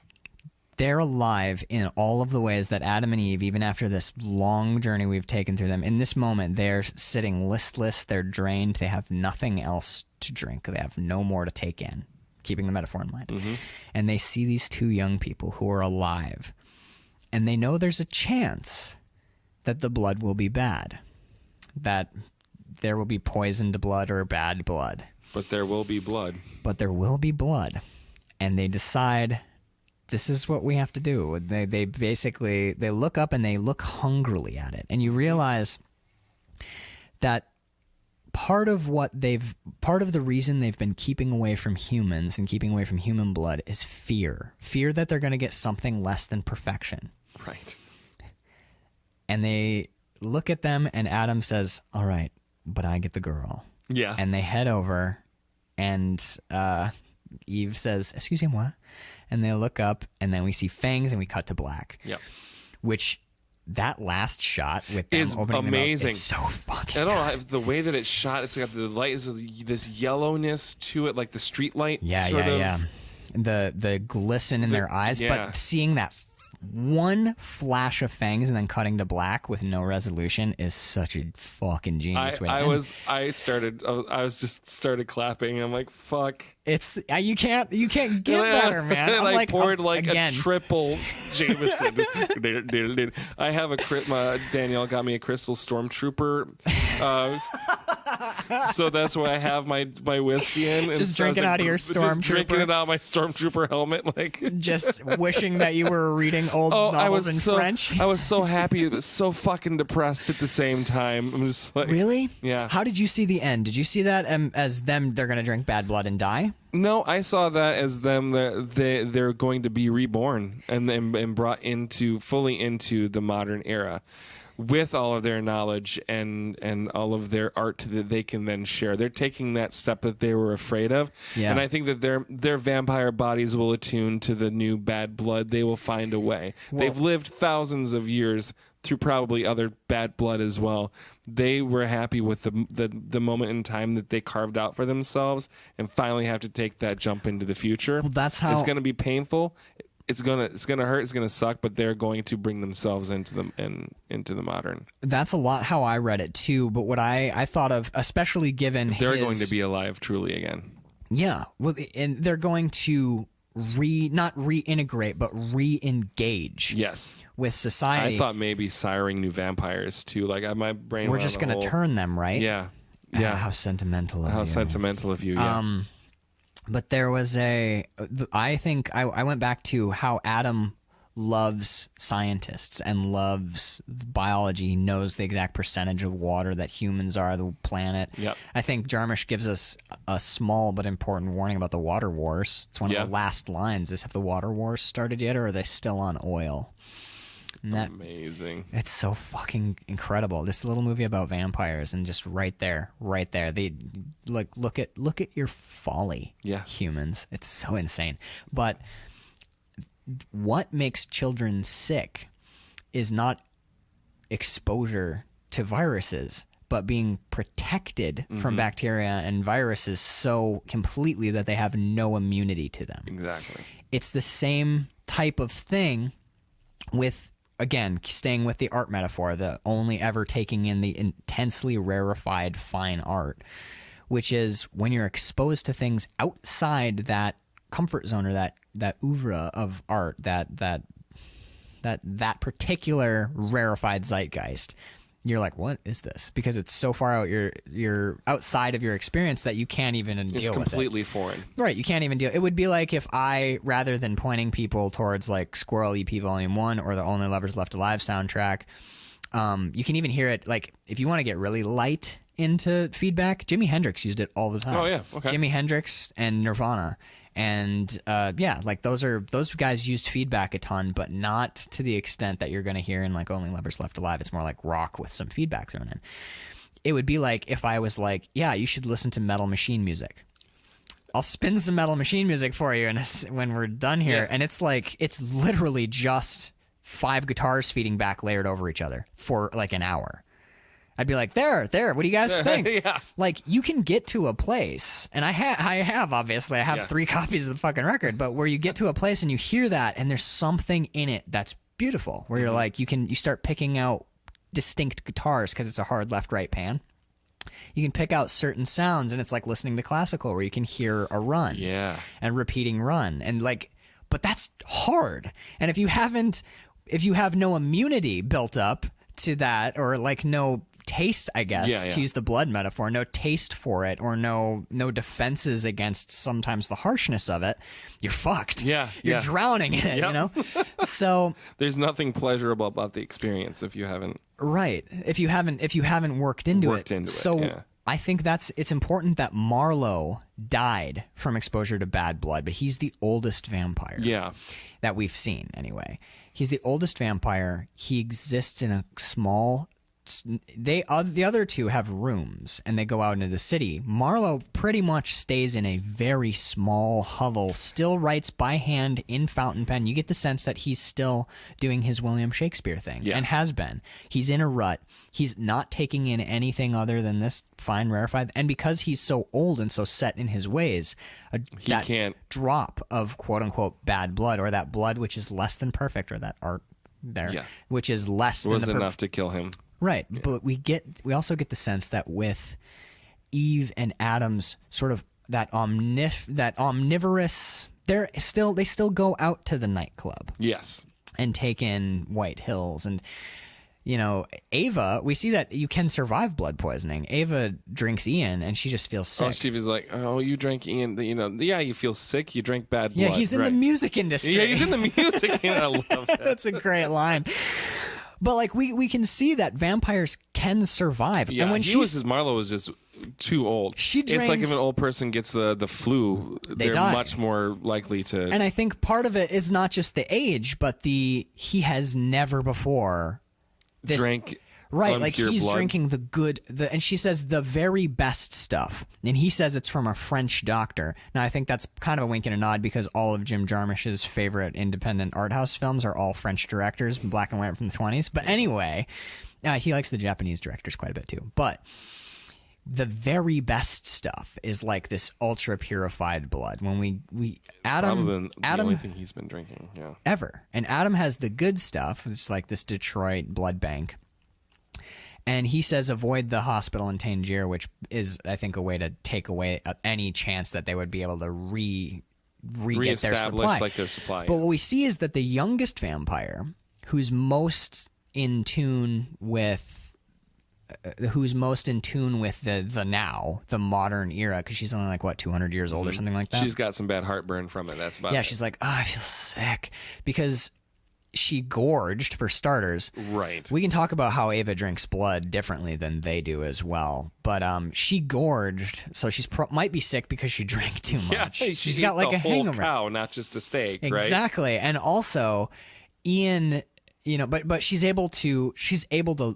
They're alive in all of the ways that Adam and Eve, even after this long journey we've taken through them, in this moment, they're sitting listless, they're drained, they have nothing else to drink, they have no more to take in, keeping the metaphor in mind. Mm-hmm. And they see these two young people who are alive, and they know there's a chance that the blood will be bad, that there will be poisoned blood or bad blood. But there will be blood. And they decide, this is what we have to do. They basically look up and they look hungrily at it, and you realize that part of the reason they've been keeping away from humans and keeping away from human blood is fear that they're going to get something less than perfection. Right. And they look at them, and Adam says, "All right, but I get the girl." Yeah. And they head over, and Eve says, "Excusez-moi." And they look up, and then we see fangs, and we cut to black. Yep. Which, that last shot with them is opening amazing. The mouth is so fucking I don't know, the way that it's shot, it's got the light, is this yellowness to it, like the street light. Yeah. The glisten in their eyes, but seeing that one flash of fangs and then cutting to black with no resolution is such a fucking genius way. I just started clapping. I'm like, fuck. It's you can't get better, man. And I poured again. a triple Jameson. I have Danielle got me a Crystal Stormtrooper. So that's why I have my whiskey in. And just drinking out of your Stormtrooper. Just drinking it out of my Stormtrooper helmet. Just wishing that you were reading old novels in French. I was so happy, but so fucking depressed at the same time. I'm just like, really? Yeah. How did you see the end? Did you see that as them? They're going to drink bad blood and die? No, I saw that as them. They're going to be reborn and brought fully into the modern era, with all of their knowledge and all of their art that they can then share. They're taking that step that they were afraid of. Yeah. And I think that their vampire bodies will attune to the new bad blood. They will find a way. Well, they've lived thousands of years through probably other bad blood as well. They were happy with the moment in time that they carved out for themselves, and finally have to take that jump into the future. Well, that's how it's going to be painful. It's gonna hurt. It's gonna suck. But they're going to bring themselves into the modern. That's a lot how I read it too. But what I thought of, especially given they're going to be alive truly again. Yeah, well, and they're going to not reintegrate, but re-engage. Yes. With society. I thought maybe siring new vampires too. Like my brain. We're just going to turn them, right? Yeah. Yeah. How sentimental of you. How sentimental of you. Yeah. But there was I think I went back to how Adam loves scientists and loves biology. He knows the exact percentage of water that humans are, the planet. Yep. I think Jarmusch gives us a small but important warning about the water wars. It's one of the last lines is, have the water wars started yet, or are they still on oil? Amazing. It's so fucking incredible. This little movie about vampires, and just right there. They look at your folly, humans. It's so insane. But what makes children sick is not exposure to viruses, but being protected from bacteria and viruses so completely that they have no immunity to them. Exactly. It's the same type of thing with again, staying with the art metaphor, the only ever taking in the intensely rarefied fine art, which is when you're exposed to things outside that comfort zone or that oeuvre of art, that particular rarefied zeitgeist. You're like, what is this? Because it's so far out, you're outside of your experience that you can't even deal with it. It's completely foreign. Right, you can't even deal. It would be like if I, rather than pointing people towards like Squirrel EP Volume 1 or the Only Lovers Left Alive soundtrack, you can even hear it, like, if you want to get really light into feedback, Jimi Hendrix used it all the time. Oh, yeah, okay. Jimi Hendrix and Nirvana. And like those guys used feedback a ton, but not to the extent that you're going to hear in like Only Lovers Left Alive. It's more like rock with some feedback thrown in. It would be like if I was like, yeah, you should listen to Metal Machine music. I'll spin some Metal Machine music for you when we're done here. Yeah. And it's like, it's literally just 5 guitars feeding back layered over each other for like an hour. I'd be like, there, what do you guys think? Yeah. Like, you can get to a place, and I have obviously, I have Yeah. 3 copies of the fucking record, but where you get to a place and you hear that, and there's something in it that's beautiful, where you're like, you start picking out distinct guitars because it's a hard left-right pan. You can pick out certain sounds, and it's like listening to classical, where you can hear a run, and repeating run, and like, but that's hard. And if you have no immunity built up to that, or like no taste, I guess, to use the blood metaphor, no taste for it, or no defenses against sometimes the harshness of it, you're fucked. You're drowning in it, you know? So there's nothing pleasurable about the experience if you haven't if you haven't worked into it. So I think it's important that Marlowe died from exposure to bad blood, but he's the oldest vampire that we've seen anyway. He's the oldest vampire. He exists in a small. The other 2 have rooms and they go out into the city. Marlowe pretty much stays in a very small hovel, still writes by hand in fountain pen. You get the sense that he's still doing his William Shakespeare thing and has been. He's in a rut. He's not taking in anything other than this fine rarefied. And because he's so old and so set in his ways, that can't drop of quote unquote bad blood, or that blood which is less than perfect, or that art there, which is less than enough to kill him. Right, but we also get the sense that with Eve and Adam's sort of that omnivorous, they still go out to the nightclub. Yes. And take in White Hills, and you know, Ava, we see that you can survive blood poisoning. Ava drinks Ian and she just feels sick. Oh, she was like, oh, you drank Ian, you know, you feel sick, you drank bad blood. Yeah, he's in the music industry. Yeah, he's in the music, and I love that. That's a great line. But like we can see that vampires can survive. Yeah, and when Marlowe was just too old. It's like if an old person gets the flu, they're die. much more likely to. And I think part of it is not just the age, but he has never before drank. Right, like he's blood. drinking and she says the very best stuff. And he says it's from a French doctor. Now, I think that's kind of a wink and a nod because all of Jim Jarmusch's favorite independent art house films are all French directors, black and white from the 20s. But anyway, he likes the Japanese directors quite a bit too. But the very best stuff is like this ultra purified blood. When Adam, the only thing he's been drinking, ever. And Adam has the good stuff. It's like this Detroit blood bank. And he says avoid the hospital in Tangier, which is, I think, a way to take away any chance that they would be able to re-get their supply. Like their supply. But what we see is that the youngest vampire, who's most in tune with the now, the modern era, because she's only like, 200 years old or something like that? She's got some bad heartburn from it. That's about it. Yeah, she's like, I feel sick. Because she gorged, for starters. Right. We can talk about how Ava drinks blood differently than they do as well. But she gorged, so she's might be sick because she drank too much. Yeah, she's got like a hangover. Whole cow, not just a steak, right? Exactly. And also, Ian, but she's able to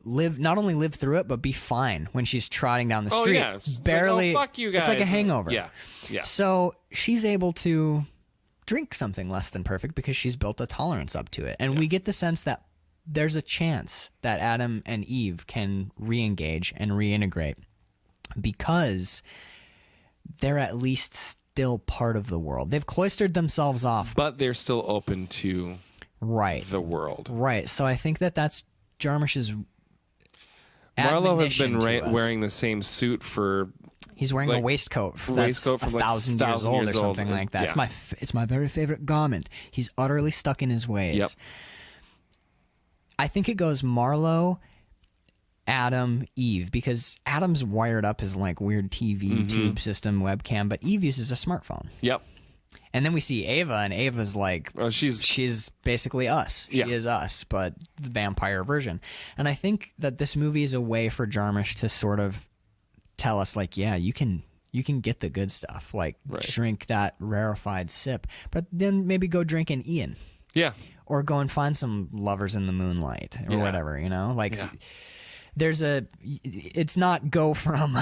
live, not only live through it, but be fine when she's trotting down the street. Oh, yeah. It's barely. like, fuck you guys. It's like a hangover. Yeah. Yeah. So she's able to drink something less than perfect because she's built a tolerance up to it. And we get the sense that there's a chance that Adam and Eve can re-engage and reintegrate because they're at least still part of the world. They've cloistered themselves off. But they're still open to the world. Right. So I think that's Jarmusch's Marlowe has been admonition to us. wearing the same suit for. He's wearing a waistcoat that's from 1,000 years old or something like that. Yeah. It's my very favorite garment. He's utterly stuck in his ways. Yep. I think it goes Marlowe, Adam, Eve, because Adam's wired up his like weird TV tube system webcam, but Eve uses a smartphone. Yep. And then we see Ava, and Ava's like, she's basically us. She is us, but the vampire version. And I think that this movie is a way for Jarmusch to sort of tell us, like, yeah, you can get the good stuff, like drink that rarefied sip, but then maybe go drink an Ian. Yeah. Or go and find some lovers in the moonlight or whatever, you know? Like, it's not go from,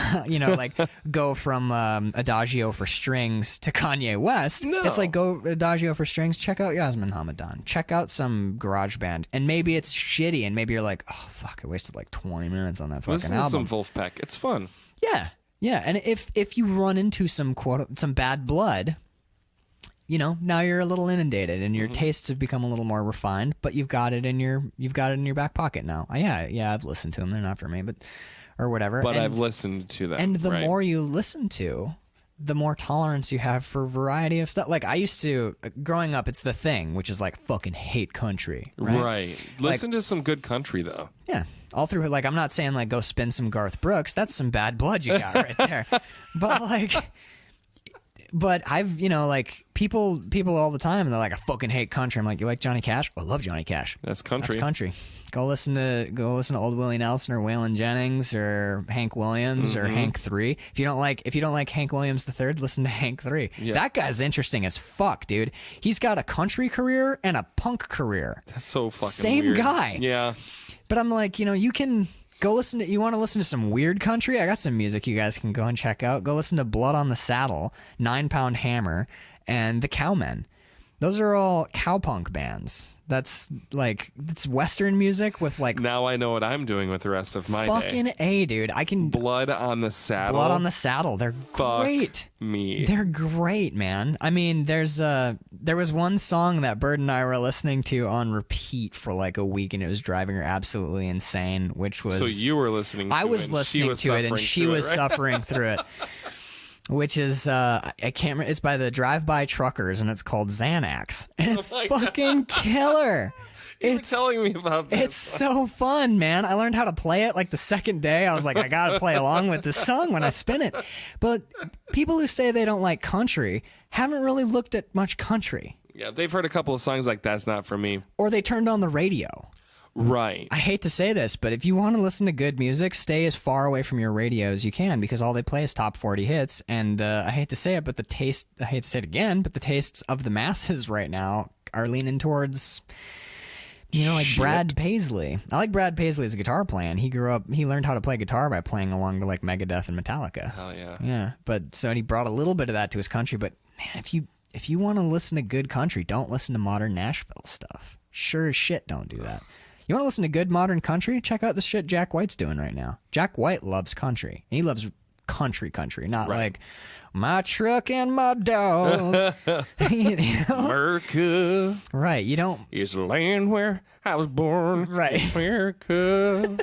go from Adagio for Strings to Kanye West. No. It's like go Adagio for Strings, check out Yasmin Hamadan, check out some garage band. And maybe it's shitty, and maybe you're like, oh, fuck, I wasted like 20 minutes on that fucking Listen to album. some Wolfpack. It's fun. Yeah. Yeah. And if you run into some bad blood, you know, now you're a little inundated and your tastes have become a little more refined, but you've got it in your back pocket now. I've listened to them. They're not for me, or whatever. But I've listened to them. And the more you listen to, the more tolerance you have for variety of stuff. Like I used to, growing up, it's The Thing, which is like fucking hate country. Right. Listen to some good country though. Yeah. All through, like, I'm not saying like go spin some Garth Brooks. That's some bad blood you got right there. But I've, like people all the time, and they're like, I fucking hate country. I'm like, you like Johnny Cash? I love Johnny Cash. That's country. That's country. Go listen to Old Willie Nelson or Waylon Jennings or Hank Williams or Hank 3. If you don't like Hank Williams III, listen to Hank 3. Yeah. That guy's interesting as fuck, dude. He's got a country career and a punk career. That's so fucking Same weird. guy. Yeah. But I'm like, you can go listen to, you want to listen to some weird country? I got some music you guys can go and check out. Go listen to Blood on the Saddle, 9 Pound Hammer, and The Cowmen. Those are all cowpunk bands. That's Western music with like. Now I know what I'm doing with the rest of my day. Fucking A, dude. I can. Blood on the Saddle. Blood on the Saddle. They're great. Me. They're great, man. I mean, there was one song that Bird and I were listening to on repeat for like a week, and it was driving her absolutely insane. Which was. So you were listening to it. I was listening to it, and she was suffering through it. Which is, I can't remember, it's by the Drive-By Truckers, and it's called Xanax. And it's fucking killer. You were telling me about this. It's so fun, man. I learned how to play it like the second day. I was like, I gotta play along with this song when I spin it. But people who say they don't like country haven't really looked at much country. Yeah, they've heard a couple of songs like That's Not For Me. Or they turned on the radio. Right. I hate to say this, but if you want to listen to good music, stay as far away from your radio as you can, because all they play is top 40 hits. And I hate to say it, but I hate to say it again, but the tastes of the masses right now are leaning towards, like Brad Paisley. I like Brad Paisley as a guitar player. He learned how to play guitar by playing along to like Megadeth and Metallica. Hell yeah. Yeah. But so he brought a little bit of that to his country. But man, if you want to listen to good country, don't listen to modern Nashville stuff. Sure as shit, don't do that. You want to listen to good modern country? Check out the shit Jack White's doing right now. Jack White loves country. And he loves country, not like my truck and my dog. America. Right. You don't. Is the land where I was born. Right. America.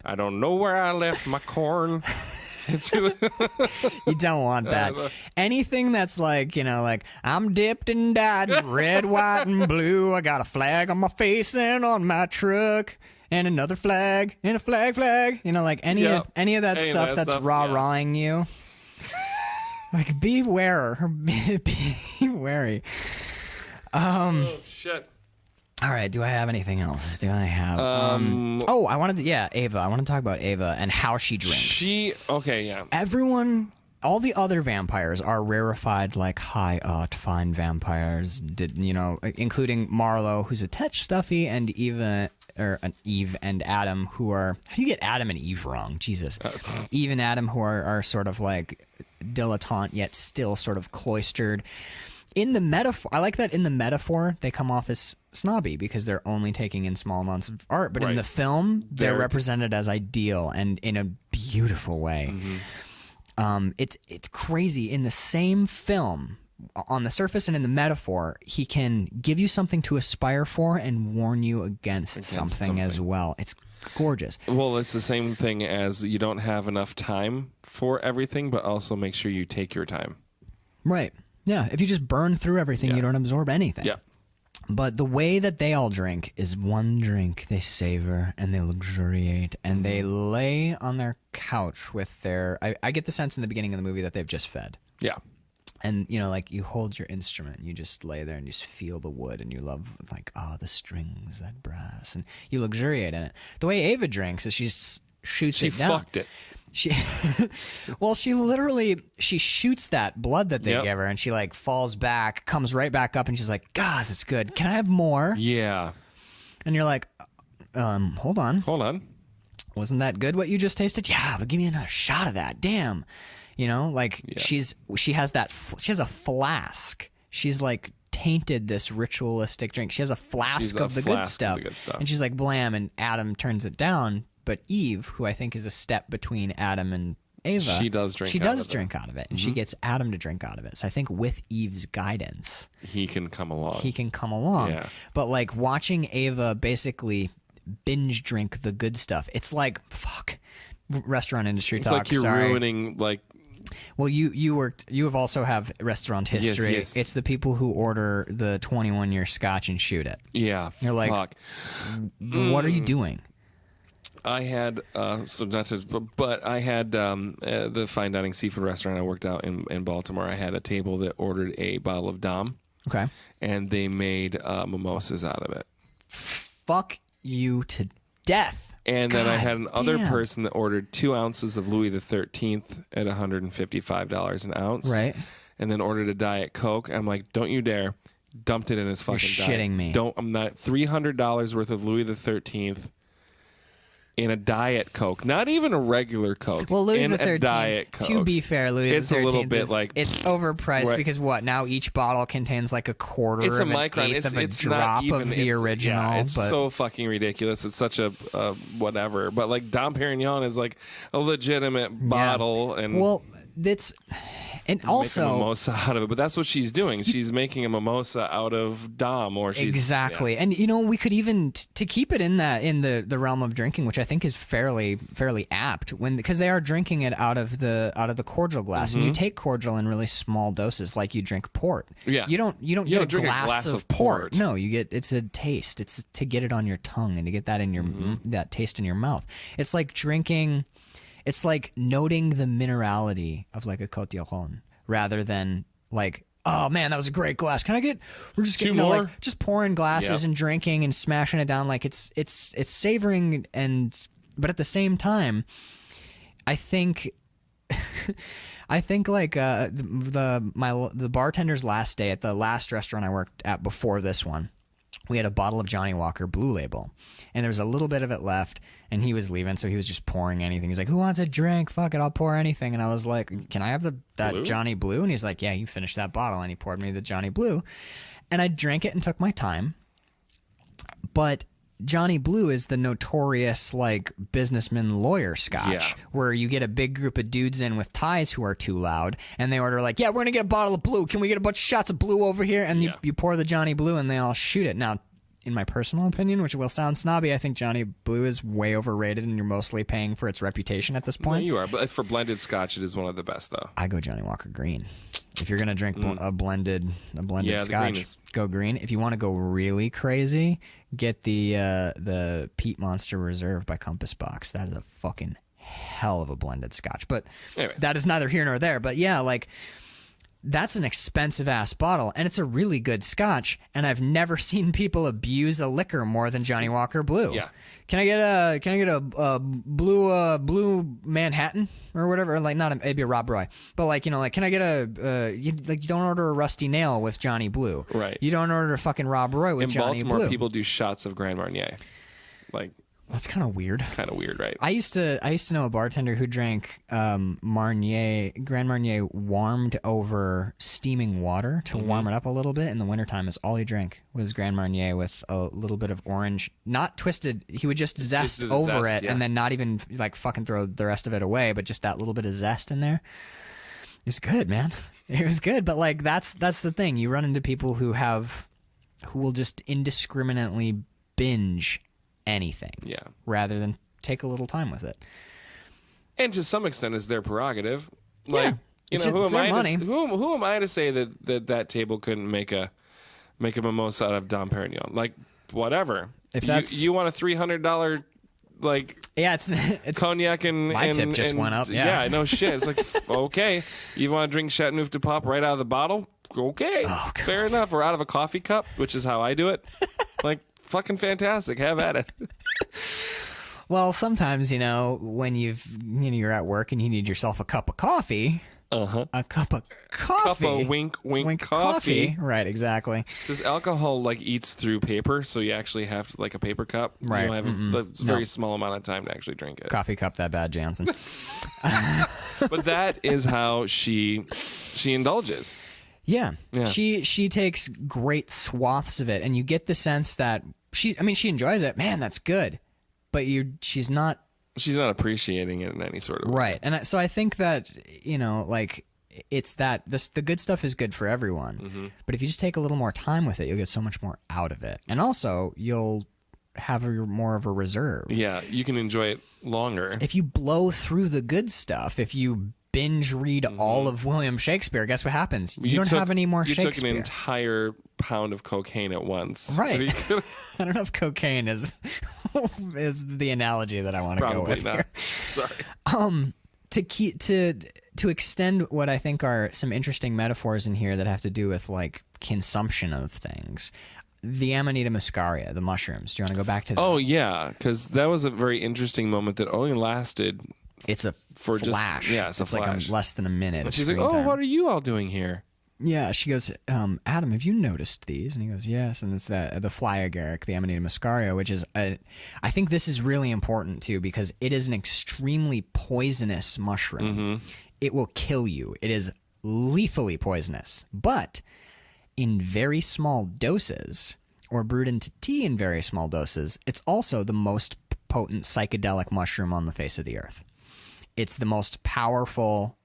I don't know where I left my corn. You don't want that. Anything that's like, I'm dipped and dyed in red, white, and blue. I got a flag on my face and on my truck, and another flag, and a flag. Like any of that stuff that's rah-rahing you. Like, be wary. Oh, shit. All right, do I have anything else? Do I have... Ava. I want to talk about Ava and how she drinks. Everyone... All the other vampires are rarefied, like high fine vampires, including Marlowe, who's a touch stuffy, and Eve and Adam, who are... How do you get Adam and Eve wrong? Jesus. Eve and Adam, who are sort of like dilettante, yet still sort of cloistered. In the metaphor, I like that in the metaphor, they come off as snobby because they're only taking in small amounts of art. But in the film, they're represented as ideal and in a beautiful way. Mm-hmm. It's crazy. In the same film, on the surface and in the metaphor, he can give you something to aspire for and warn you against something as well. It's gorgeous. Well, it's the same thing as you don't have enough time for everything, but also make sure you take your time. Right. Yeah. If you just burn through everything, you don't absorb anything. Yeah. But the way that they all drink is one drink they savor and they luxuriate and they lay on their couch with their... I get the sense in the beginning of the movie that they've just fed. Yeah. And, you know, like you hold your instrument and you just lay there and you just feel the wood and you love, like, the strings, that brass, and you luxuriate in it. The way Ava drinks is she shoots it down. She fucked it. She shoots that blood that they give her and she, like, falls back, comes right back up and she's like, God, that's good. Can I have more? Yeah. And you're like, hold on. Wasn't that good what you just tasted? Yeah, but give me another shot of that. Damn. You know, like she has a flask. She's like tainted this ritualistic drink. She has a flask of the good stuff. And she's like, blam, and Adam turns it down. But Eve, who I think is a step between Adam and Ava, she does drink out of it. And she gets Adam to drink out of it. So I think with Eve's guidance, he can come along. Yeah. But like watching Ava basically binge drink the good stuff, it's like, fuck, restaurant industry talk. It's like you're ruining, like... Well, you have also have restaurant history. Yes. It's the people who order the 21-year scotch and shoot it. Yeah. You're like, fuck. What are you doing? I had the fine dining seafood restaurant I worked out in Baltimore. I had a table that ordered a bottle of Dom. Okay. And they made mimosas out of it. Fuck you to death. And then I had another person that ordered 2 ounces of Louis XIII at $155 an ounce. Right. And then ordered a Diet Coke. I'm like, don't you dare. Dumped it in his fucking You're shitting me. I'm not. $300 worth of Louis XIII in a Diet Coke. Not even a regular Coke. Well, Louis in XIII, a Diet Coke. to be fair, Louis it's XIII a little bit like... It's overpriced because what? Now each bottle contains like a quarter it's a of an micron. eighth of a It's drop not even, of the original. Yeah, it's but so fucking ridiculous. It's such a whatever. But like Dom Perignon is like a legitimate bottle. And well, that's... And also, make a mimosa out of it, but that's what she's doing. She's making a mimosa out of Dom, or she's exactly. Yeah. And you know, we could even to keep it in the realm of drinking, which I think is fairly apt, because they are drinking it out of the cordial glass, and you take cordial in really small doses, like you drink port. Yeah, you don't get drink a glass of port. No, you get it's a taste. It's to get it on your tongue and to get that in your that taste in your mouth. It's like drinking. It's like noting the minerality of like a Cotillon rather than like, oh man, that was a great glass. Can I get? We're just getting like just pouring glasses and drinking and smashing it down. Like it's savoring but at the same time, I think. I think like the bartender's last day at the last restaurant I worked at before this one, we had a bottle of Johnny Walker Blue Label, and there was a little bit of it left, and he was leaving, so he was just pouring anything. He's like, who wants a drink? Fuck it, I'll pour anything. And I was like, can I have that Blue? Johnny Blue? And he's like, yeah, you finished that bottle. And he poured me the Johnny Blue. And I drank it and took my time. But Johnny Blue is the notorious like businessman lawyer scotch where you get a big group of dudes in with ties who are too loud, and they order like, yeah, we're gonna get a bottle of blue, can we get a bunch of shots of blue over here? And you pour the Johnny Blue and they all shoot it. Now, in my personal opinion, which will sound snobby, I think Johnny Blue is way overrated, and you're mostly paying for its reputation at this point. No, you are, but for blended scotch, it is one of the best, though. I go Johnny Walker Green. If you're gonna drink a blended scotch, go green. If you want to go really crazy, get the Peat Monster Reserve by Compass Box. That is a fucking hell of a blended scotch. But anyway, that is neither here nor there. But yeah, like, that's an expensive ass bottle, and it's a really good scotch, and I've never seen people abuse a liquor more than Johnny Walker Blue. Yeah. Can I get a blue Manhattan or whatever? Or like maybe a Rob Roy, but like, you know, like, can I get you don't order a Rusty Nail with Johnny Blue. Right. You don't order a fucking Rob Roy with Johnny Blue. In Baltimore, people do shots of Grand Marnier. Like, that's kind of weird. Kind of weird, right? I used to know a bartender who drank Grand Marnier warmed over steaming water to warm it up a little bit. In the wintertime, is all he drank was Grand Marnier with a little bit of orange, not twisted. He would just zest over it and then not even like fucking throw the rest of it away, but just that little bit of zest in there. It's good, man. It was good, but like that's the thing. You run into people who will just indiscriminately binge anything, rather than take a little time with it. And to some extent, it's their prerogative. Like, It's who am their I? money. Who am I to say that table couldn't make a mimosa out of Dom Perignon? Like, whatever. If that's you want a $300 like it's cognac and my tip just went up. Yeah, no shit. It's like okay, you want to drink Chateauneuf de Pape right out of the bottle? Okay, fair enough. Or out of a coffee cup, which is how I do it. Like fucking fantastic. Have at it. Well, sometimes when you're at work and you need yourself a cup of coffee. A cup of coffee. Cup of wink coffee. Right, exactly. Does alcohol like eats through paper, so you actually have like a paper cup? Right. You have a very small amount of time to actually drink it. Coffee cup that bad, Jansen. But that is how she indulges. Yeah. She takes great swaths of it, and you get the sense that she enjoys it. Man, that's good. But she's not appreciating it in any sort of way. Right. And so I think that, like it's that the good stuff is good for everyone. But if you just take a little more time with it, you'll get so much more out of it. And also you'll have more of a reserve. Yeah. You can enjoy it longer. If you blow through the good stuff, if you binge read all of William Shakespeare, guess what happens? You don't have any more Shakespeare. You took an entire pound of cocaine at once. Right. I don't know if cocaine is the analogy that I want to go with. Probably not. Sorry. To extend what I think are some interesting metaphors in here that have to do with like consumption of things. The Amanita muscaria, the mushrooms. Do you want to go back to that? Oh yeah, because that was a very interesting moment that only lasted. It's a flash. It's a flash. Like less than a minute. And she's like, "Oh, what are you all doing here?" Yeah, she goes, Adam, have you noticed these? And he goes, yes. And it's the fly agaric, the Amanita muscaria, which is I think this is really important too because it is an extremely poisonous mushroom. It will kill you. It is lethally poisonous, but in very small doses or brewed into tea in very small doses, it's also the most potent psychedelic mushroom on the face of the earth. It's the most powerful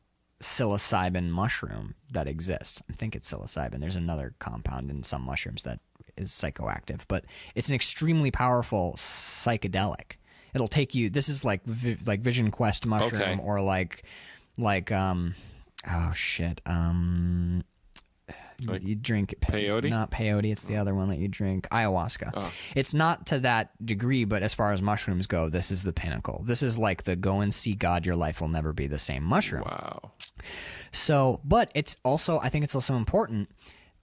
psilocybin mushroom that exists. I think it's psilocybin. There's another compound in some mushrooms that is psychoactive, but it's an extremely powerful psychedelic. It'll take you. This is like Vision Quest mushroom or like oh shit. You drink peyote? Not peyote. It's the other one that you drink. Ayahuasca. Oh. It's not to that degree, but as far as mushrooms go, this is the pinnacle. This is like the go and see God. Your life will never be the same mushroom. Wow. So, but it's also, I think it's also important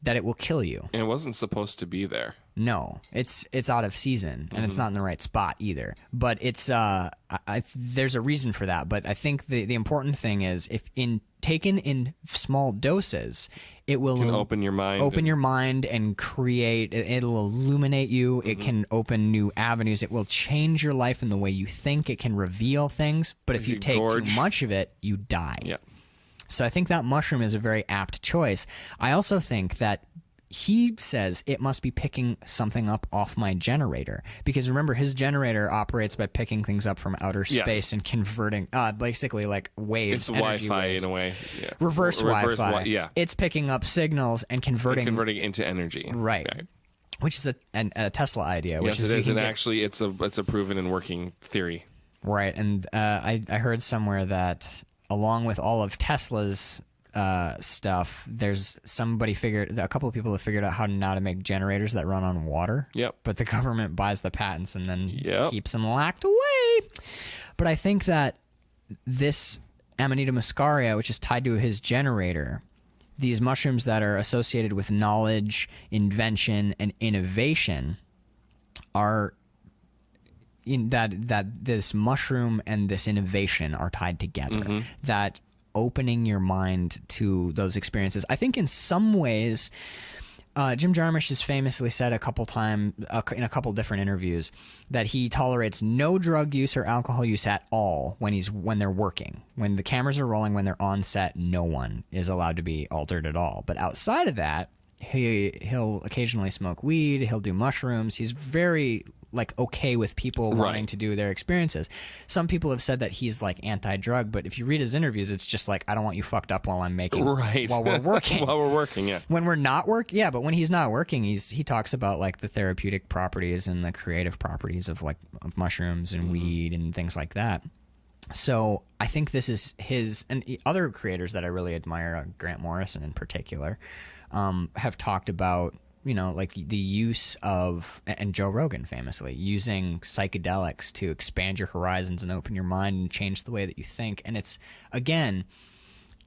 that it will kill you. And it wasn't supposed to be there. No, it's out of season and it's not in the right spot either. But it's there's a reason for that. But I think the important thing is if taken in small doses, it will open your mind and create. It'll illuminate you. It can open new avenues. It will change your life in the way you think. It can reveal things. But if you take too much of it, you die. Yeah. So I think that mushroom is a very apt choice. I also think that he says it must be picking something up off my generator because remember his generator operates by picking things up from outer space and converting basically like waves. It's Wi-Fi in a way. Yeah. Reverse Wi-Fi. Yeah. It's picking up signals and converting into energy. Right. Which is a Tesla idea. Which yes, it is. And actually it's a proven and working theory. Right. And I heard somewhere that along with all of Tesla's stuff, there's a couple of people have figured out how to make generators that run on water. Yep. But the government buys the patents and then keeps them locked away. But I think that this Amanita muscaria, which is tied to his generator, these mushrooms that are associated with knowledge, invention, and innovation are that this mushroom and this innovation are tied together. That opening your mind to those experiences. I think in some ways, Jim Jarmusch has famously said a couple times in a couple different interviews that he tolerates no drug use or alcohol use at all when they're working. When the cameras are rolling, when they're on set, no one is allowed to be altered at all. But outside of that, he'll occasionally smoke weed. He'll do mushrooms. He's very like okay with people wanting to do their experiences. Some people have said that he's like anti-drug, but if you read his interviews, it's just like, I don't want you fucked up while I'm making, while we're working. While we're working, yeah. When we're not but when he's not working, he talks about like the therapeutic properties and the creative properties of like of mushrooms and weed and things like that. So I think this is his, and other creators that I really admire, Grant Morrison in particular, have talked about, you know, like the use of, and Joe Rogan famously, using psychedelics to expand your horizons and open your mind and change the way that you think. And it's, again,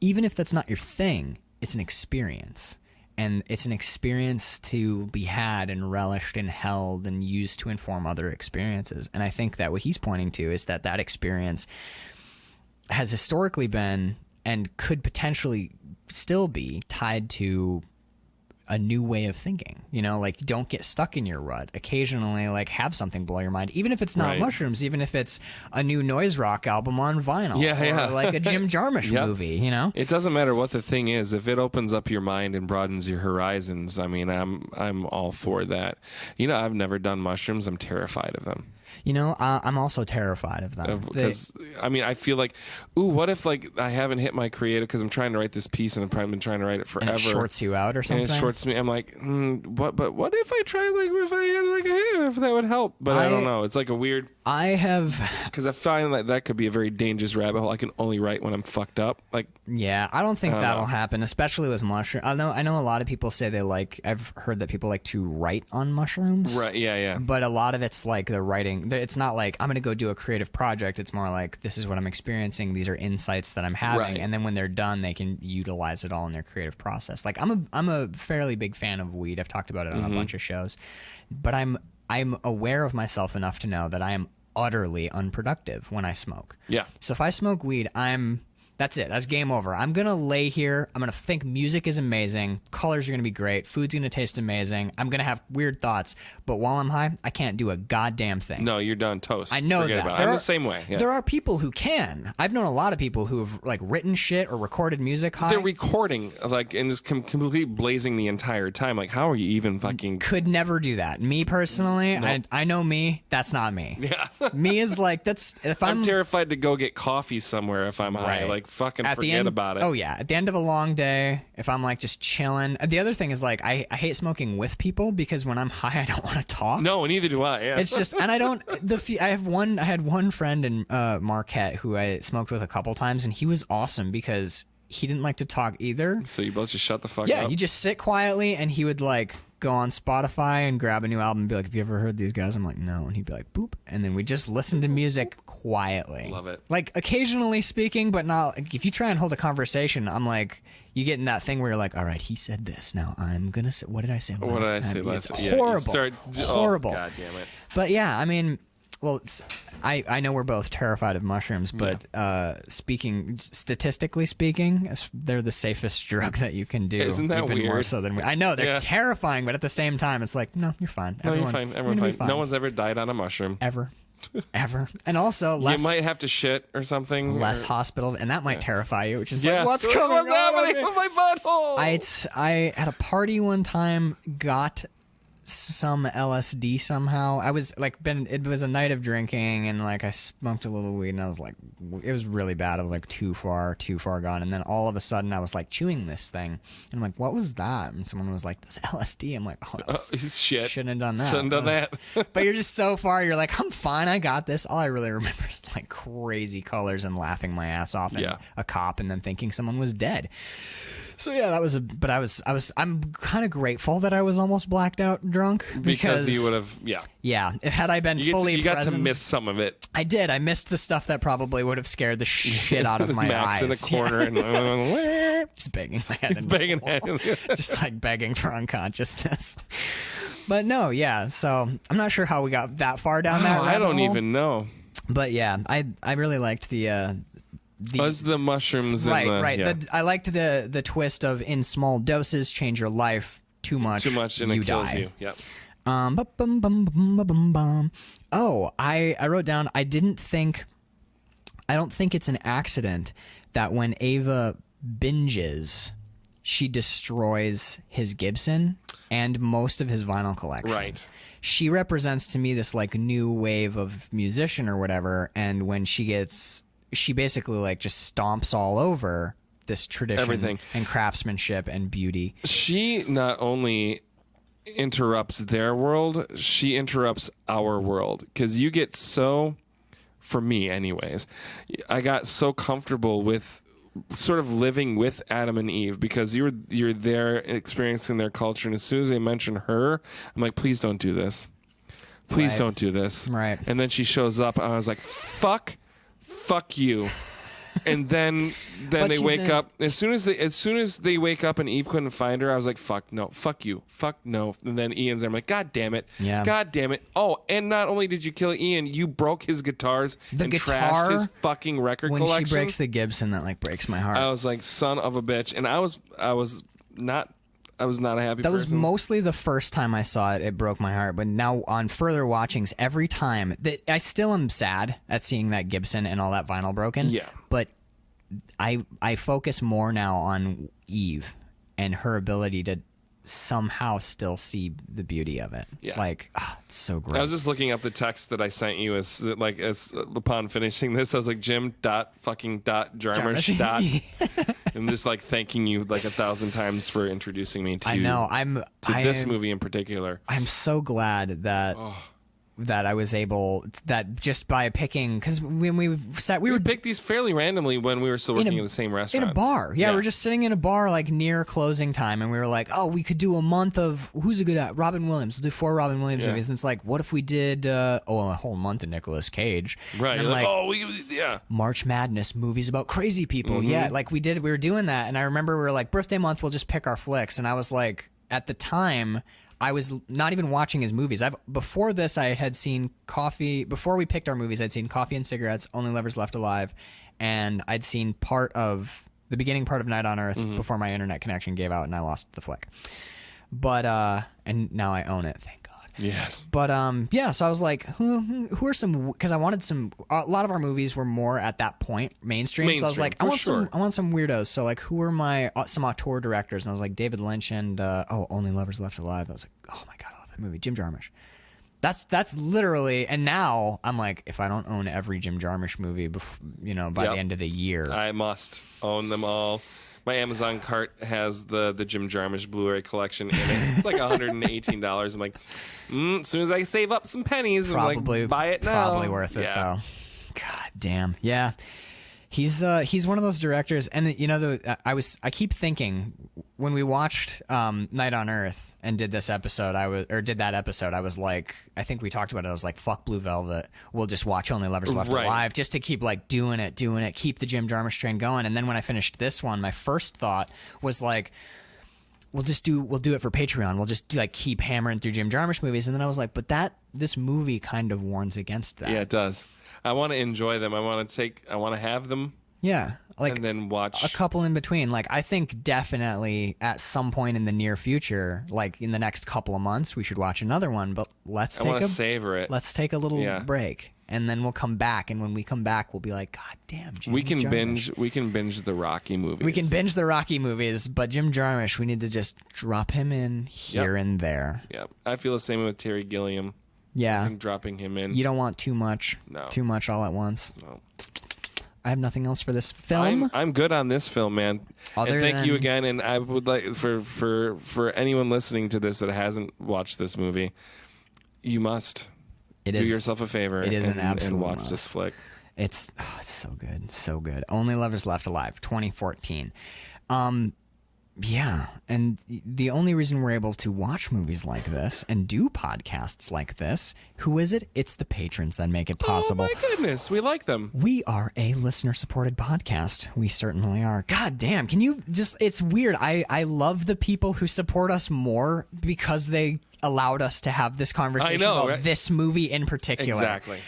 even if that's not your thing, it's an experience. And it's an experience to be had and relished and held and used to inform other experiences. And I think that what he's pointing to is that that experience has historically been and could potentially still be tied to a new way of thinking. You know, like, don't get stuck in your rut. Occasionally, like, have something blow your mind, even if it's not mushrooms, even if it's a new noise rock album on vinyl, or like a Jim Jarmusch movie. You know, it doesn't matter what the thing is. If it opens up your mind and broadens your horizons, I mean, I'm all for that. You know, I've never done mushrooms. I'm terrified of them. You know, I'm also terrified of them. Because, I mean, I feel like, ooh, what if, like, I haven't hit my creative because I'm trying to write this piece and I've probably been trying to write it forever. And it shorts you out or something? And it shorts me. I'm like, but what if I try, like, if I had, like, if that would help? But I don't know. It's like a weird... Because I find like that could be a very dangerous rabbit hole. I can only write when I'm fucked up. Like, yeah, I don't think that'll happen, especially with mushrooms. I know a lot of people say I've heard that people like to write on mushrooms. Right, yeah. But a lot of it's like the writing. It's not like, I'm going to go do a creative project. It's more like, this is what I'm experiencing. These are insights that I'm having. Right. And then when they're done, they can utilize it all in their creative process. Like, I'm a fairly big fan of weed. I've talked about it on a bunch of shows. But I'm aware of myself enough to know that I am utterly unproductive when I smoke. Yeah. So if I smoke weed, that's it. That's game over. I'm going to lay here. I'm going to think music is amazing. Colors are going to be great. Food's going to taste amazing. I'm going to have weird thoughts. But while I'm high, I can't do a goddamn thing. No, you're done. Toast. I know Forget that. About it. I'm the same way. Yeah. There are people who can. I've known a lot of people who have like written shit or recorded music high. They're recording like and just completely blazing the entire time. Like, how are you even fucking... Could never do that. Me personally, nope. I know me. That's not me. Yeah. Me is like, that's... If I'm terrified to go get coffee somewhere if I'm high. Like, fucking forget about it. Oh yeah, at the end of a long day, if I'm like just chilling. The other thing is like I hate smoking with people because when I'm high, I don't want to talk. No, neither do I. Yeah, it's just, and I don't. I had one friend in Marquette who I smoked with a couple times, and he was awesome because he didn't like to talk either. So you both just shut the fuck up. Yeah, you just sit quietly, and he would like go on Spotify and grab a new album and be like, have you ever heard these guys? I'm like, no. And he'd be like, boop. And then we just listen to music quietly. Love it. Like occasionally speaking, but not, like, if you try and hold a conversation, I'm like, you get in that thing where you're like, all right, he said this. Now I'm going to say, what did I say last time? What did I say last time? It's horrible. Horrible. Oh, God damn it. But yeah, I mean... Well, I know we're both terrified of mushrooms, but statistically speaking, they're the safest drug that you can do. Isn't that even weird? More so than we. I know they're terrifying, but at the same time, it's like, no, you're fine. You're fine. Everyone's fine. No one's ever died on a mushroom. Ever. And also, you might have to shit or something. Less hospital, and that might terrify you, which is like, what's happening with my butthole? I at a party one time got some LSD somehow. I was like, it was a night of drinking, and like I smoked a little weed, and I was like, it was really bad. I was like too far gone. And then all of a sudden I was like chewing this thing, and I'm like, what was that? And someone was like, this LSD. I'm like, shit, shouldn't have done that. Shouldn't have done that. But you're just so far, you're like, I'm fine, I got this. All I really remember is like crazy colors and laughing my ass off at a cop, and then thinking someone was dead. So yeah, that was I'm kind of grateful that I was almost blacked out drunk because you would have had I been fully present, you got to miss some of it. I did. I missed the stuff that probably would have scared the shit out of my Max eyes. in the corner and just banging my head and just like begging for unconsciousness. But no, yeah. So I'm not sure how we got that far down that rabbit I don't hole. even know. But yeah, I really liked the mushrooms. Right. Yeah. I liked the twist of in small doses change your life. Too much and it kills you. Yep. Oh, I wrote down. I don't think it's an accident that when Ava binges she destroys his Gibson and most of his vinyl collection. Right. She represents to me this like new wave of musician or whatever, and when she basically like just stomps all over this tradition Everything. and craftsmanship and beauty. She not only interrupts their world, she interrupts our world, because you get so, for me anyways, I got so comfortable with sort of living with Adam and Eve, because you're there experiencing their culture, and as soon as they mention her, I'm like, please don't do this. Please Right. don't do this. Right. And then she shows up, and I was like, fuck you. And then But they she's wake in- up. As soon as they wake up and Eve couldn't find her, I was like, fuck no, fuck you, fuck no. And then Ian's there. I'm like, God damn it. Yeah. God damn it. Oh, and not only did you kill Ian, you broke his guitars The and guitar, trashed his fucking record When collection. she breaks the Gibson, that like breaks my heart. I was like, son of a bitch. And I was not a happy That was person. mostly the first time I saw it. It broke my heart. But now on further watchings, every time that I still am sad at seeing that Gibson and all that vinyl broken. Yeah. But I focus more now on Eve and her ability to somehow still see the beauty of it. Yeah. Like, it's so great. I was just looking up the text that I sent you as upon finishing this, I was like, Jim Jarmusch I'm just like thanking you like 1,000 times for introducing me to I know. this movie in particular. I'm so glad that that I was able that just by picking, because when we were picked these fairly randomly when we were still working in the same restaurant. in a bar. Yeah, we're just sitting in a bar like near closing time, and we were like, oh, we could do a month of who's a good at Robin Williams. We'll do 4 Robin Williams movies. And it's like, what if we did a whole month of Nicolas Cage? Right. And You're I'm like, March Madness movies about crazy people. Mm-hmm. Yeah, like we were doing that, and I remember we were like, birthday month, we'll just pick our flicks, and I was like, at the time, I was not even watching his movies. Before this, I had seen Coffee. Before we picked our movies, I'd seen Coffee and Cigarettes, Only Lovers Left Alive, and I'd seen the beginning part of Night on Earth before my internet connection gave out and I lost the flick. But and now I own it, thank God. yes. But so I was like, who are some? Because I wanted some. A lot of our movies were more at that point mainstream. So I was like, I want some weirdos. So like, who are my some auteur directors? And I was like, David Lynch and Only Lovers Left Alive. I was like, oh my God, I love that movie. Jim Jarmusch. That's literally. And now I'm like, if I don't own every Jim Jarmusch movie, by the end of the year, I must own them all. My Amazon cart has the Jim Jarmusch Blu-ray collection in it. It's like $118. I'm like, as soon as I save up some pennies, I'm like, buy it now. Probably worth it though. God damn. Yeah. He's one of those directors, and I keep thinking when we watched Night on Earth and did that episode, I was like, I think we talked about it. I was like, fuck Blue Velvet. We'll just watch Only Lovers Left Alive just to keep like doing it, keep the Jim Jarmusch train going. And then when I finished this one, my first thought was like, we'll do it for Patreon. We'll just like keep hammering through Jim Jarmusch movies. And then I was like, but this movie kind of warns against that. Yeah, it does. I want to enjoy them. I want to have them. Yeah. Like, and then watch a couple in between. Like, I think definitely at some point in the near future, like in the next couple of months, we should watch another one. But I want to savor it. Let's take a little break, and then we'll come back. And when we come back, we'll be like, God damn, Jim We can Jarmusch. binge the Rocky movies. We can binge the Rocky movies, but Jim Jarmusch, we need to just drop him in here and there. Yep. I feel the same with Terry Gilliam. Yeah. Dropping him in. You don't want too much. No. Too much all at once. No. I have nothing else for this film. I'm good on this film, man. And thank you again. And I would like for anyone listening to this that hasn't watched this movie, you must do yourself a favor. It is an absolute and watch must. this flick. It's so good, so good. Only Lovers Left Alive, 2014. Yeah, and the only reason we're able to watch movies like this and do podcasts like this, who is it? It's the patrons that make it possible. Oh my goodness, we like them. We are a listener-supported podcast. We certainly are. God damn, can you just, it's weird. I love the people who support us more because they allowed us to have this conversation about this movie in particular. Exactly.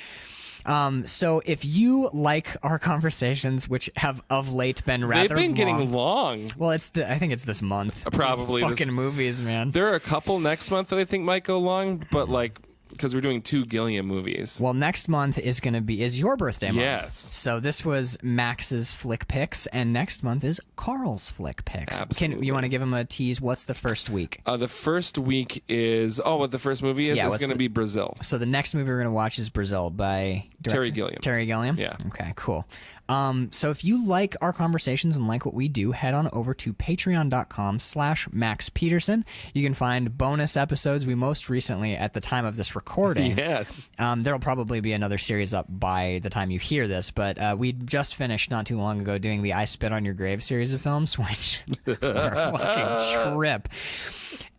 So if you like our conversations, which have of late been rather They've been long, getting long. Well, I think it's this month. Probably These fucking movies, man. There are a couple next month that I think might go long, but like because we're doing 2 Gilliam movies. Well, next month is your birthday month. Yes. So this was Max's flick picks, and next month is Karl's flick picks. Absolutely. You want to give him a tease? What's the first week? The first week is what the first movie is. Yeah, It's going to be Brazil. So the next movie we're going to watch is Brazil by Terry Gilliam. Terry Gilliam? Yeah. Okay, cool. So if you like our conversations and like what we do, head on over to patreon.com/Max Peterson. You can find bonus episodes. We most recently, at the time of this recording, Yes. there'll probably be another series up by the time you hear this, but we just finished not too long ago doing the I Spit on Your Grave series of films, which were a fucking trip.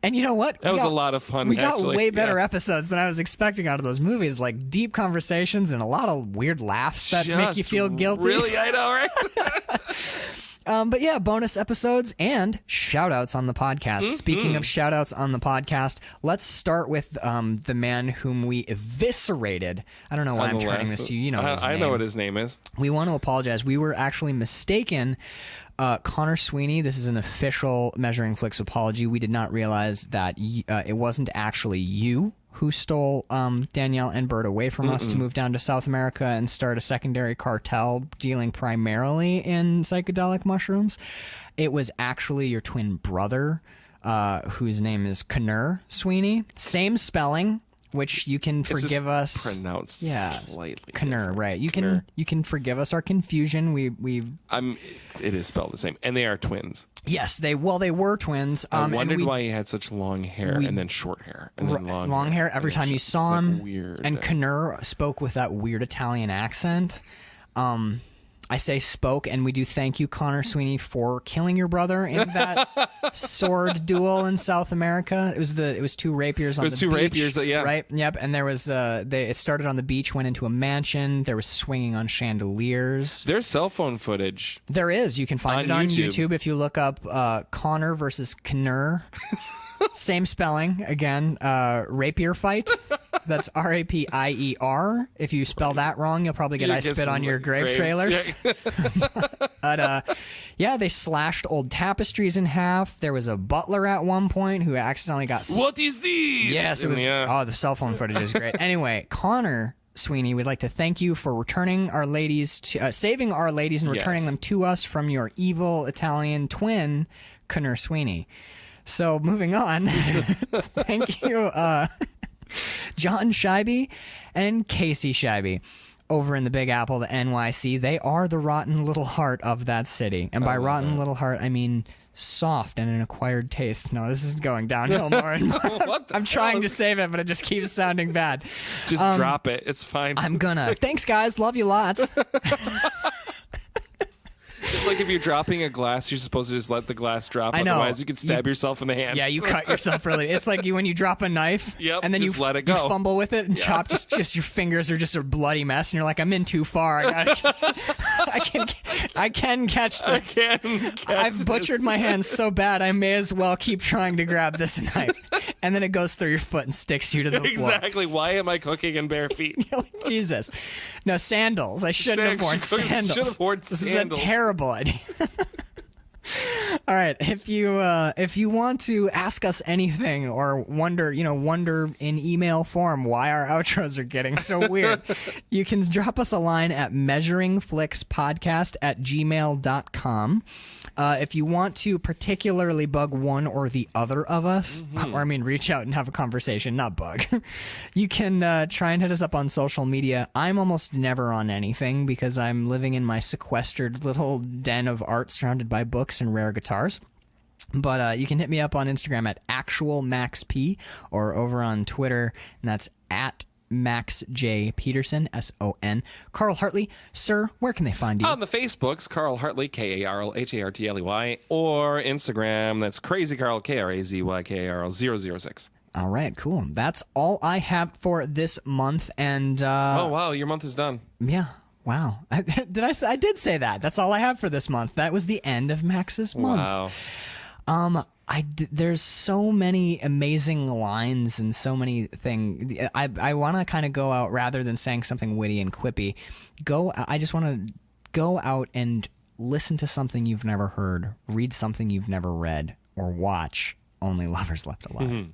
And you know what? That was a lot of fun. We got actually. way better episodes than I was expecting out of those movies, like deep conversations and a lot of weird laughs that make you feel guilty. Really, I know, right? But yeah, bonus episodes and shout outs on the podcast. Speaking of shout outs on the podcast, let's start with the man whom we eviscerated. I don't know why I'm turning this to you. You know his name. I know what his name is. We want to apologize. We were actually mistaken. Connor Sweeney, this is an official Measuring Flicks apology. We did not realize that it wasn't actually you who stole Danielle and Bert away from us to move down to South America and start a secondary cartel dealing primarily in psychedelic mushrooms. It was actually your twin brother, whose name is Connor Sweeney. Same spelling, which you can forgive us. Pronounced slightly. Connor, different. right? You Connor. can forgive us our confusion. It is spelled the same, and they are twins. Yes, they were twins. I wondered why he had such long hair and then short hair and then long hair every time you saw him. Weird. And Connor spoke with that weird Italian accent. I say spoke, and we do thank you, Connor Sweeney, for killing your brother in that sword duel in South America. It was 2 rapiers on the beach. It was 2 rapiers, yeah. Right? Yep. And there was it started on the beach, went into a mansion. There was swinging on chandeliers. There's cell phone footage. There is. You can find it on YouTube if you look up Connor versus Connor. Same spelling again. Rapier fight. That's R-A-P-I-E-R. If you spell that wrong, you'll probably get I Spit on Your Grave trailers. Yeah. But yeah, they slashed old tapestries in half. There was a butler at one point who accidentally got. What is this? Yes, it was. Oh, the cell phone footage is great. Anyway, Connor Sweeney, we'd like to thank you for returning our ladies to saving our ladies and returning them to us from your evil Italian twin, Connor Sweeney. So moving on, thank you, John Scheibe and Casey Scheibe over in the Big Apple, the NYC. They are the rotten little heart of that city. And by rotten little heart, I mean soft and an acquired taste. No, this is going downhill more and more. I'm trying to save it, but it just keeps sounding bad. Just drop it. It's fine. I'm gonna. Thanks, guys. Love you lots. It's like if you're dropping a glass, you're supposed to just let the glass drop. I know. Otherwise, you could stab yourself in the hand. Yeah, you cut yourself really. It's like when you drop a knife, and then just you let it go. You fumble with it and chop. Just your fingers are just a bloody mess, and you're like, I'm in too far. I can catch this. I've butchered my hands so bad, I may as well keep trying to grab this knife, and then it goes through your foot and sticks you to the floor. Exactly. Why am I cooking in bare feet? Jesus. No, sandals. I shouldn't have worn sandals. Should have worn this sandals. is a terrible idea. All right, if you want to ask us anything or wonder in email form why our outros are getting so weird, you can drop us a line at measuringflixpodcast@gmail.com. If you want to particularly bug one or the other of us, or reach out and have a conversation, not bug, you can try and hit us up on social media. I'm almost never on anything because I'm living in my sequestered little den of art surrounded by books and rare guitars. But you can hit me up on Instagram at actualmaxp or over on Twitter, and that's at Max J. Peterson, S-O-N. Karl Hartley, sir, where can they find you? On the Facebooks, Karl Hartley, Karlhartley, or Instagram, that's Crazy Karl, KRAZYKARL 006. All right, cool. That's all I have for this month, and oh wow, your month is done. Yeah. Wow. I did say that. That's all I have for this month. That was the end of Max's month. Wow. There's so many amazing lines and so many things. I want to kind of go out rather than saying something witty and quippy. I just want to go out and listen to something you've never heard, read something you've never read, or watch Only Lovers Left Alive.